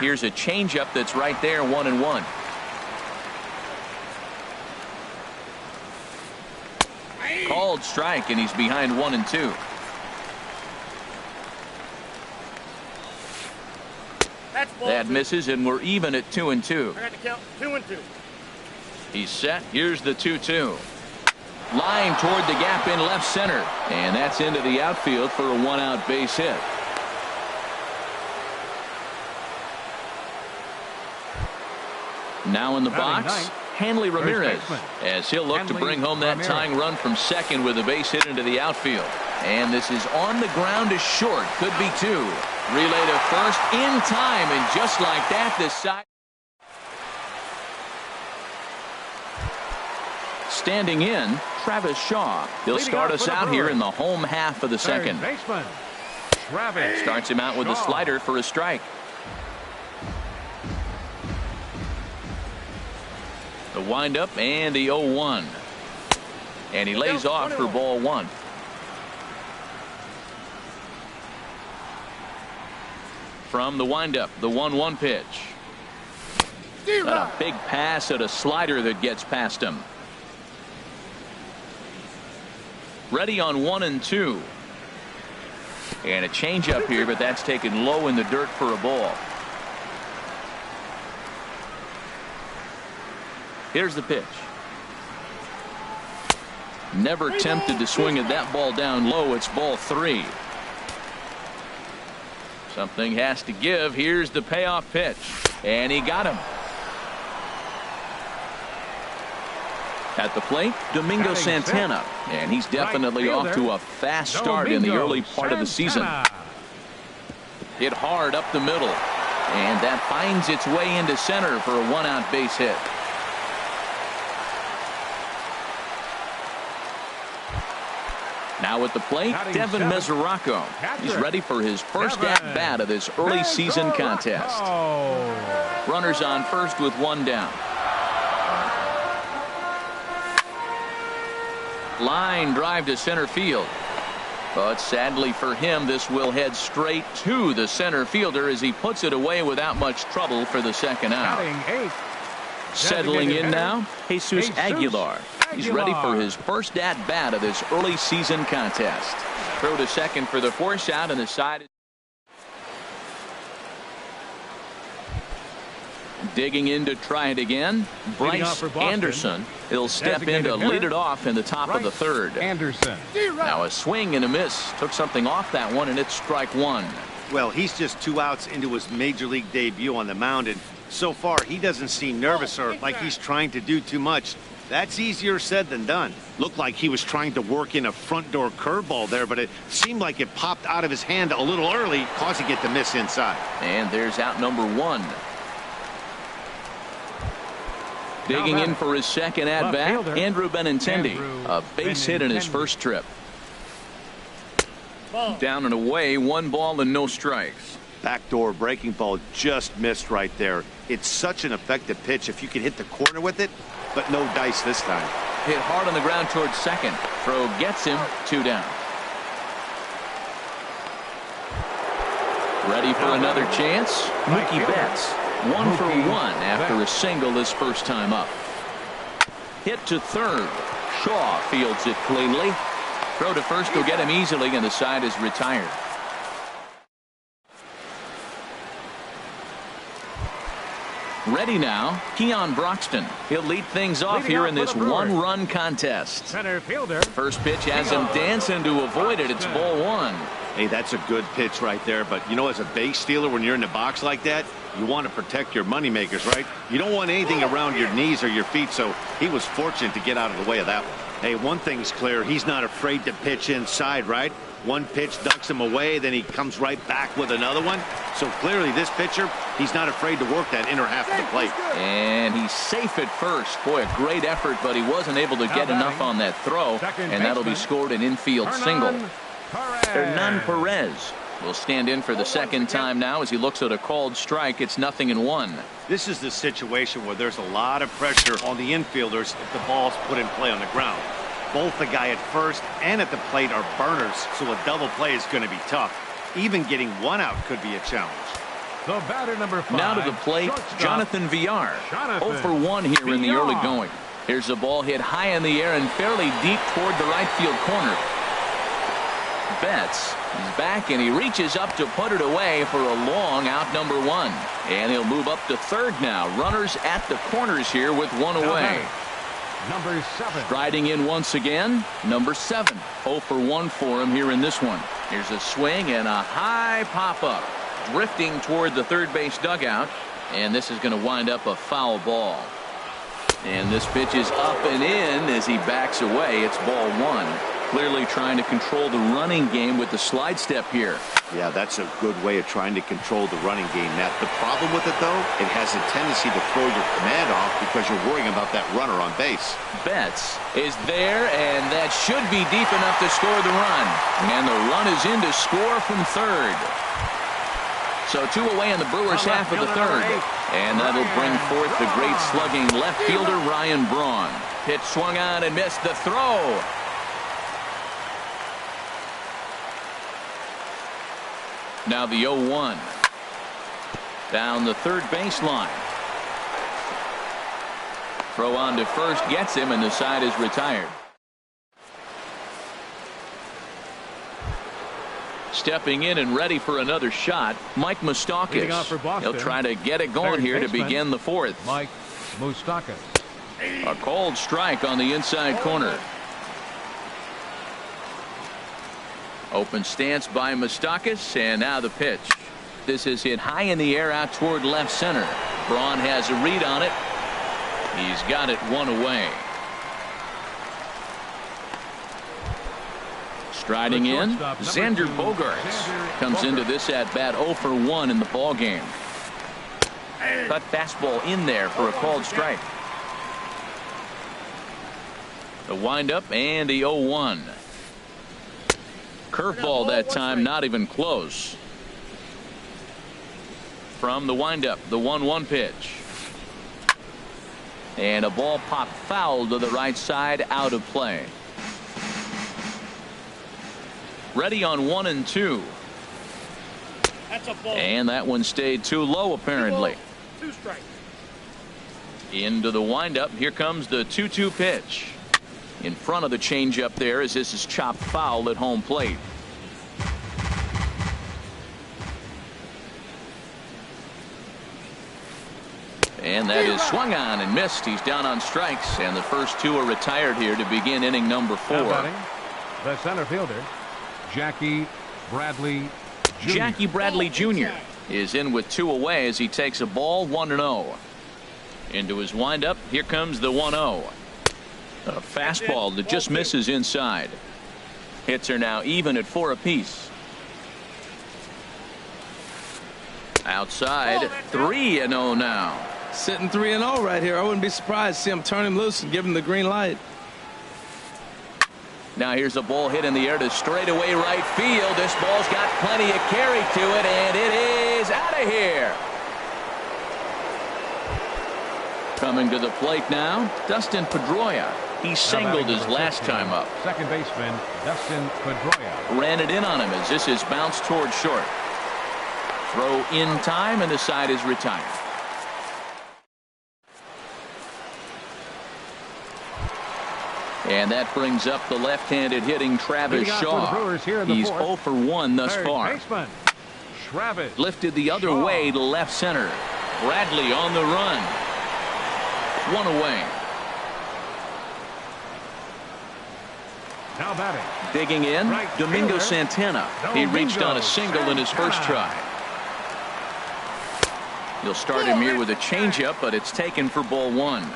Here's a changeup that's right there, 1-1. Called strike, and he's behind 1-2. That misses, and we're even at 2-2. I got to count 2-2. He's set. Here's the 2-2. Line toward the gap in left center, and that's into the outfield for a one-out base hit. Now in the box, Hanley Ramirez, as he'll look to bring home that tying run from second with a base hit into the outfield. And this is on the ground to short. Could be 2. Relay to first in time, and just like that, this side. Standing in, Travis Shaw. He'll start us out here in the home half of the second. Starts him out with a slider for a strike. The windup and the 0-1. And he lays off for ball 1. From the windup, the 1-1 pitch. Got a big pass at a slider that gets past him. Ready on 1-2. And a changeup here, but that's taken low in the dirt for a ball. Here's the pitch. Never tempted to swing at that ball down low. It's ball 3. Something has to give. Here's the payoff pitch. And he got him. At the plate, Domingo Santana. And he's definitely off to a fast start in the early part of the season. Hit hard up the middle. And that finds its way into center for a one-out base hit. Now at the plate, Devin Mesoraco. He's ready for his first at-bat of this early season contest. Runners on first with one down. Line drive to center field. But sadly for him, this will head straight to the center fielder as he puts it away without much trouble for the second out. Settling in now, Jesus Aguilar. He's ready for his first at-bat of this early season contest. Throw to second for the force out, and the side is digging in to try it again. Bryce Anderson. He'll step in to lead it off in the top of the third. Anderson. Now a swing and a miss. Took something off that one, and it's strike one. Well, he's just 2 outs into his major league debut on the mound, and so far he doesn't seem nervous or like he's trying to do too much. That's easier said than done. Looked like he was trying to work in a front door curveball there, but it seemed like it popped out of his hand a little early, causing it to miss inside. And there's out number one. Digging in for his second at-bat, Andrew Benintendi. A base hit in his first trip. Down and away, 1 ball and no strikes. Backdoor breaking ball just missed right there. It's such an effective pitch if you can hit the corner with it, but no dice this time. Hit hard on the ground towards second. Throw gets him, 2 down. Ready for another chance? Mookie Betts. 1 for 1 after a single his first time up. Hit to third. Shaw fields it cleanly. Throw to first will get him easily, and the side is retired. Ready now, Keon Broxton. He'll lead things off here in this 1-run contest. Center fielder. First pitch has him dancing to avoid it. It's ball 1. Hey, that's a good pitch right there, but you know, as a base stealer, when you're in the box like that, you want to protect your moneymakers, right? You don't want anything around your knees or your feet, so he was fortunate to get out of the way of that one. Hey, one thing's clear, he's not afraid to pitch inside, right? One pitch ducks him away, then he comes right back with another one. So clearly this pitcher, he's not afraid to work that inner half of the plate. And he's safe at first. Boy, a great effort, but he wasn't able to get enough on that throw, and that'll be scored an infield single. Hernan Perez will stand in for the second time now as he looks at a called strike. It's 0-1. This is the situation where there's a lot of pressure on the infielders if the ball's put in play on the ground. Both the guy at first and at the plate are burners, so a double play is going to be tough. Even getting 1 out could be a challenge. The batter number 5. Now to the plate, Jonathan Villar. 0 for 1 here in the early going. Here's a ball hit high in the air and fairly deep toward the right field corner. Betts is back, and he reaches up to put it away for a long out number 1. And he'll move up to third now. Runners at the corners here with 1 away. Number 7. Striding in once again, number 7. 0 for 1 for him here in this one. Here's a swing and a high pop-up. Drifting toward the third base dugout. And this is going to wind up a foul ball. And this pitch is up and in as he backs away. It's ball 1. Clearly trying to control the running game with the slide step here. Yeah, that's a good way of trying to control the running game, Matt. The problem with it, though, it has a tendency to throw your command off because you're worrying about that runner on base. Betts is there, and that should be deep enough to score the run. And the run is in to score from third. So 2 away in the Brewers half of the third. And that'll bring forth the great slugging left fielder Ryan Braun. Pitch swung on and missed the throw. Now the 0-1. Down the third baseline. Throw on to first gets him, and the side is retired. Stepping in and ready for another shot, Mike Moustakas. He'll try to get it going here to begin the 4th. Mike Moustakas. A called strike on the inside corner. Open stance by Moustakas, and now the pitch. This is hit high in the air out toward left center. Braun has a read on it. He's got it 1 away. Striding in, Xander Bogaerts comes into this at bat 0 for 1 in the ball game. Cut fastball in there for a called strike. The windup and the 0-1. Curveball that time, not even close. From the windup, the 1-1 pitch. And a ball popped foul to the right side, out of play. Ready on 1-2. That's a ball. And that one stayed too low, apparently. 2 strikes. Into the windup. Here comes the 2-2 pitch. In front of the changeup there, as this is chopped foul at home plate. And that is swung on and missed. He's down on strikes, and the first 2 are retired here to begin inning number 4. The center fielder, Jackie Bradley Jr. Jackie Bradley Jr. is in with 2 away as he takes a ball 1-0. Into his windup. Here comes the 1-0. A fastball that just misses inside. Hits are now even at 4 apiece. Outside, 3-0 now. Sitting 3-0 right here. I wouldn't be surprised to see him turn him loose and give him the green light. Now here's a ball hit in the air to straightaway right field. This ball's got plenty of carry to it, and it is out of here. Coming to the plate now, Dustin Pedroia. He singled his last time up. Second baseman, Dustin Pedroia. Ran it in on him as this is bounced toward short. Throw in time, and the side is retired. And that brings up the left-handed hitting Travis Shaw. He's 0 for 1 thus far. Baseman, Travis lifted the other Shaw. way to left center. Bradley on the run. 1 away. Now batting. Digging in, Right Domingo fielder, Santana. He reached on a single in his first try. You'll start him here with a changeup, but it's taken for ball 1.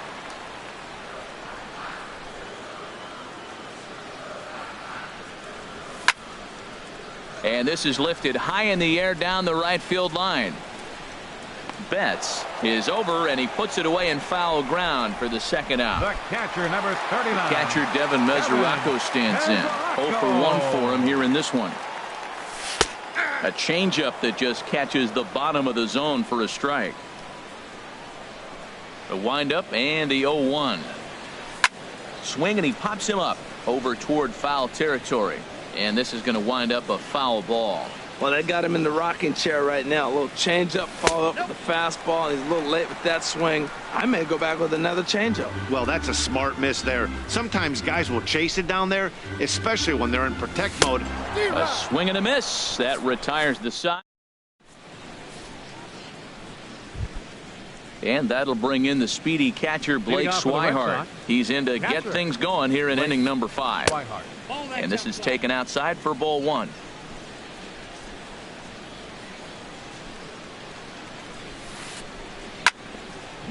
And this is lifted high in the air down the right field line. Betts is over, and he puts it away in foul ground for the second out. The catcher, number 39. Catcher Devin Mesoraco stands in. 0 for 1 for him here in this one. A changeup that just catches the bottom of the zone for a strike. The windup and the 0-1. Swing, and he pops him up over toward foul territory. And this is going to wind up a foul ball. Well, they got him in the rocking chair right now. A little changeup, follow up with a fastball, and he's a little late with that swing. I may go back with another changeup. Well, that's a smart miss there. Sometimes guys will chase it down there, especially when they're in protect mode. A swing and a miss. That retires the side. And that'll bring in the speedy catcher Blake Swihart. He's in to get things going here in inning number 5. And this is taken outside for ball 1.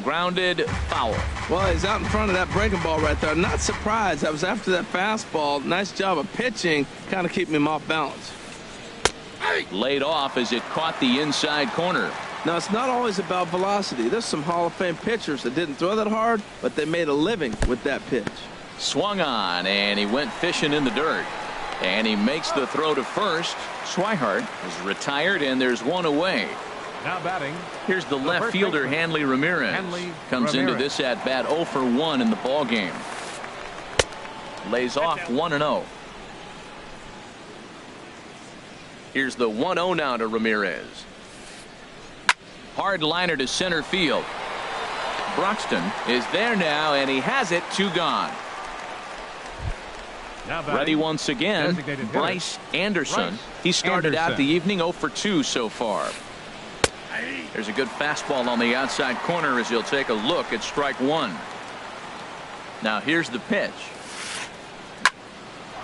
Grounded foul. Well, he's out in front of that breaking ball right there. Not surprised. That was after that fastball. Nice job of pitching, kind of keeping him off balance. Laid off as it caught the inside corner. Now, it's not always about velocity. There's some Hall of Fame pitchers that didn't throw that hard, but they made a living with that pitch. Swung on, and he went fishing in the dirt. And he makes the throw to first. Swihart is retired, and there's 1 away. Now batting. Here's the left fielder, Hanley Ramirez. Comes into this at bat 0 for 1 in the ball game. Lays off 1-0. Here's the 1-0 now to Ramirez. Hard liner to center field. Broxton is there now, and he has it. 2 gone. Ready once again, Bryce Anderson. He started out the evening 0 for 2 so far. There's a good fastball on the outside corner as he'll take a look at strike 1. Now here's the pitch.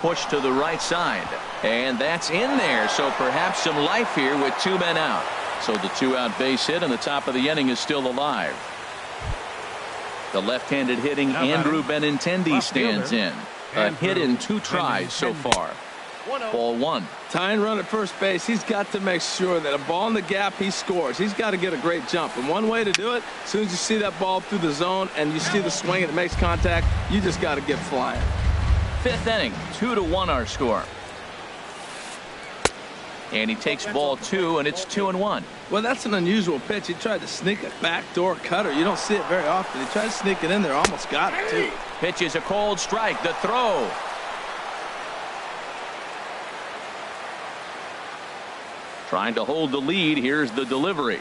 Push to the right side, and that's in there. So perhaps some life here with 2 men out. So the 2-out base hit, and the top of the inning is still alive. The left-handed hitting Andrew Benintendi stands in. A hit in 2 tries so far. Ball 1. Tying run at first base. He's got to make sure that a ball in the gap, he scores. He's got to get a great jump. And one way to do it, as soon as you see that ball through the zone and you see the swing and it makes contact, you just got to get flying. 5th inning, 2-1 our score. And he takes ball 2, and it's 2-1. Well, that's an unusual pitch. He tried to sneak a backdoor cutter. You don't see it very often. He tried to sneak it in there. Almost got it, too. Pitch is a cold strike. The throw. Trying to hold the lead. Here's the delivery.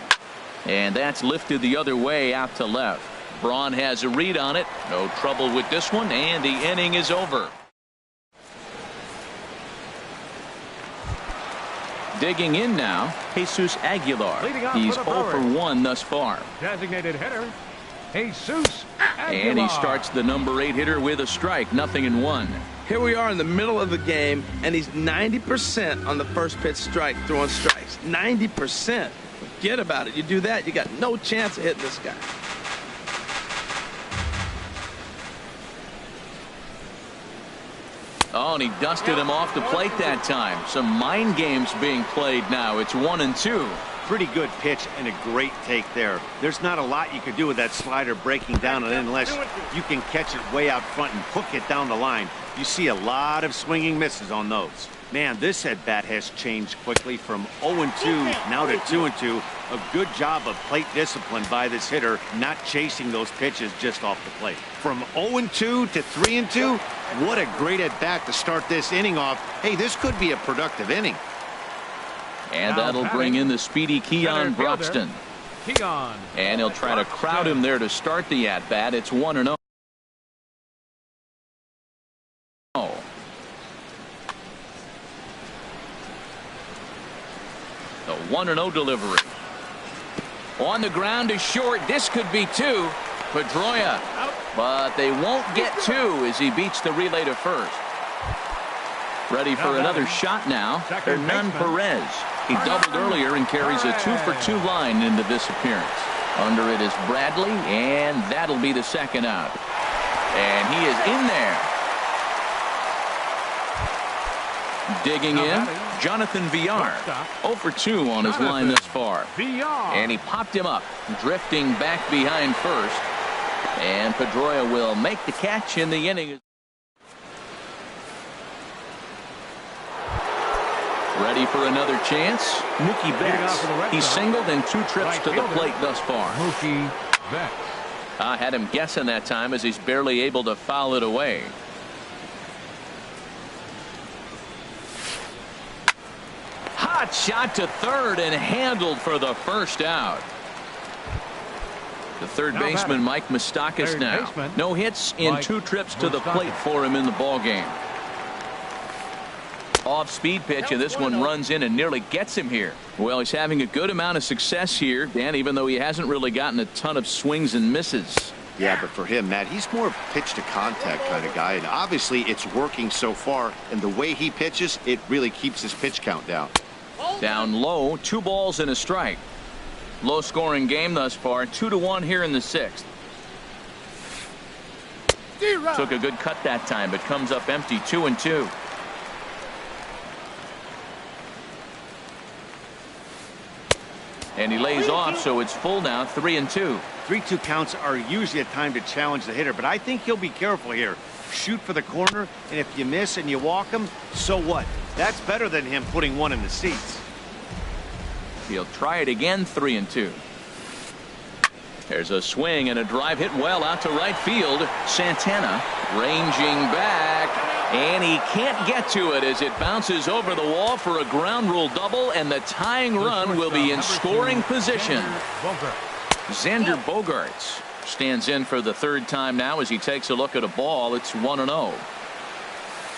And that's lifted the other way out to left. Braun has a read on it. No trouble with this one, and the inning is over. Digging in now, Jesus Aguilar. He's 0 for 1 thus far. Designated hitter, Jesus Aguilar. And he starts the number 8 hitter with a strike. 0-1. Here we are in the middle of the game, and he's 90% on the first pitch strike, throwing strikes. 90%. Forget about it. You do that, you got no chance of hitting this guy. Oh, and he dusted him off the plate that time. Some mind games being played now. It's 1-2. Pretty good pitch and a great take there. There's not a lot you could do with that slider breaking down it unless you can catch it way out front and hook it down the line. You see a lot of swinging misses on those. Man, this at-bat has changed quickly from 0-2 now to 2-2. A good job of plate discipline by this hitter, not chasing those pitches just off the plate. From 0-2 to 3-2, what a great at-bat to start this inning off. Hey, this could be a productive inning. And that'll bring in the speedy Keon Broxton. And he'll try to crowd him there to start the at-bat. It's 1-0. The 1-0 delivery. On the ground is short. This could be 2. Pedroia. But they won't get 2 as he beats the relay to first. Ready for another shot now. Hernan Perez. He doubled earlier and carries a 2-for-2 line into this appearance. Under it is Bradley, and that'll be the second out. And he is in there. Digging in, Jonathan Villar. 0 for 2 on his line thus far. And he popped him up, drifting back behind first. And Pedroia will make the catch in the inning. Ready for another chance. Mookie Betts. He's singled in 2 trips to the plate thus far. Mookie Betts. I had him guessing that time as he's barely able to foul it away. Hot shot to third and handled for the first out. The third baseman, Mike Moustakas now. No hits in 2 trips to the plate for him in the ballgame. Off-speed pitch, and this one runs in and nearly gets him here. Well, he's having a good amount of success here, Dan, even though he hasn't really gotten a ton of swings and misses. Yeah, but for him, Matt, he's more of a pitch-to-contact kind of guy, and obviously it's working so far, and the way he pitches, it really keeps his pitch count down. Down low, 2 balls and a strike. Low-scoring game thus far, 2-1 here in the 6th. Took a good cut that time, but comes up empty, 2-2. And he lays off, so it's full now, 3-2. 3-2 counts are usually a time to challenge the hitter, but I think he'll be careful here. Shoot for the corner, and if you miss and you walk him, so what? That's better than him putting one in the seats. He'll try it again, 3-2. There's a swing and a drive hit well out to right field. Santana ranging back, and he can't get to it as it bounces over the wall for a ground rule double, and the tying run will be in scoring position. Xander Bogaerts stands in for the 3rd time now as he takes a look at a ball. It's 1-0.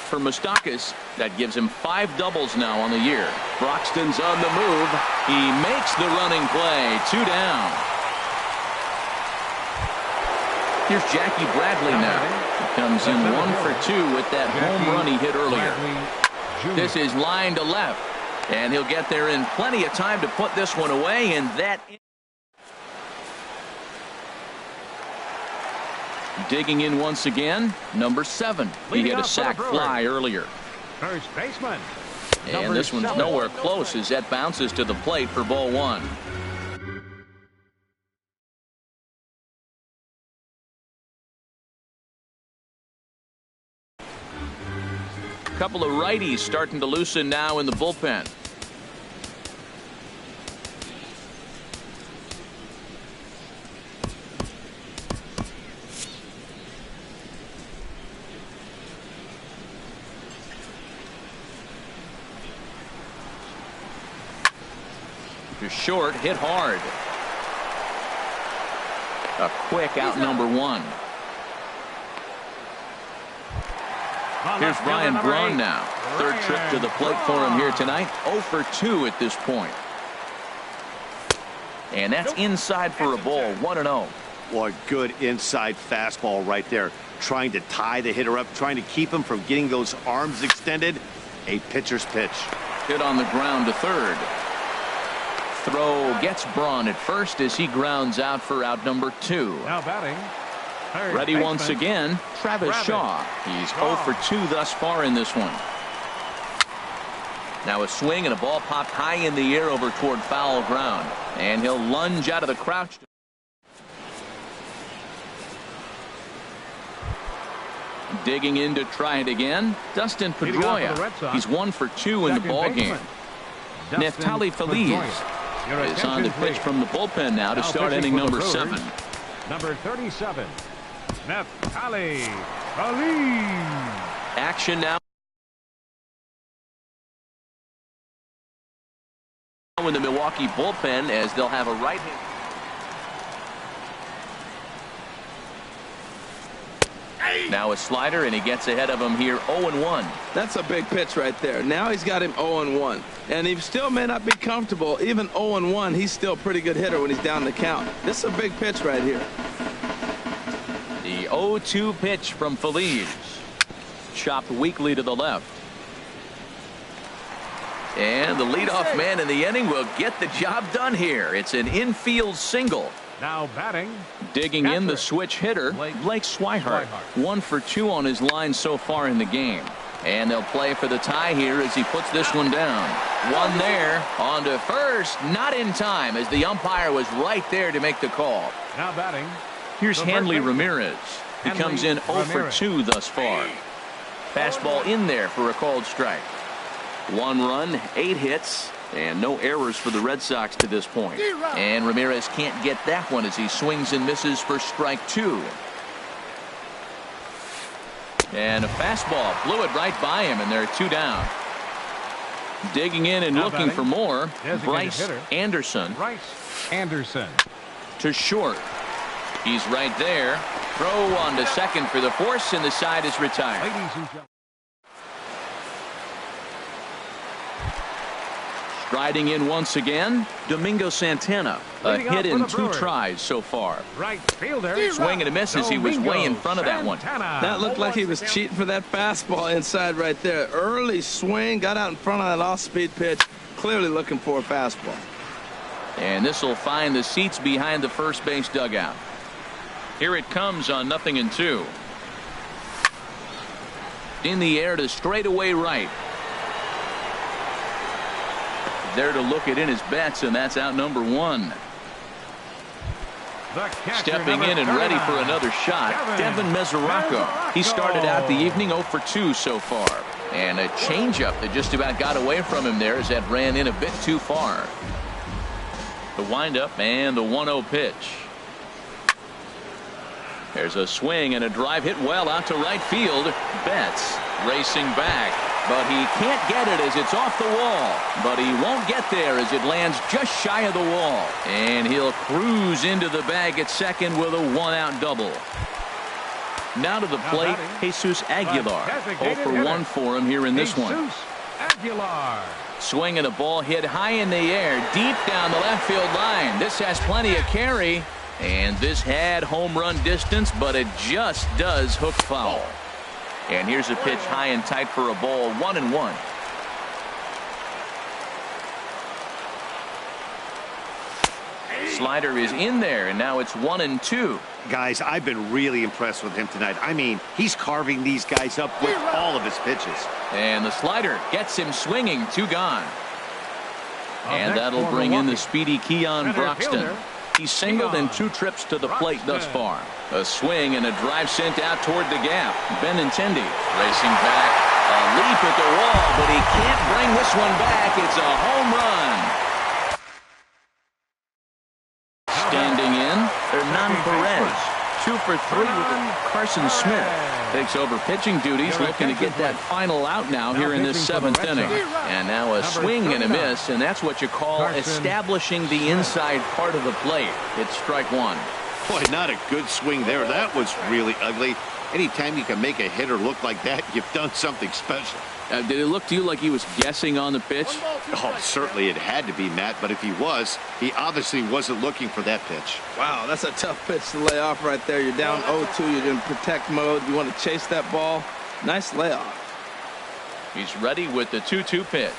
For Moustakas, that gives him 5 doubles now on the year. Broxton's on the move. He makes the running play. 2 down. Here's Jackie Bradley now. He comes in 1 for 2 with that home run he hit earlier. This is line to left, and he'll get there in plenty of time to put this one away, and that. Digging in once again, number 7. He hit a sac fly earlier. First baseman. And this one's nowhere close as that bounces to the plate for ball 1. Couple of righties starting to loosen now in the bullpen. To short, hit hard. A quick out number one. Here's Ryan Braun now. Third trip to the plate for him here tonight. 0 for 2 at this point. And that's inside for a ball. 1-0. What good inside fastball right there. Trying to tie the hitter up, trying to keep him from getting those arms extended. A pitcher's pitch. Hit on the ground to third. Throw gets Braun at first as he grounds out for out number 2. Now batting. Ready once again, Travis Shaw. He's 0 for 2 thus far in this one. Now a swing and a ball popped high in the air over toward foul ground. And he'll lunge out of the crouch. Digging in to try it again, Dustin Pedroia. He's 1 for 2 in the ball game. Neftali Feliz is on the pitch from the bullpen now to start inning number 7. Number 37, Neftali Feliz. Action now in the Milwaukee bullpen as they'll have a right hand. Now a slider, and he gets ahead of him here 0-1. That's a big pitch right there. Now he's got him 0-1. And he still may not be comfortable. Even 0-1, he's still a pretty good hitter when he's down the count. This is a big pitch right here. The 0-2 pitch from Feliz. Chopped weakly to the left. And the leadoff man in the inning will get the job done here. It's an infield single. Now batting. Digging in the switch hitter, Blake Swihart. 1 for 2 on his line so far in the game. And they'll play for the tie here as he puts this one down. One there, on to first, not in time as the umpire was right there to make the call. Now batting. Here's Hanley Ramirez. He comes in 0 for 2 thus far. Fastball in there for a called strike. 1 run, 8 hits. And no errors for the Red Sox to this point. And Ramirez can't get that one as he swings and misses for strike 2. And a fastball blew it right by him, and there are 2 down. Digging in and looking for more, Bryce Anderson. To short. He's right there. Throw on to second for the force, and the side is retired. Striding in once again, Domingo Santana. A hit in 2 tries so far. Right fielder. Swing and a miss as he was way in front of that one. That looked like he was cheating for that fastball inside right there. Early swing, got out in front of that off-speed pitch. Clearly looking for a fastball. And this will find the seats behind the first base dugout. Here it comes on 0-2. In the air to straightaway right. There to look it in his bets, and that's out number 1. Stepping in and ready for another shot, Devin Mesoraco. He started out the evening 0 for 2 so far. And a changeup that just about got away from him there as that ran in a bit too far. The windup and the 1-0 pitch. There's a swing and a drive hit well out to right field. Betts racing back. But he can't get it as it's off the wall. But he won't get there as it lands just shy of the wall. And he'll cruise into the bag at second with a 1-out double. Now to the plate, Jesus Aguilar. 0 for 1 for him here in this one. Swing and a ball hit high in the air, deep down the left field line. This has plenty of carry. And this had home run distance, but it just does hook foul. And here's a pitch high and tight for a ball, 1-1. Slider is in there, and now it's 1-2. Guys, I've been really impressed with him tonight. I mean, he's carving these guys up with all of his pitches. And the slider gets him swinging, 2 gone. And that'll bring in the speedy Keon Broxton. He's singled in 2 trips to the plate thus far. A swing and a drive sent out toward the gap. Benintendi racing back. A leap at the wall, but he can't bring this one back. It's a home run. Standing in, Hernan Perez. 2 for 3 with Carson Smith. Takes over pitching duties, looking to get that final out now here in this 7th inning. And now a swing and a miss, and that's what you call establishing the inside part of the plate. It's strike 1. Boy, not a good swing there. That was really ugly. Anytime you can make a hitter look like that, you've done something special. Did it look to you like he was guessing on the pitch? Oh, certainly it had to be, Matt, but if he was, he obviously wasn't looking for that pitch. Wow, that's a tough pitch to lay off right there. You're down 0-2. You're in protect mode. You want to chase that ball. Nice layoff. He's ready with the 2-2 pitch.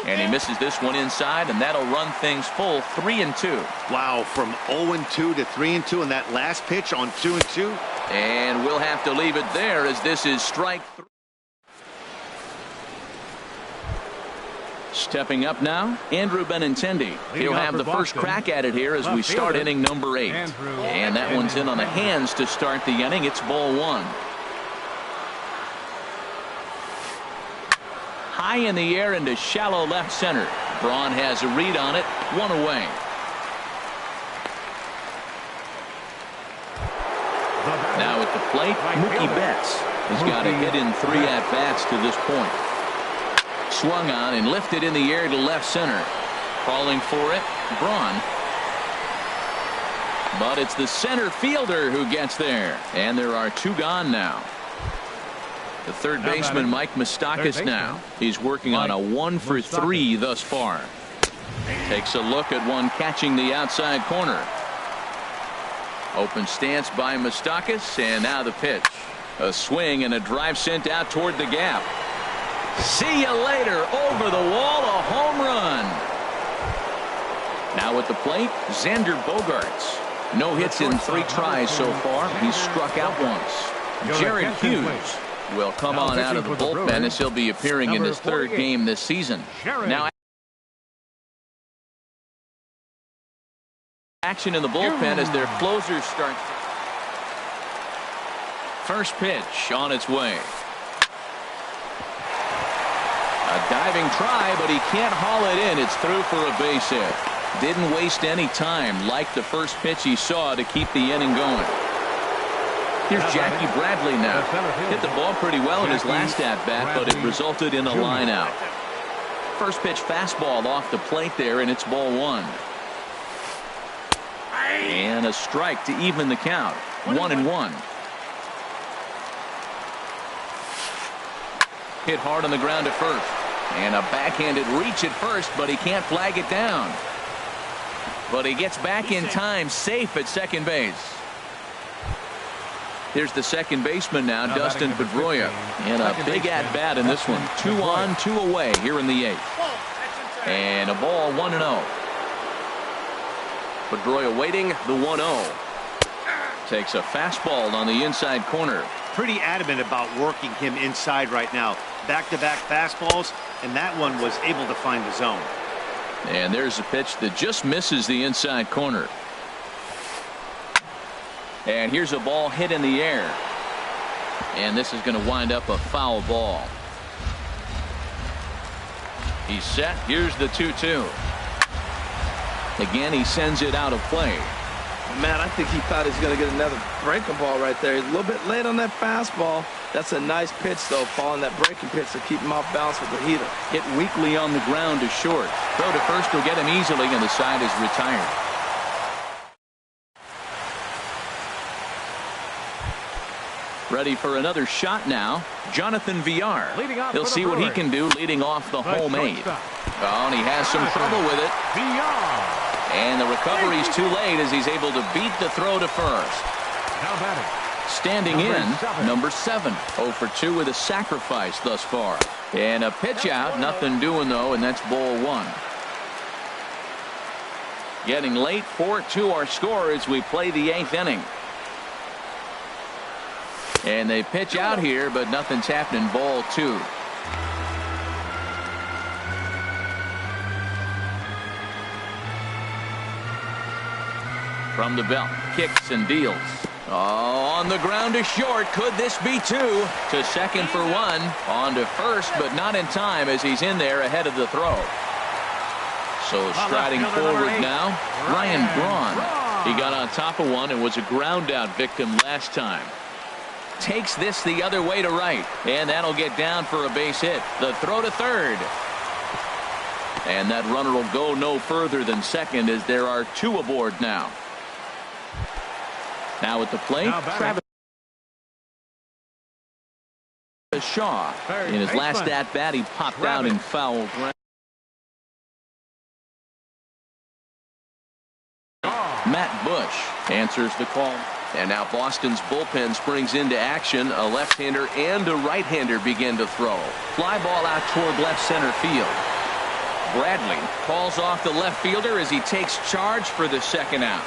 And he misses this one inside, and that'll run things full 3-2. Wow, from 0-2 to 3-2 in that last pitch on 2-2. And we'll have to leave it there as this is strike 3. Stepping up now, Andrew Benintendi. He'll have the first crack at it here as we start inning number 8. And that one's in on the hands to start the inning. It's ball 1. High in the air into shallow left center. Braun has a read on it. 1 away. Now at the plate, Mookie Betts has got a hit in 3 at-bats to this point. Swung on and lifted in the air to left center. Calling for it, Braun. But it's the center fielder who gets there. And there are 2 gone now. The third baseman, Mike Moustakas, now. He's working on a 1 for 3 thus far. Takes a look at one catching the outside corner. Open stance by Moustakas, and now the pitch. A swing and a drive sent out toward the gap. See you later. Over the wall, a home run. Now at the plate, Xander Bogaerts. No hits in 3 tries so far. He's struck out once. Jared Hughes will come on out of the bullpen as he'll be appearing in his 3rd game this season. Now action in the bullpen as their closers start. First pitch on its way. A diving try, but he can't haul it in. It's through for a base hit. Didn't waste any time like the first pitch he saw to keep the inning going. Here's Jackie Bradley now. Hit the ball pretty well in his last at-bat, but it resulted in a line out. First pitch fastball off the plate there, and it's ball 1. And a strike to even the count. 1-1. Hit hard on the ground at first. And a backhanded reach at first, but he can't flag it down. But he gets back in time, safe at second base. Here's the second baseman now, Dustin Pedroia. And a big at-bat in this one. 2 on, 2 away here in the 8th. And a ball 1-0. Pedroia waiting the 1-0. Takes a fastball on the inside corner. Pretty adamant about working him inside right now. Back-to-back fastballs, and that one was able to find the zone. And there's a pitch that just misses the inside corner. And here's a ball hit in the air. And this is going to wind up a foul ball. He's set. Here's the 2-2. Again, he sends it out of play. Man, I think he thought he was going to get another breaking ball right there. He's a little bit late on that fastball. That's a nice pitch, though, following that breaking pitch to keep him off balance with the heater. Hit weakly on the ground to short. Throw to first will get him easily, and the side is retired. Ready for another shot now. Jonathan Villar. He'll see what he can do leading off the home 8. Oh, and he has some trouble with it. And the recovery's too late as he's able to beat the throw to first. Standing in, number 7. 0 for 2 with a sacrifice thus far. And a pitch out, nothing doing though, and that's ball 1. Getting late, 4-2 our score as we play the 8th inning. And they pitch out here, but nothing's happening. Ball 2. From the belt, kicks and deals. Oh, on the ground to short. Could this be 2? To second for 1. On to first, but not in time as he's in there ahead of the throw. So striding forward now, Ryan Braun. gone. He got on top of one and was a ground out victim last time. Takes this the other way to right, and that'll get down for a base hit. The throw to third. And that runner will go no further than second as there are two aboard now. Now at the plate, Travis Shaw. In his last at bat, he popped out in foul ground. Matt Bush answers the call. And now Boston's bullpen springs into action. A left-hander and a right-hander begin to throw. Fly ball out toward left center field. Bradley calls off the left fielder as he takes charge for the second out.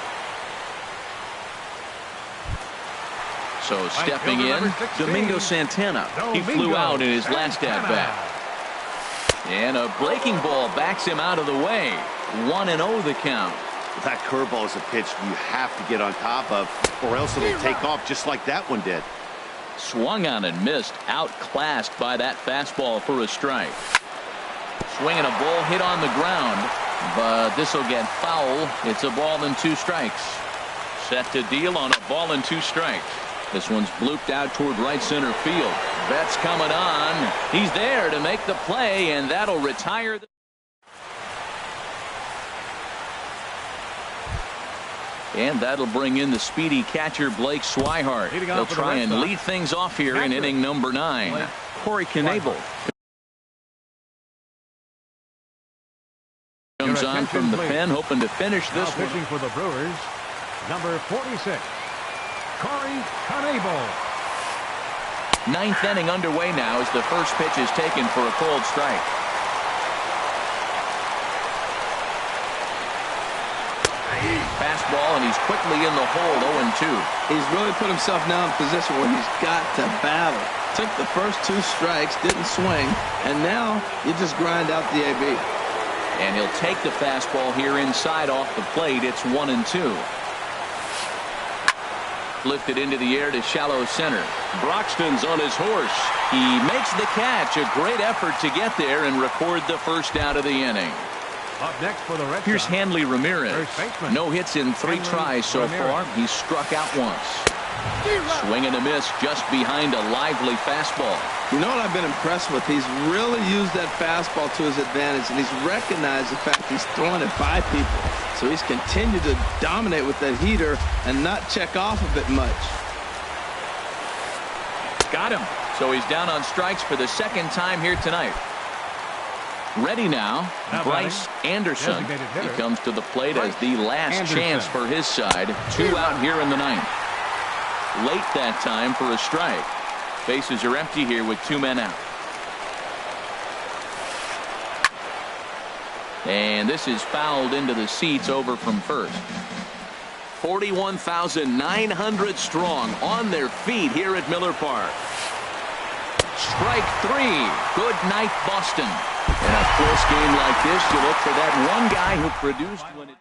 So stepping in, Domingo Santana. He flew out in his last at-bat. And a breaking ball backs him out of the way. 1-0 the count. That curveball is a pitch you have to get on top of, or else it'll take off just like that one did. Swung on and missed, outclassed by that fastball for a strike. Swinging a ball hit on the ground, but this will get foul. It's a ball and 2 strikes. Set to deal on a ball and 2 strikes. This one's blooped out toward right center field. Betts coming on. He's there to make the play, and that'll retire the And that'll bring in the speedy catcher Blake Swihart. He'll try and lead things off here in inning number 9. Corey Knebel comes on from the pen, hoping to finish this one. Pitching for the Brewers, number 46, Corey Knebel. 9th inning underway now as the first pitch is taken for a cold strike. Fastball, and he's quickly in the hole. 0-2. He's really put himself now in a position where he's got to battle. Took the first 2 strikes, didn't swing, and now you just grind out the AB. And he'll take the fastball here inside off the plate. It's 1-2. Lifted into the air to shallow center. Broxton's on his horse. He makes the catch. A great effort to get there and record the first out of the inning. Up next for the Red Here's Sox, Hanley Ramirez. first baseman. No hits in 3 tries so far. He's struck out once. Swing and a miss just behind a lively fastball. You know what I've been impressed with? He's really used that fastball to his advantage, and he's recognized the fact he's throwing it by people. So he's continued to dominate with that heater and not check off of it much. Got him. So he's down on strikes for the second time here tonight. Ready now, Bryce Anderson. He comes to the plate as the last chance for his side. 2 out here in the 9th. Late that time for a strike. Bases are empty here with 2 men out. And this is fouled into the seats over from first. 41,900 strong on their feet here at Miller Park. Strike 3. Good night, Boston. In a close game like this, you look for that one guy who produced when it